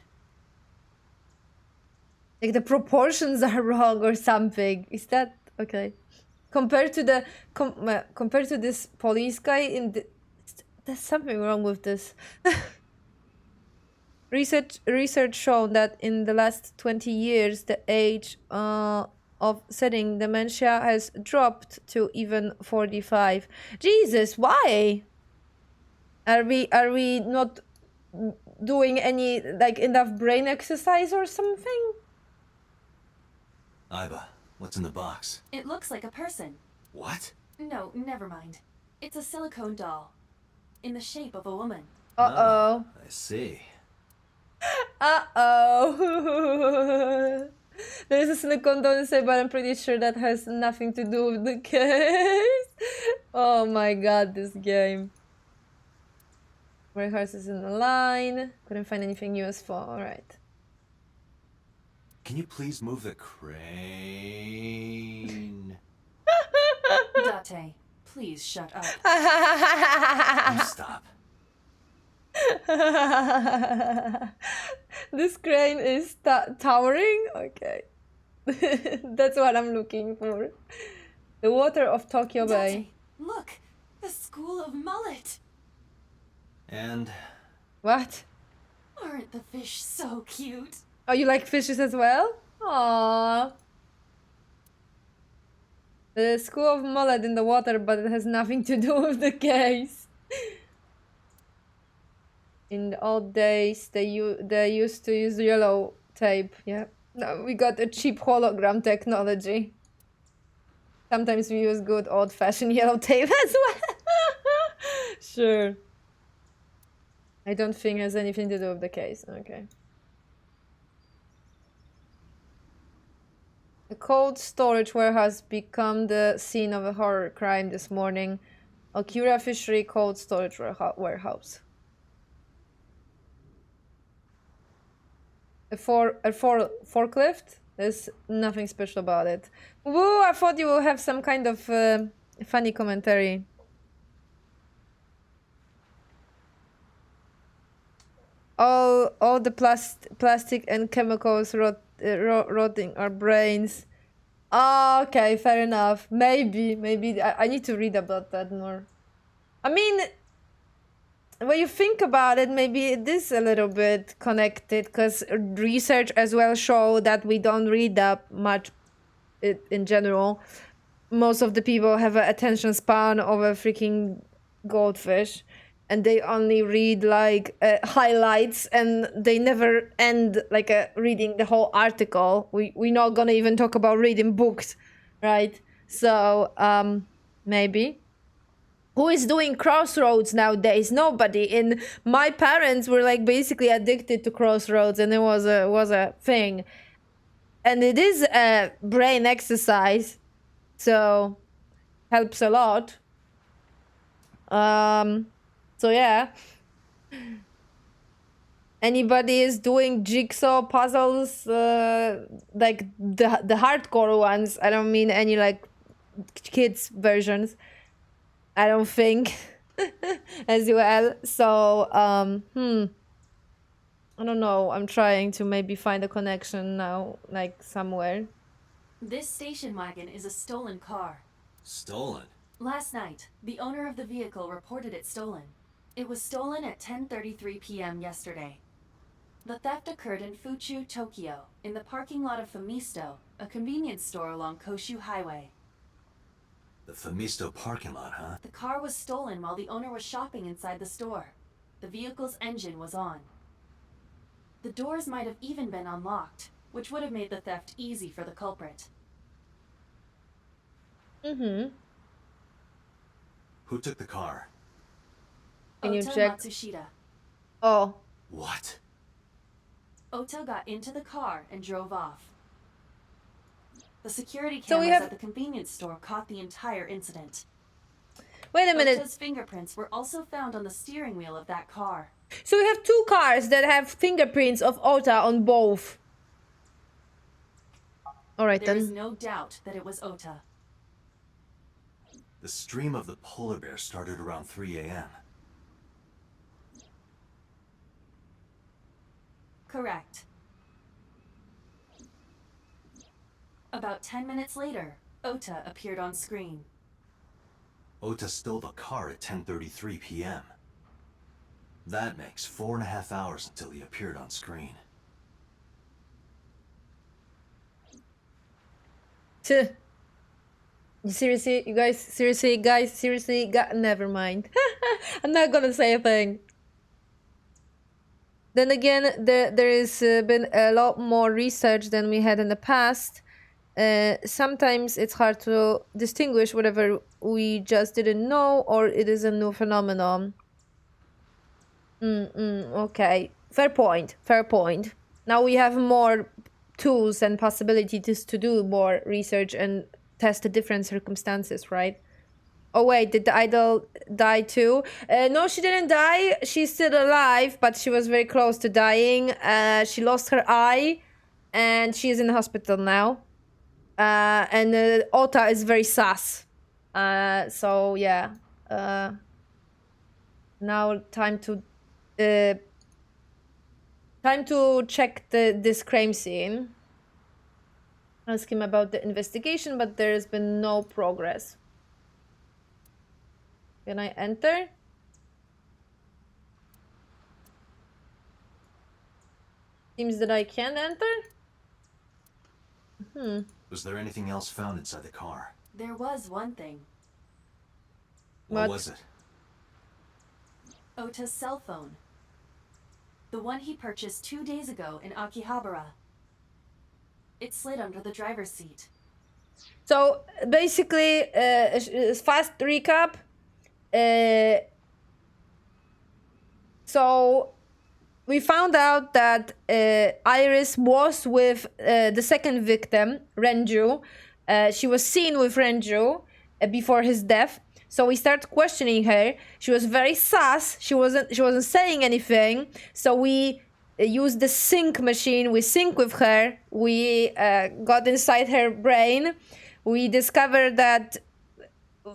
Like the proportions are wrong or something. Is that okay? Compared to the compared to this police guy in the, there's something wrong with this. Research shown that in the last 20 years the age of setting dementia has dropped to even 45. Jesus, why? Are we not doing any like enough brain exercise or something? Aiba, what's in the box? It looks like a person. What? No, never mind. It's a silicone doll. In the shape of a woman. Uh-oh. I see. Uh-oh. There's a silicone doll inside, but I'm pretty sure that has nothing to do with the case. Oh my god, this game. Warehouse is in the line. Couldn't find anything useful. Alright. Can you please move the crane? Date, please shut up. You stop. This crane is towering? Okay. That's what I'm looking for. The water of Tokyo Bay. Date, look! The School of Mullet! And? What? Aren't the fish so cute? Oh, you like fishes as well? Aww. The School of Mullet in the water, but it has nothing to do with the case. In the old days, they used to use yellow tape. Yeah. No, we got a cheap hologram technology. Sometimes we use good old-fashioned yellow tape as well. Sure. I don't think it has anything to do with the case. Okay. The cold storage warehouse became the scene of a horror crime this morning. Okura Fishery Cold Storage Warehouse. A forklift? There's nothing special about it. Woo! I thought you would have some kind of funny commentary. All the plastic and chemicals rotting our brains. Oh, okay, fair enough. Maybe I need to read about that more. I mean, when you think about it, maybe it is a little bit connected, because research as well show that we don't read that much in general. Most of the people have an attention span of a freaking goldfish, and they only read like highlights, and they never end like reading the whole article. We're not gonna even talk about reading books, right? So maybe. Who is doing Crossroads nowadays? Nobody. And my parents were like basically addicted to Crossroads, and it was a thing. And it is a brain exercise, so helps a lot. So yeah. Anybody is doing jigsaw puzzles, like the hardcore ones. I don't mean any like kids versions. I don't think as well. So I don't know. I'm trying to maybe find a connection now, like somewhere. This station wagon is a stolen car. Stolen? Last night, the owner of the vehicle reported it stolen. It was stolen at 10:33 p.m. yesterday. The theft occurred in Fuchu, Tokyo, in the parking lot of Famisto, a convenience store along Koshu Highway. The Famisto parking lot, huh? The car was stolen while the owner was shopping inside the store. The vehicle's engine was on. The doors might have even been unlocked. which would have made the theft easy for the culprit. Mm-hmm. Who took the car? Can you Ota check? Matsushita. Oh. What? Ota got into the car and drove off. The security So we cameras have- at the convenience store caught the entire incident. Wait a minute. Ota's fingerprints were also found on the steering wheel of that car. So we have two cars that have fingerprints of Ota on both. Alright There then. is no doubt that it was Ota. The stream of the polar bear started around 3 a.m. Correct. About 10 minutes later, Ota appeared on screen. Ota stole the car at 10:33 p.m. That makes 4.5 hours until he appeared on screen. Tuh. Seriously, you guys, seriously, never mind. I'm not gonna say a thing. Then again, there is been a lot more research than we had in the past. Sometimes it's hard to distinguish whatever we just didn't know or it is a new phenomenon. Okay, fair point. Now we have more tools and possibilities to do more research and test the different circumstances, right? Oh wait, did the idol die too? No, she didn't die. She's still alive, but she was very close to dying. She lost her eye, and she's in the hospital now. And Ota is very sus. So yeah. Now time to check this crime scene. Ask him about the investigation, but there has been no progress. Can I enter? Seems that I can't enter. Was there anything else found inside the car? There was one thing. What was it? Ota's cell phone. The one he purchased 2 days ago in Akihabara. It slid under the driver's seat. So basically, fast recap. So we found out that Iris was with the second victim, Renju. She was seen with Renju before his death. So we started questioning her. She was very sus. She wasn't saying anything. So we used the sync machine. We sync with her. We got inside her brain. We discovered that,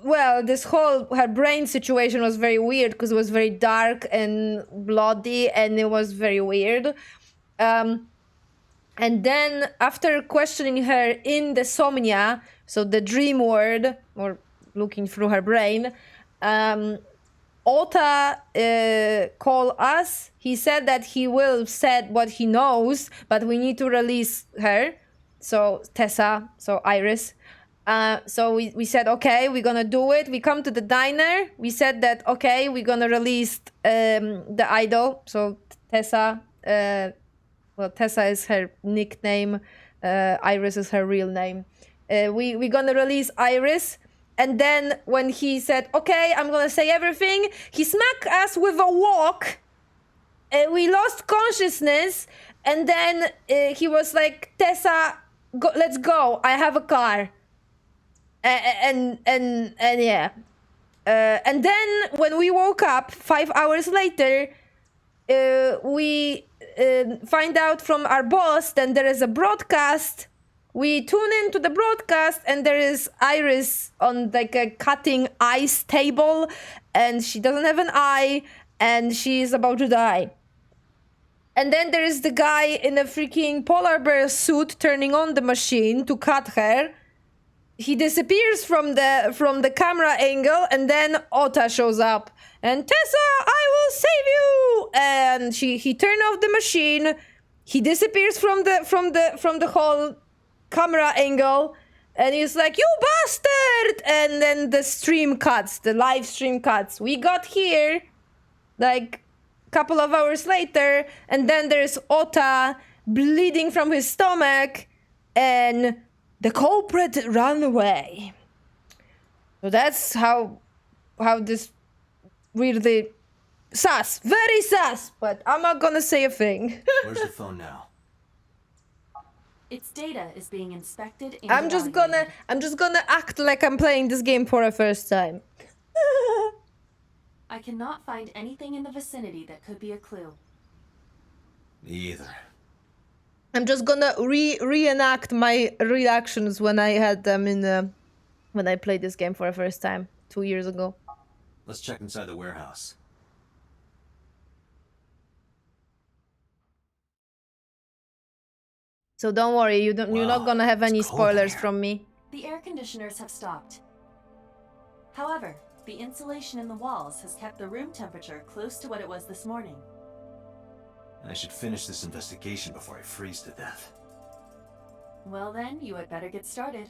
well, this whole her brain situation was very weird because it was very dark and bloody and it was very weird. And then after questioning her in the Somnia, so the dream world, or looking through her brain, Ota called us. He said that he will say what he knows, but we need to release her. So Tessa, so Iris. So we said, okay, we're gonna do it. We come to the diner. We said that, okay, we're gonna release the idol. So Tessa, well, Tessa is her nickname. Iris is her real name. We're gonna release Iris. And then when he said, okay, I'm gonna say everything, he smacked us with a walk. We lost consciousness. And then he was like, Tessa, let's go. I have a car. And yeah. And then when we woke up 5 hours later, we find out from our boss that there is a broadcast. We tune into the broadcast and there is Iris on like a cutting ice table and she doesn't have an eye and she is about to die. And then there is the guy in a freaking polar bear suit turning on the machine to cut her. He disappears from the camera angle and then Ota shows up. And Tessa, I will save you! And he turned off the machine. He disappears from the whole camera angle. And he's like, you bastard! And then the stream cuts, the live stream cuts. We got here like a couple of hours later, and then there's Ota bleeding from his stomach, and the culprit ran away. So that's how this weirdly sus, very sus, but I'm not gonna say a thing. Where's the phone now? Its data is being inspected and I'm just gonna act like I'm playing this game for the first time. I cannot find anything in the vicinity that could be a clue. Me either. I'm just gonna reenact my reactions when I had them when I played this game for the first time 2 years ago. Let's check inside the warehouse. So don't worry, you're not gonna have any spoilers from me. The air conditioners have stopped. However, the insulation in the walls has kept the room temperature close to what it was this morning. I should finish this investigation before I freeze to death. Well then, you had better get started.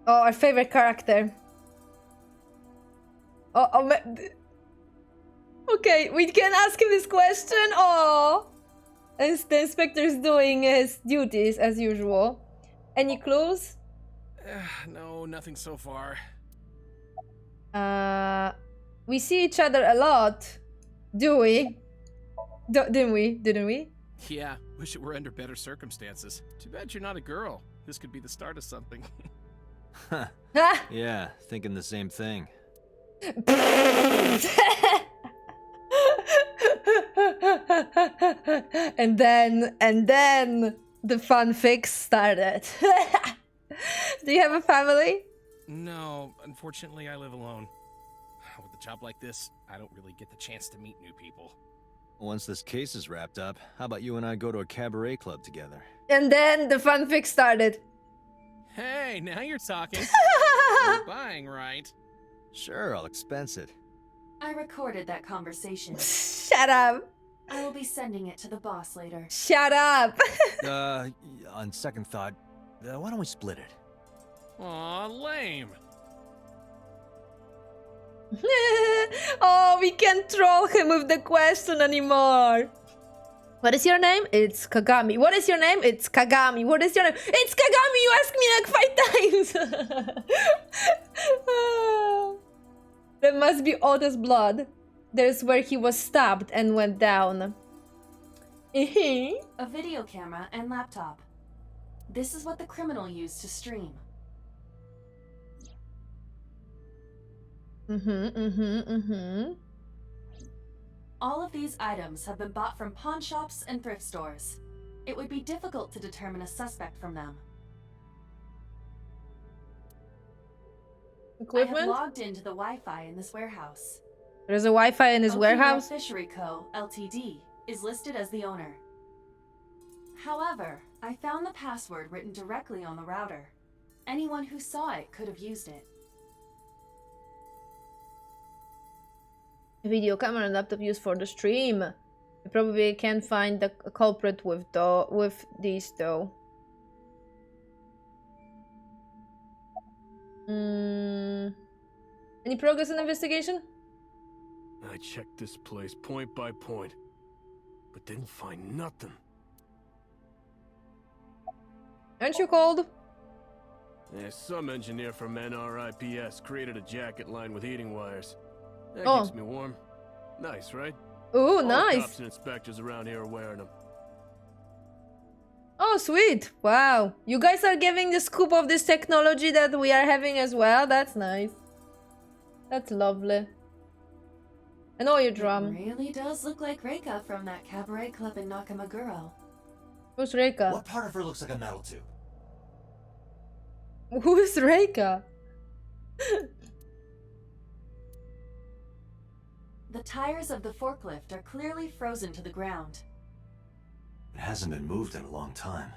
Oh, our favorite character. Okay, we can ask him this question. Oh, as the inspector's doing his duties as usual. Any clues? No, nothing so far. We see each other a lot, do we? Didn't we? Yeah, wish it were under better circumstances. Too bad you're not a girl. This could be the start of something. Yeah, thinking the same thing. and then the fanfic started. Do you have a family? No, unfortunately I live alone. With a job like this, I don't really get the chance to meet new people. Once this case is wrapped up, how about you and I go to a cabaret club together? And then the fanfic started. Hey, now you're talking. You're buying, right? Sure, I'll expense it. I recorded that conversation. Shut up. I will be sending it to the boss later. Shut up. On second thought, why don't we split it? Aw, lame. Oh, we can't troll him with the question anymore. What is your name? It's Kagami. What is your name? It's Kagami. What is your name? It's Kagami! You asked me like 5 times! That must be Oda's blood. There's where he was stabbed and went down. A video camera and laptop. This is what the criminal used to stream. All of these items have been bought from pawn shops and thrift stores. It would be difficult to determine a suspect from them. Equipment? I have logged into the Wi-Fi in this warehouse. There's a Wi-Fi in his warehouse? Fishery Co., Ltd. is listed as the owner. However, I found the password written directly on the router. Anyone who saw it could have used it. A video camera and laptop used for the stream. You probably can't find the culprit with these though. Any progress in the investigation? I checked this place point by point, but didn't find nothing. Aren't you cold? Yeah, some engineer from NRIPS created a jacket lined with heating wires. That Oh. keeps me warm. Nice, right? Ooh, All the nice. cops and inspectors around here are wearing them. Oh, sweet. Wow. You guys are giving the scoop of this technology that we are having as well. That's nice. That's lovely. I know your drum. It really does look like Reika from that cabaret club in Nakamaguro. Who's Reika? What part of her looks like a metal tube? Who's Reika? The tires of the forklift are clearly frozen to the ground. It hasn't been moved in a long time.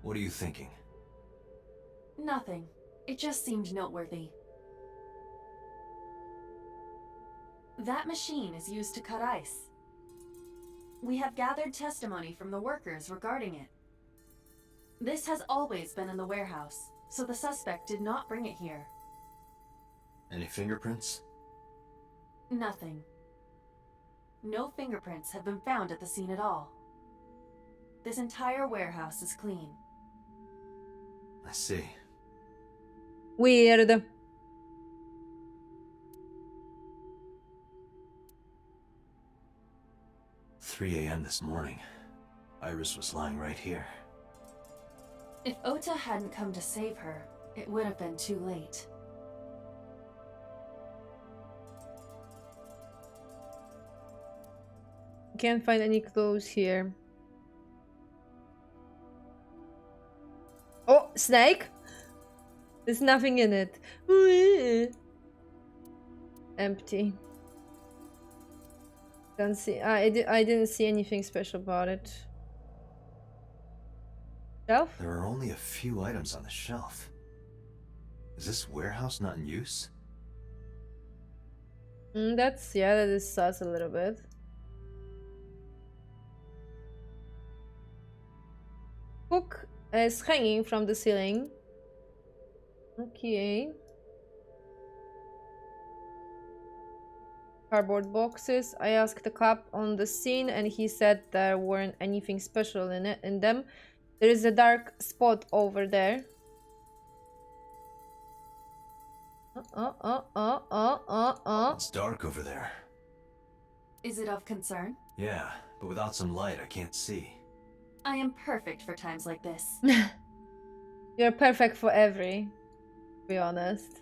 What are you thinking? Nothing. It just seemed noteworthy. That machine is used to cut ice. We have gathered testimony from the workers regarding it. This has always been in the warehouse, so the suspect did not bring it here. Any fingerprints? Nothing. No fingerprints have been found at the scene at all. This entire warehouse is clean. I see. Weird. 3 a.m. this morning. Iris was lying right here. If Ota hadn't come to save her, it would have been too late. Can't find any clues here. Oh, snake? There's nothing in it. Empty. Don't see. I didn't see anything special about it. Shelf? There are only a few items on the shelf. Is this warehouse not in use? That is sus a little bit. Hook is hanging from the ceiling. Okay. Cardboard boxes. I asked the cop on the scene and he said there weren't anything special in them. There is a dark spot over there. It's dark over there. Is it of concern? Yeah, but without some light, I can't see. I am perfect for times like this. You're perfect for every, to be honest.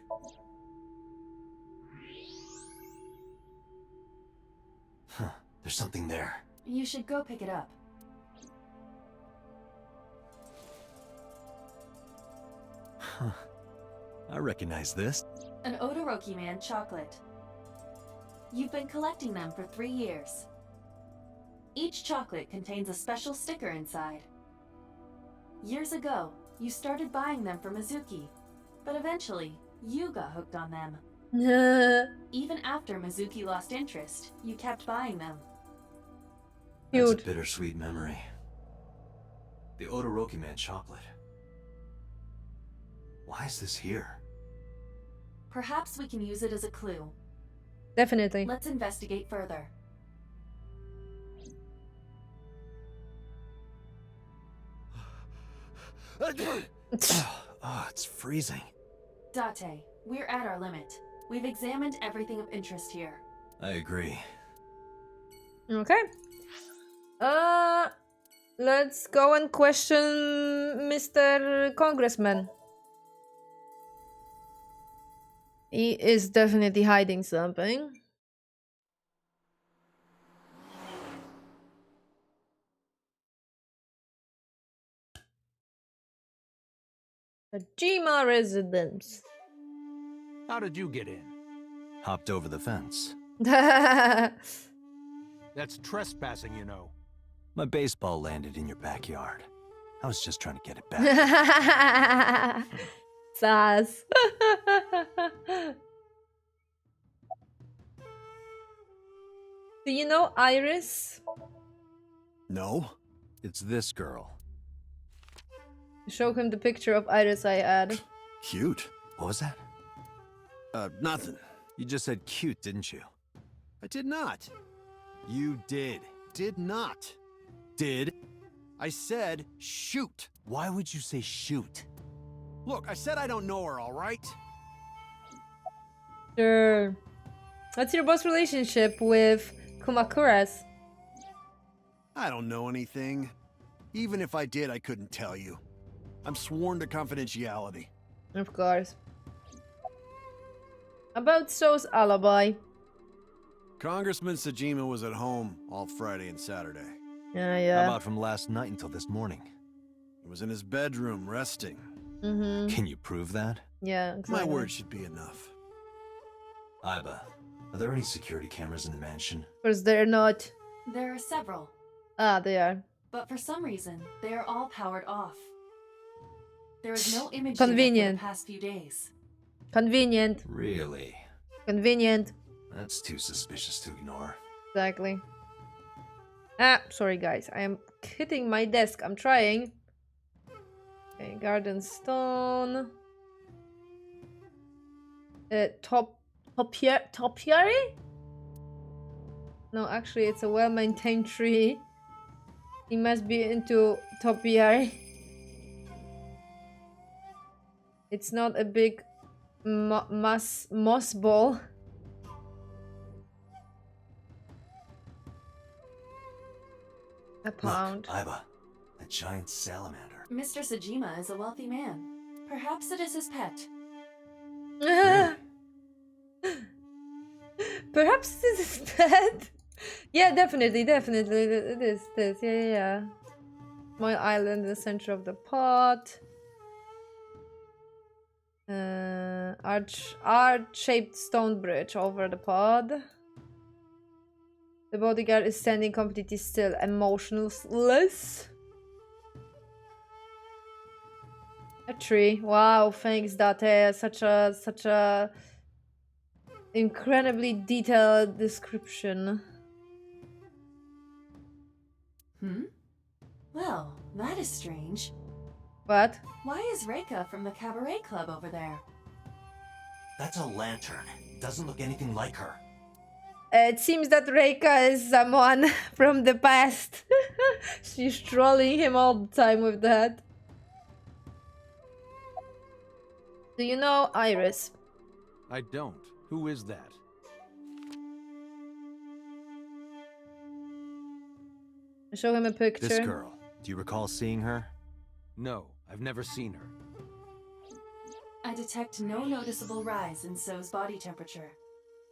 Huh, there's something there. You should go pick it up. Huh. I recognize this. An Odoroki Man chocolate. You've been collecting them for 3 years. Each chocolate contains a special sticker inside. Years ago, you started buying them for Mizuki, but eventually, you got hooked on them. Even after Mizuki lost interest, you kept buying them. That's a bittersweet memory. The Odoroki Man chocolate. Why is this here? Perhaps we can use it as a clue. Definitely. Let's investigate further. Oh, it's freezing. Date, we're at our limit. We've examined everything of interest here. I agree. Okay. Let's go and question Mr. Congressman. He is definitely hiding something. Tajima residence. How did you get in? Hopped over the fence. That's trespassing, you know. My baseball landed in your backyard. I was just trying to get it back. Sass. Do you know Iris? No, it's this girl. Show him the picture of Iris I had. Cute. What was that? Nothing. You just said cute, didn't you? I did not. You did. Did not. Did? I said shoot. Why would you say shoot? Look, I said I don't know her, all right? Sure. What's your boss relationship with Kumakura's? I don't know anything. Even if I did, I couldn't tell you. I'm sworn to confidentiality. Of course. About So's alibi. Congressman Sajima was at home all Friday and Saturday. Yeah. How about from last night until this morning? He was in his bedroom, resting. Can you prove that? Yeah, exactly. My word should be enough. Iba, are there any security cameras in the mansion? Of course they're not. There are several. Ah, they are. But for some reason, they are all powered off. There is no image Convenient. data for the past few days. Convenient. Really? Convenient. That's too suspicious to ignore. Exactly. Ah, sorry guys. I am hitting my desk. I'm trying. Okay, garden stone. Topiary? No, actually, it's a well-maintained tree. He must be into topiary. It's not a big moss ball. A pound. Look, Iba, a giant salamander. Mr. Sajima is a wealthy man. Perhaps it is his pet. Perhaps this is bad. Yeah, definitely. It is this. Yeah. Small island in the center of the pot. Arch-shaped stone bridge over the pod. The bodyguard is standing completely still, emotionless. A tree. Wow, thanks, Date. Such a incredibly detailed description. Well, that is strange. What? Why is Reika from the cabaret club over there? That's a lantern. Doesn't look anything like her. It seems that Reika is someone from the past. She's trolling him all the time with that. Do you know Iris? I don't. Who is that? Show him a picture. This girl. Do you recall seeing her? No, I've never seen her. I detect no noticeable rise in So's body temperature.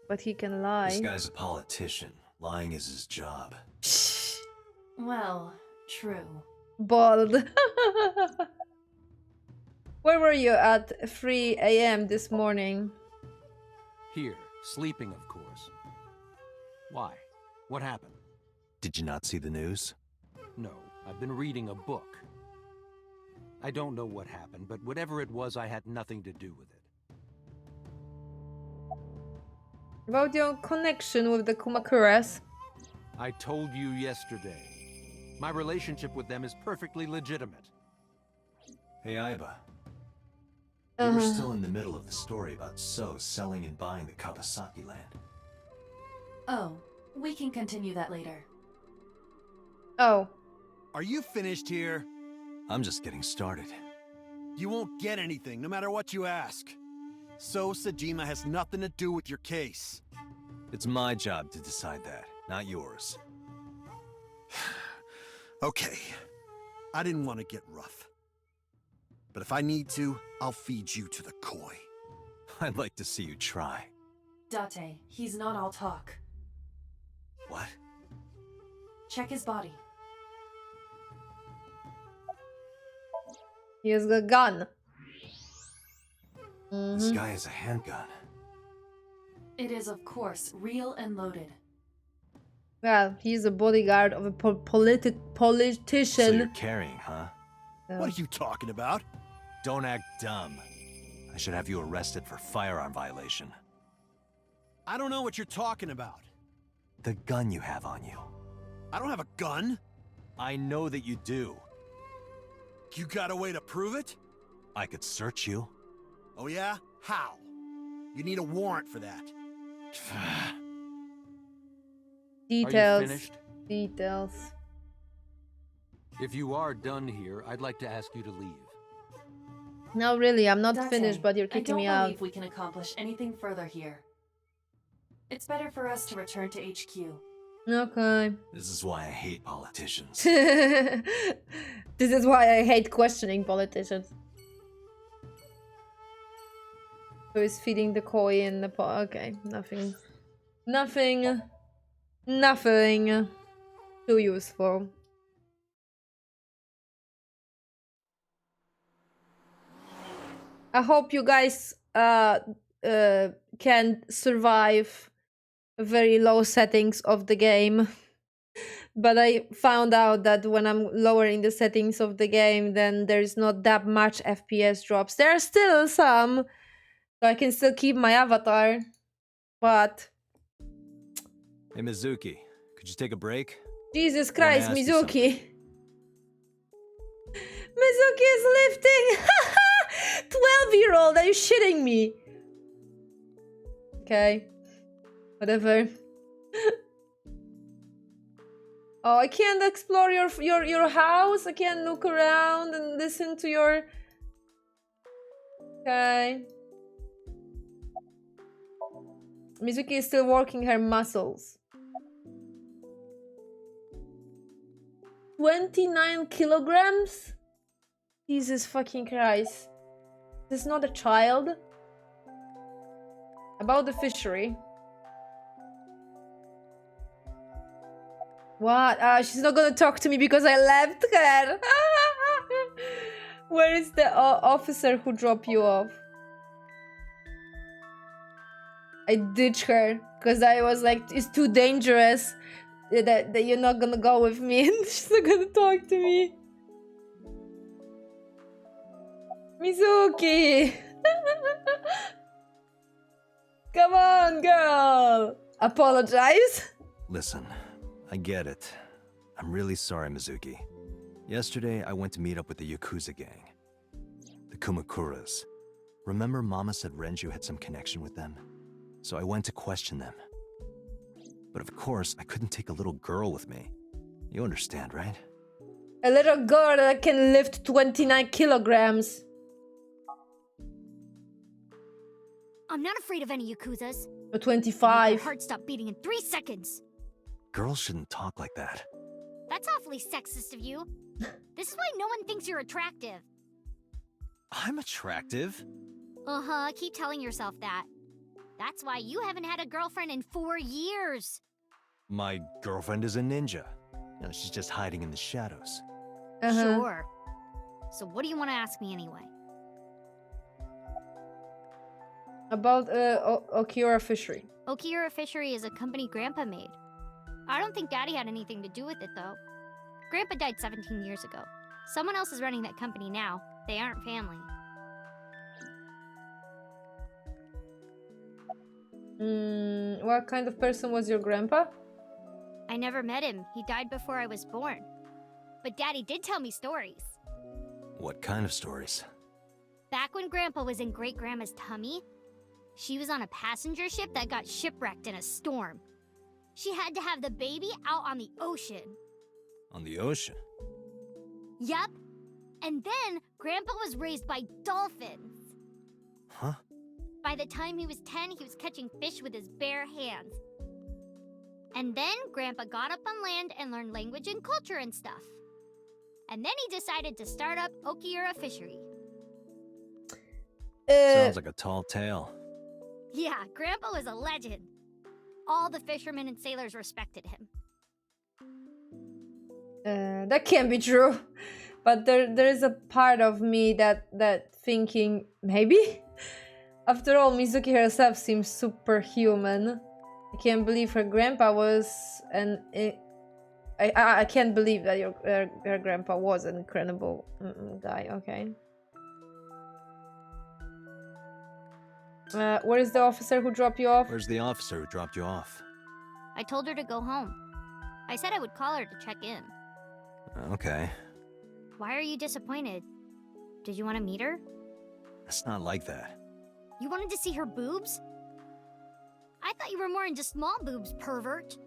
But he can lie. This guy's a politician. Lying is his job. Well, true. Bald. Where were you at 3 AM this morning? Here, sleeping, of course. Why? What happened? Did you not see the news? No, I've been reading a book. I don't know what happened, but whatever it was, I had nothing to do with it. About your connection with the Kumakuras. I told you yesterday. My relationship with them is perfectly legitimate. Hey, Iba. You were still in the middle of the story about So selling and buying the Kawasaki land. Oh, we can continue that later. Oh. Are you finished here? I'm just getting started. You won't get anything, no matter what you ask. So Sajima has nothing to do with your case. It's my job to decide that, not yours. Okay. I didn't want to get rough. But if I need to, I'll feed you to the koi. I'd like to see you try. Date, he's not all talk. What? Check his body. He has a gun. This guy has a handgun. It is, of course, real and loaded. Well, he's a bodyguard of a politician. So you're carrying, huh? Yeah. What are you talking about? Don't act dumb. I should have you arrested for firearm violation. I don't know what you're talking about. The gun you have on you. I don't have a gun. I know that you do. You got a way to prove it? I could search you. Oh yeah? How? You need a warrant for that. Details. Are you finished? Details. If you are done here, I'd like to ask you to leave. No, really, I'm not Date, finished, but you're kicking me I don't out. believe we can accomplish anything further here. It's better for us to return to HQ. Okay. This is why I hate politicians. This is why I hate questioning politicians. So he's feeding the koi in the pot. Okay, nothing too useful. I hope you guys can survive very low settings of the game. But I found out that when I'm lowering the settings of the game, then there's not that much FPS drops. There are still some, so I can still keep my avatar, but... Hey, Mizuki, could you take a break? Jesus I wanna Christ, ask you Mizuki. Mizuki is lifting! 12-year-old, are you shitting me? Okay. Whatever. Oh, I can't explore your house. I can't look around and listen to your... Okay. Mizuki is still working her muscles. 29 kilograms? Jesus fucking Christ. This is not a child. About the fishery. What? She's not gonna talk to me because I left her. Where is the officer who dropped you off? I ditched her because I was like, it's too dangerous that you're not gonna go with me and she's not gonna talk to me. Mizuki! Come on, girl! Apologize? Listen, I get it. I'm really sorry, Mizuki. Yesterday, I went to meet up with the Yakuza gang. The Kumakuras. Remember Mama said Renju had some connection with them? So I went to question them. But of course, I couldn't take a little girl with me. You understand, right? A little girl that can lift 29 kilograms. I'm not afraid of any Yakuzas. Or 25. My heart stopped beating in 3 seconds. Girls shouldn't talk like that. That's awfully sexist of you. This is why no one thinks you're attractive. I'm attractive. Uh-huh, keep telling yourself that. That's why you haven't had a girlfriend in 4 years. My girlfriend is a ninja. You know, she's just hiding in the shadows. Sure. So what do you want to ask me anyway? About Okiura Fishery. Okiura Fishery is a company Grandpa made. I don't think Daddy had anything to do with it, though. Grandpa died 17 years ago. Someone else is running that company now. They aren't family. What kind of person was your grandpa? I never met him. He died before I was born. But Daddy did tell me stories. What kind of stories? Back when Grandpa was in Great-Grandma's tummy, she was on a passenger ship that got shipwrecked in a storm. She had to have the baby out on the ocean. On the ocean? Yup. And then Grandpa was raised by dolphins. Huh? By the time he was 10, he was catching fish with his bare hands. And then Grandpa got up on land and learned language and culture and stuff. And then he decided to start up Okiura Fishery. Sounds like a tall tale. Yeah, Grandpa was a legend. All the fishermen and sailors respected him. That can't be true. But there is a part of me that thinking, maybe? After all, Mizuki herself seems superhuman. I can't believe her grandpa was I can't believe that her grandpa was an incredible guy. Okay. Where is the officer who dropped you off? Where's the officer who dropped you off? I told her to go home. I said I would call her to check in. Okay. Why are you disappointed? Did you want to meet her? It's not like that. You wanted to see her boobs? I thought you were more into small boobs, pervert.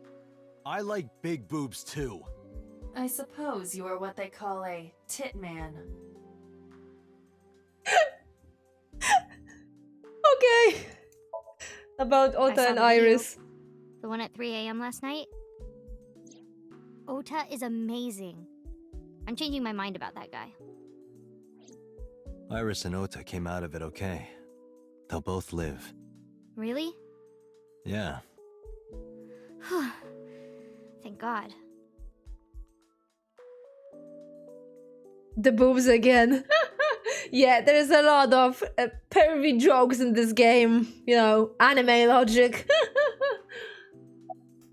I like big boobs too. I suppose you are what they call a tit man. Okay. About Ota and Iris. The one at 3 a.m. last night? Ota is amazing. I'm changing my mind about that guy. Iris and Ota came out of it okay. They'll both live. Really? Yeah. Thank God. The boobs again. Yeah, there's a lot of pervy jokes in this game. You know, anime logic.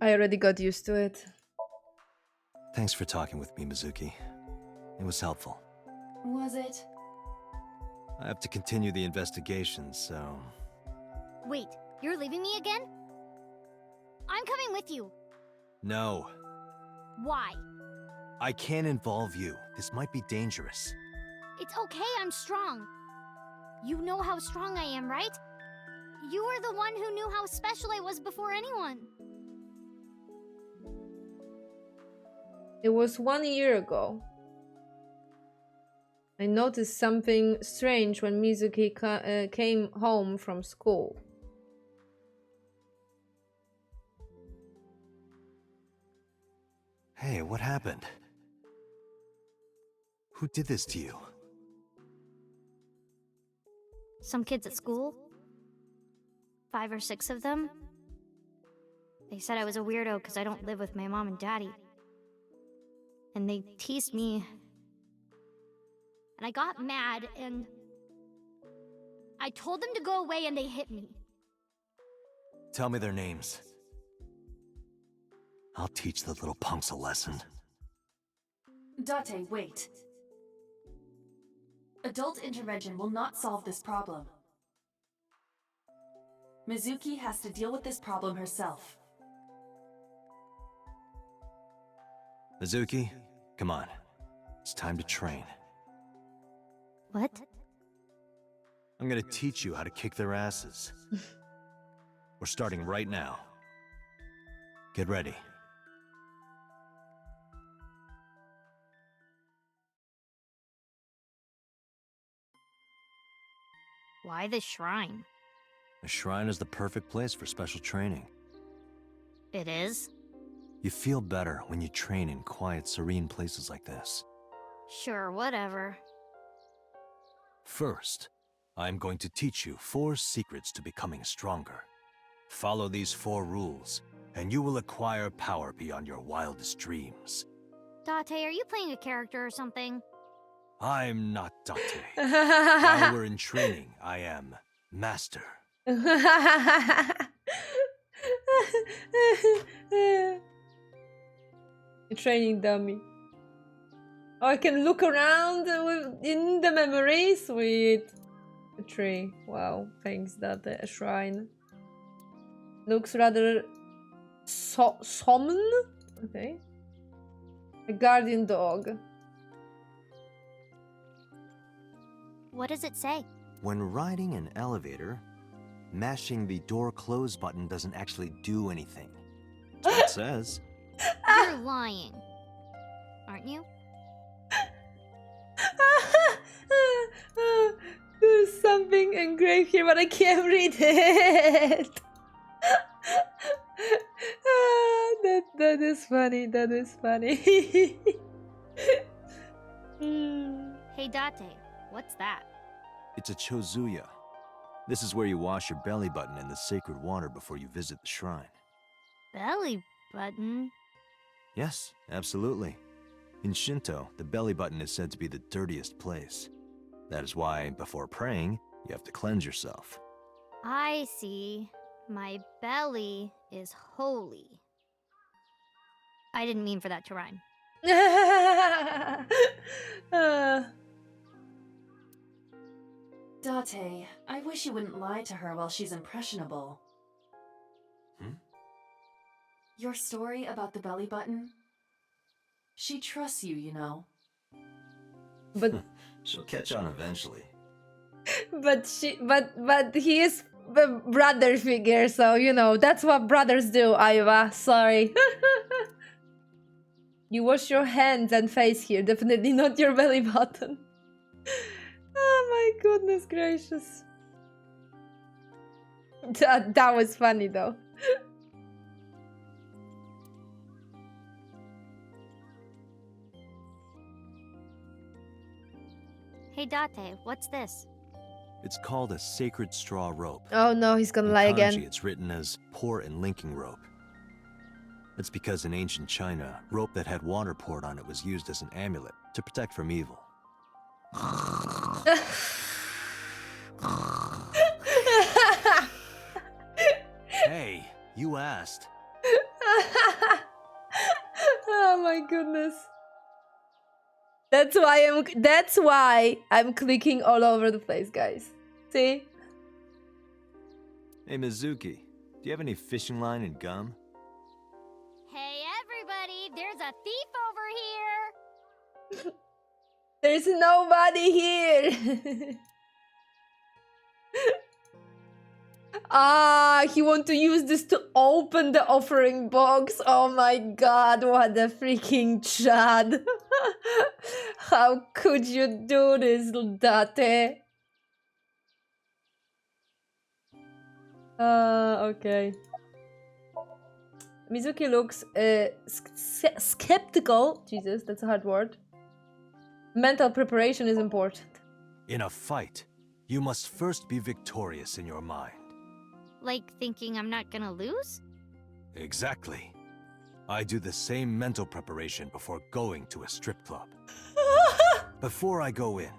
I already got used to it. Thanks for talking with me, Mizuki. It was helpful. Was it? I have to continue the investigation, so... Wait, you're leaving me again? I'm coming with you. No. Why? I can't involve you. This might be dangerous. It's okay, I'm strong. You know how strong I am, right? You were the one who knew how special I was before anyone. It was 1 year ago. I noticed something strange when Mizuki came home from school. Hey, what happened? Who did this to you? Some kids at school. 5 or 6 of them. They said I was a weirdo because I don't live with my mom and daddy. And they teased me. And I got mad and I told them to go away and they hit me. Tell me their names. I'll teach the little punks a lesson. Date, wait. Adult intervention will not solve this problem. Mizuki has to deal with this problem herself. Mizuki, come on. It's time to train. What? I'm gonna teach you how to kick their asses. We're starting right now. Get ready. Why the shrine? A shrine is the perfect place for special training. It is? You feel better when you train in quiet, serene places like this. Sure, whatever. First, I'm going to teach you 4 secrets to becoming stronger. Follow these 4 rules, and you will acquire power beyond your wildest dreams. Date, are you playing a character or something? I'm not Date. While we're in training, I am Master. Training dummy. Oh, I can look around in the memory. Sweet. A tree. Wow. Thanks, that shrine. Looks rather solemn. Okay. A guardian dog. What does it say? When riding an elevator, mashing the door close button doesn't actually do anything. That's what it says. You're lying. Aren't you? There's something engraved here, but I can't read it. That is funny. That is funny. Hey, Date, what's that? It's a chozuya. This is where you wash your belly button in the sacred water before you visit the shrine. Belly button? Yes, absolutely. In Shinto, the belly button is said to be the dirtiest place. That is why, before praying, you have to cleanse yourself. I see. My belly is holy. I didn't mean for that to rhyme. Date, I wish you wouldn't lie to her while she's impressionable. Your story about the belly button? She trusts you, you know. But she'll catch on eventually. but he is the brother figure, so you know that's what brothers do. Aiva, sorry. You wash your hands and face here, definitely not your belly button. Oh my goodness gracious. That was funny though. Hey, Date, what's this? It's called a sacred straw rope. Oh no, he's gonna lie In kanji, again. it's written as pour and linking rope. That's because in ancient China, rope that had water poured on it was used as an amulet to protect from evil. Hey, you asked. Oh my goodness. That's why I'm clicking all over the place, guys. See? Hey, Mizuki, do you have any fishing line and gum? Hey, everybody, there's a thief over here. There's nobody here. He want to use this to open the offering box. Oh my god, what a freaking Chad. How could you do this, Date? Okay. Mizuki looks skeptical. Jesus, that's a hard word. Mental preparation is important. In a fight, you must first be victorious in your mind. Like thinking I'm not gonna lose? Exactly. I do the same mental preparation before going to a strip club. Before I go in,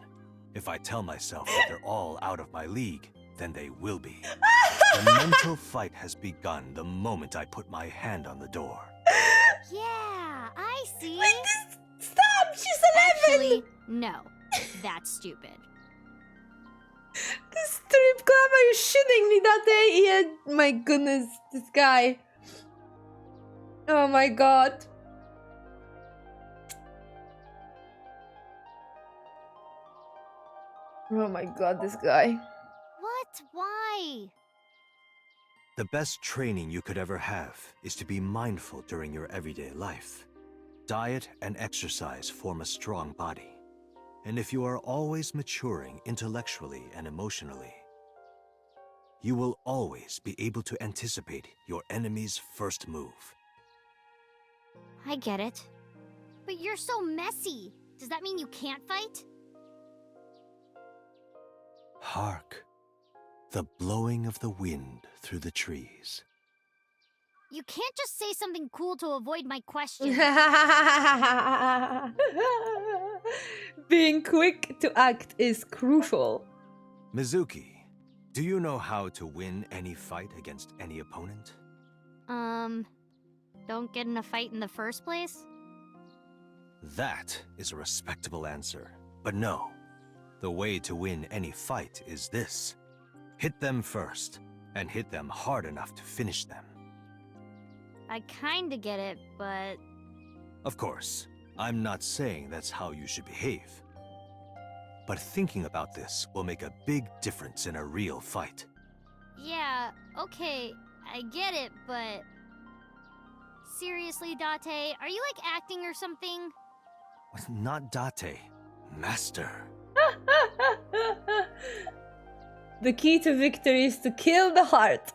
if I tell myself that they're all out of my league, then they will be. The mental fight has begun the moment I put my hand on the door. Yeah, I see. Stop! She's 11! Actually, no. That's stupid. The strip club? Are you shitting me, Date? Yeah, my goodness, this guy. Oh my god. Oh my god, this guy. What? Why? The best training you could ever have is to be mindful during your everyday life. Diet and exercise form a strong body. And if you are always maturing intellectually and emotionally, you will always be able to anticipate your enemy's first move. I get it. But you're so messy. Does that mean you can't fight? Hark, the blowing of the wind through the trees. You can't just say something cool to avoid my question. Being quick to act is crucial. Mizuki, do you know how to win any fight against any opponent? Don't get in a fight in the first place? That is a respectable answer. But no, the way to win any fight is this. Hit them first, and hit them hard enough to finish them. I kinda get it, but... Of course, I'm not saying that's how you should behave. But thinking about this will make a big difference in a real fight. Yeah, okay, I get it, but... Seriously, Date, are you like acting or something? Not Date, Master. The key to victory is to kill the heart.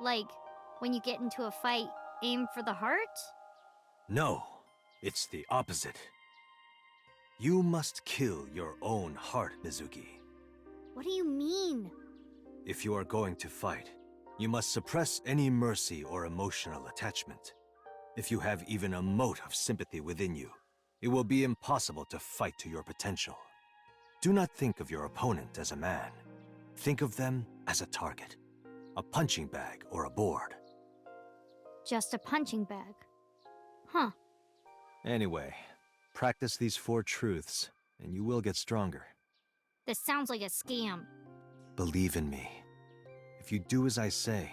Like, when you get into a fight, aim for the heart? No, it's the opposite. You must kill your own heart, Mizuki. What do you mean? If you are going to fight, you must suppress any mercy or emotional attachment. If you have even a mote of sympathy within you, it will be impossible to fight to your potential. Do not think of your opponent as a man. Think of them as a target, a punching bag or a board. Just a punching bag. Huh. Anyway, practice these 4 truths, and you will get stronger. This sounds like a scam. Believe in me. If you do as I say,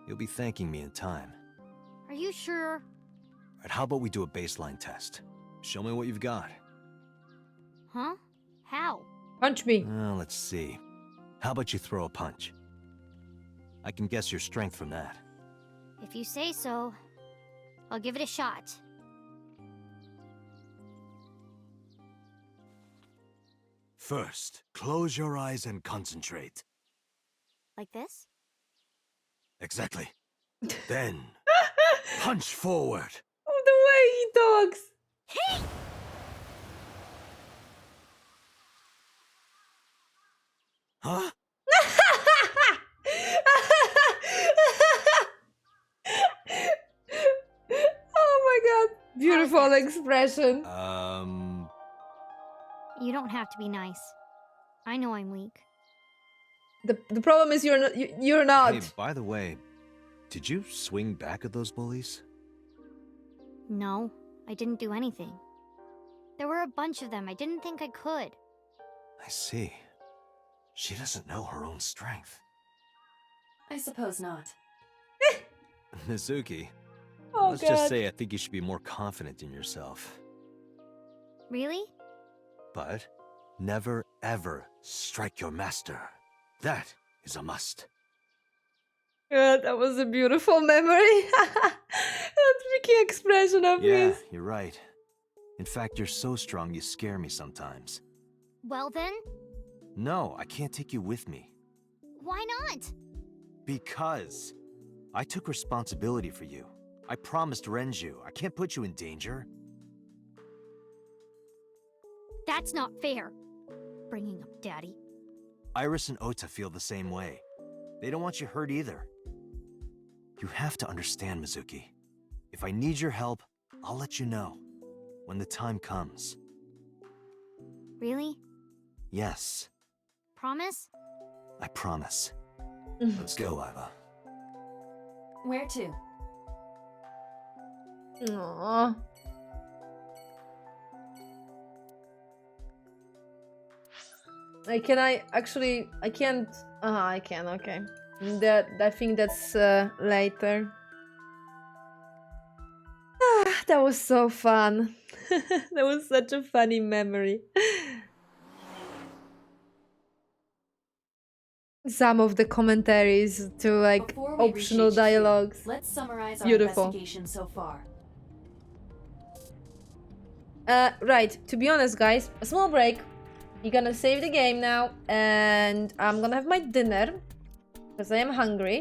you'll be thanking me in time. Are you sure? Right, how about we do a baseline test? Show me what you've got. Huh? How? Punch me. Let's see. How about you throw a punch? I can guess your strength from that. If you say so, I'll give it a shot. First, close your eyes and concentrate. Like this? Exactly. Then, punch forward. Oh, the way he talks. Hey! Huh? Oh my god. Beautiful expression. You don't have to be nice. I know I'm weak. The problem is you're not. Hey, by the way, did you swing back at those bullies? No, I didn't do anything. There were a bunch of them. I didn't think I could. I see. She doesn't know her own strength. I suppose not. Mizuki, Oh, let's God. just say I think you should be more confident in yourself. Really? But never ever strike your master. That is a must. Yeah, that was a beautiful memory. That freaking expression of Yeah, his. you're right. In fact, you're so strong you scare me sometimes. Well then, No, I can't take you with me. why not? Because I took responsibility for you. I promised Renju. I can't put you in danger. That's not fair. Bringing up Daddy. Iris and Ota feel the same way. They don't want you hurt either. You have to understand, Mizuki. If I need your help, I'll let you know. When the time comes. Really? Yes, Promise? I promise. Let's go, Iva. Where to? Aww. I can't. I can, okay. I think that's later. That was so fun. That was such a funny memory. Some of the commentaries to like Before we reach optional HQ, dialogues. let's summarize our Beautiful. investigation so far. Right, to be honest, guys, a small break. You're gonna save the game now, and I'm gonna have my dinner because I am hungry.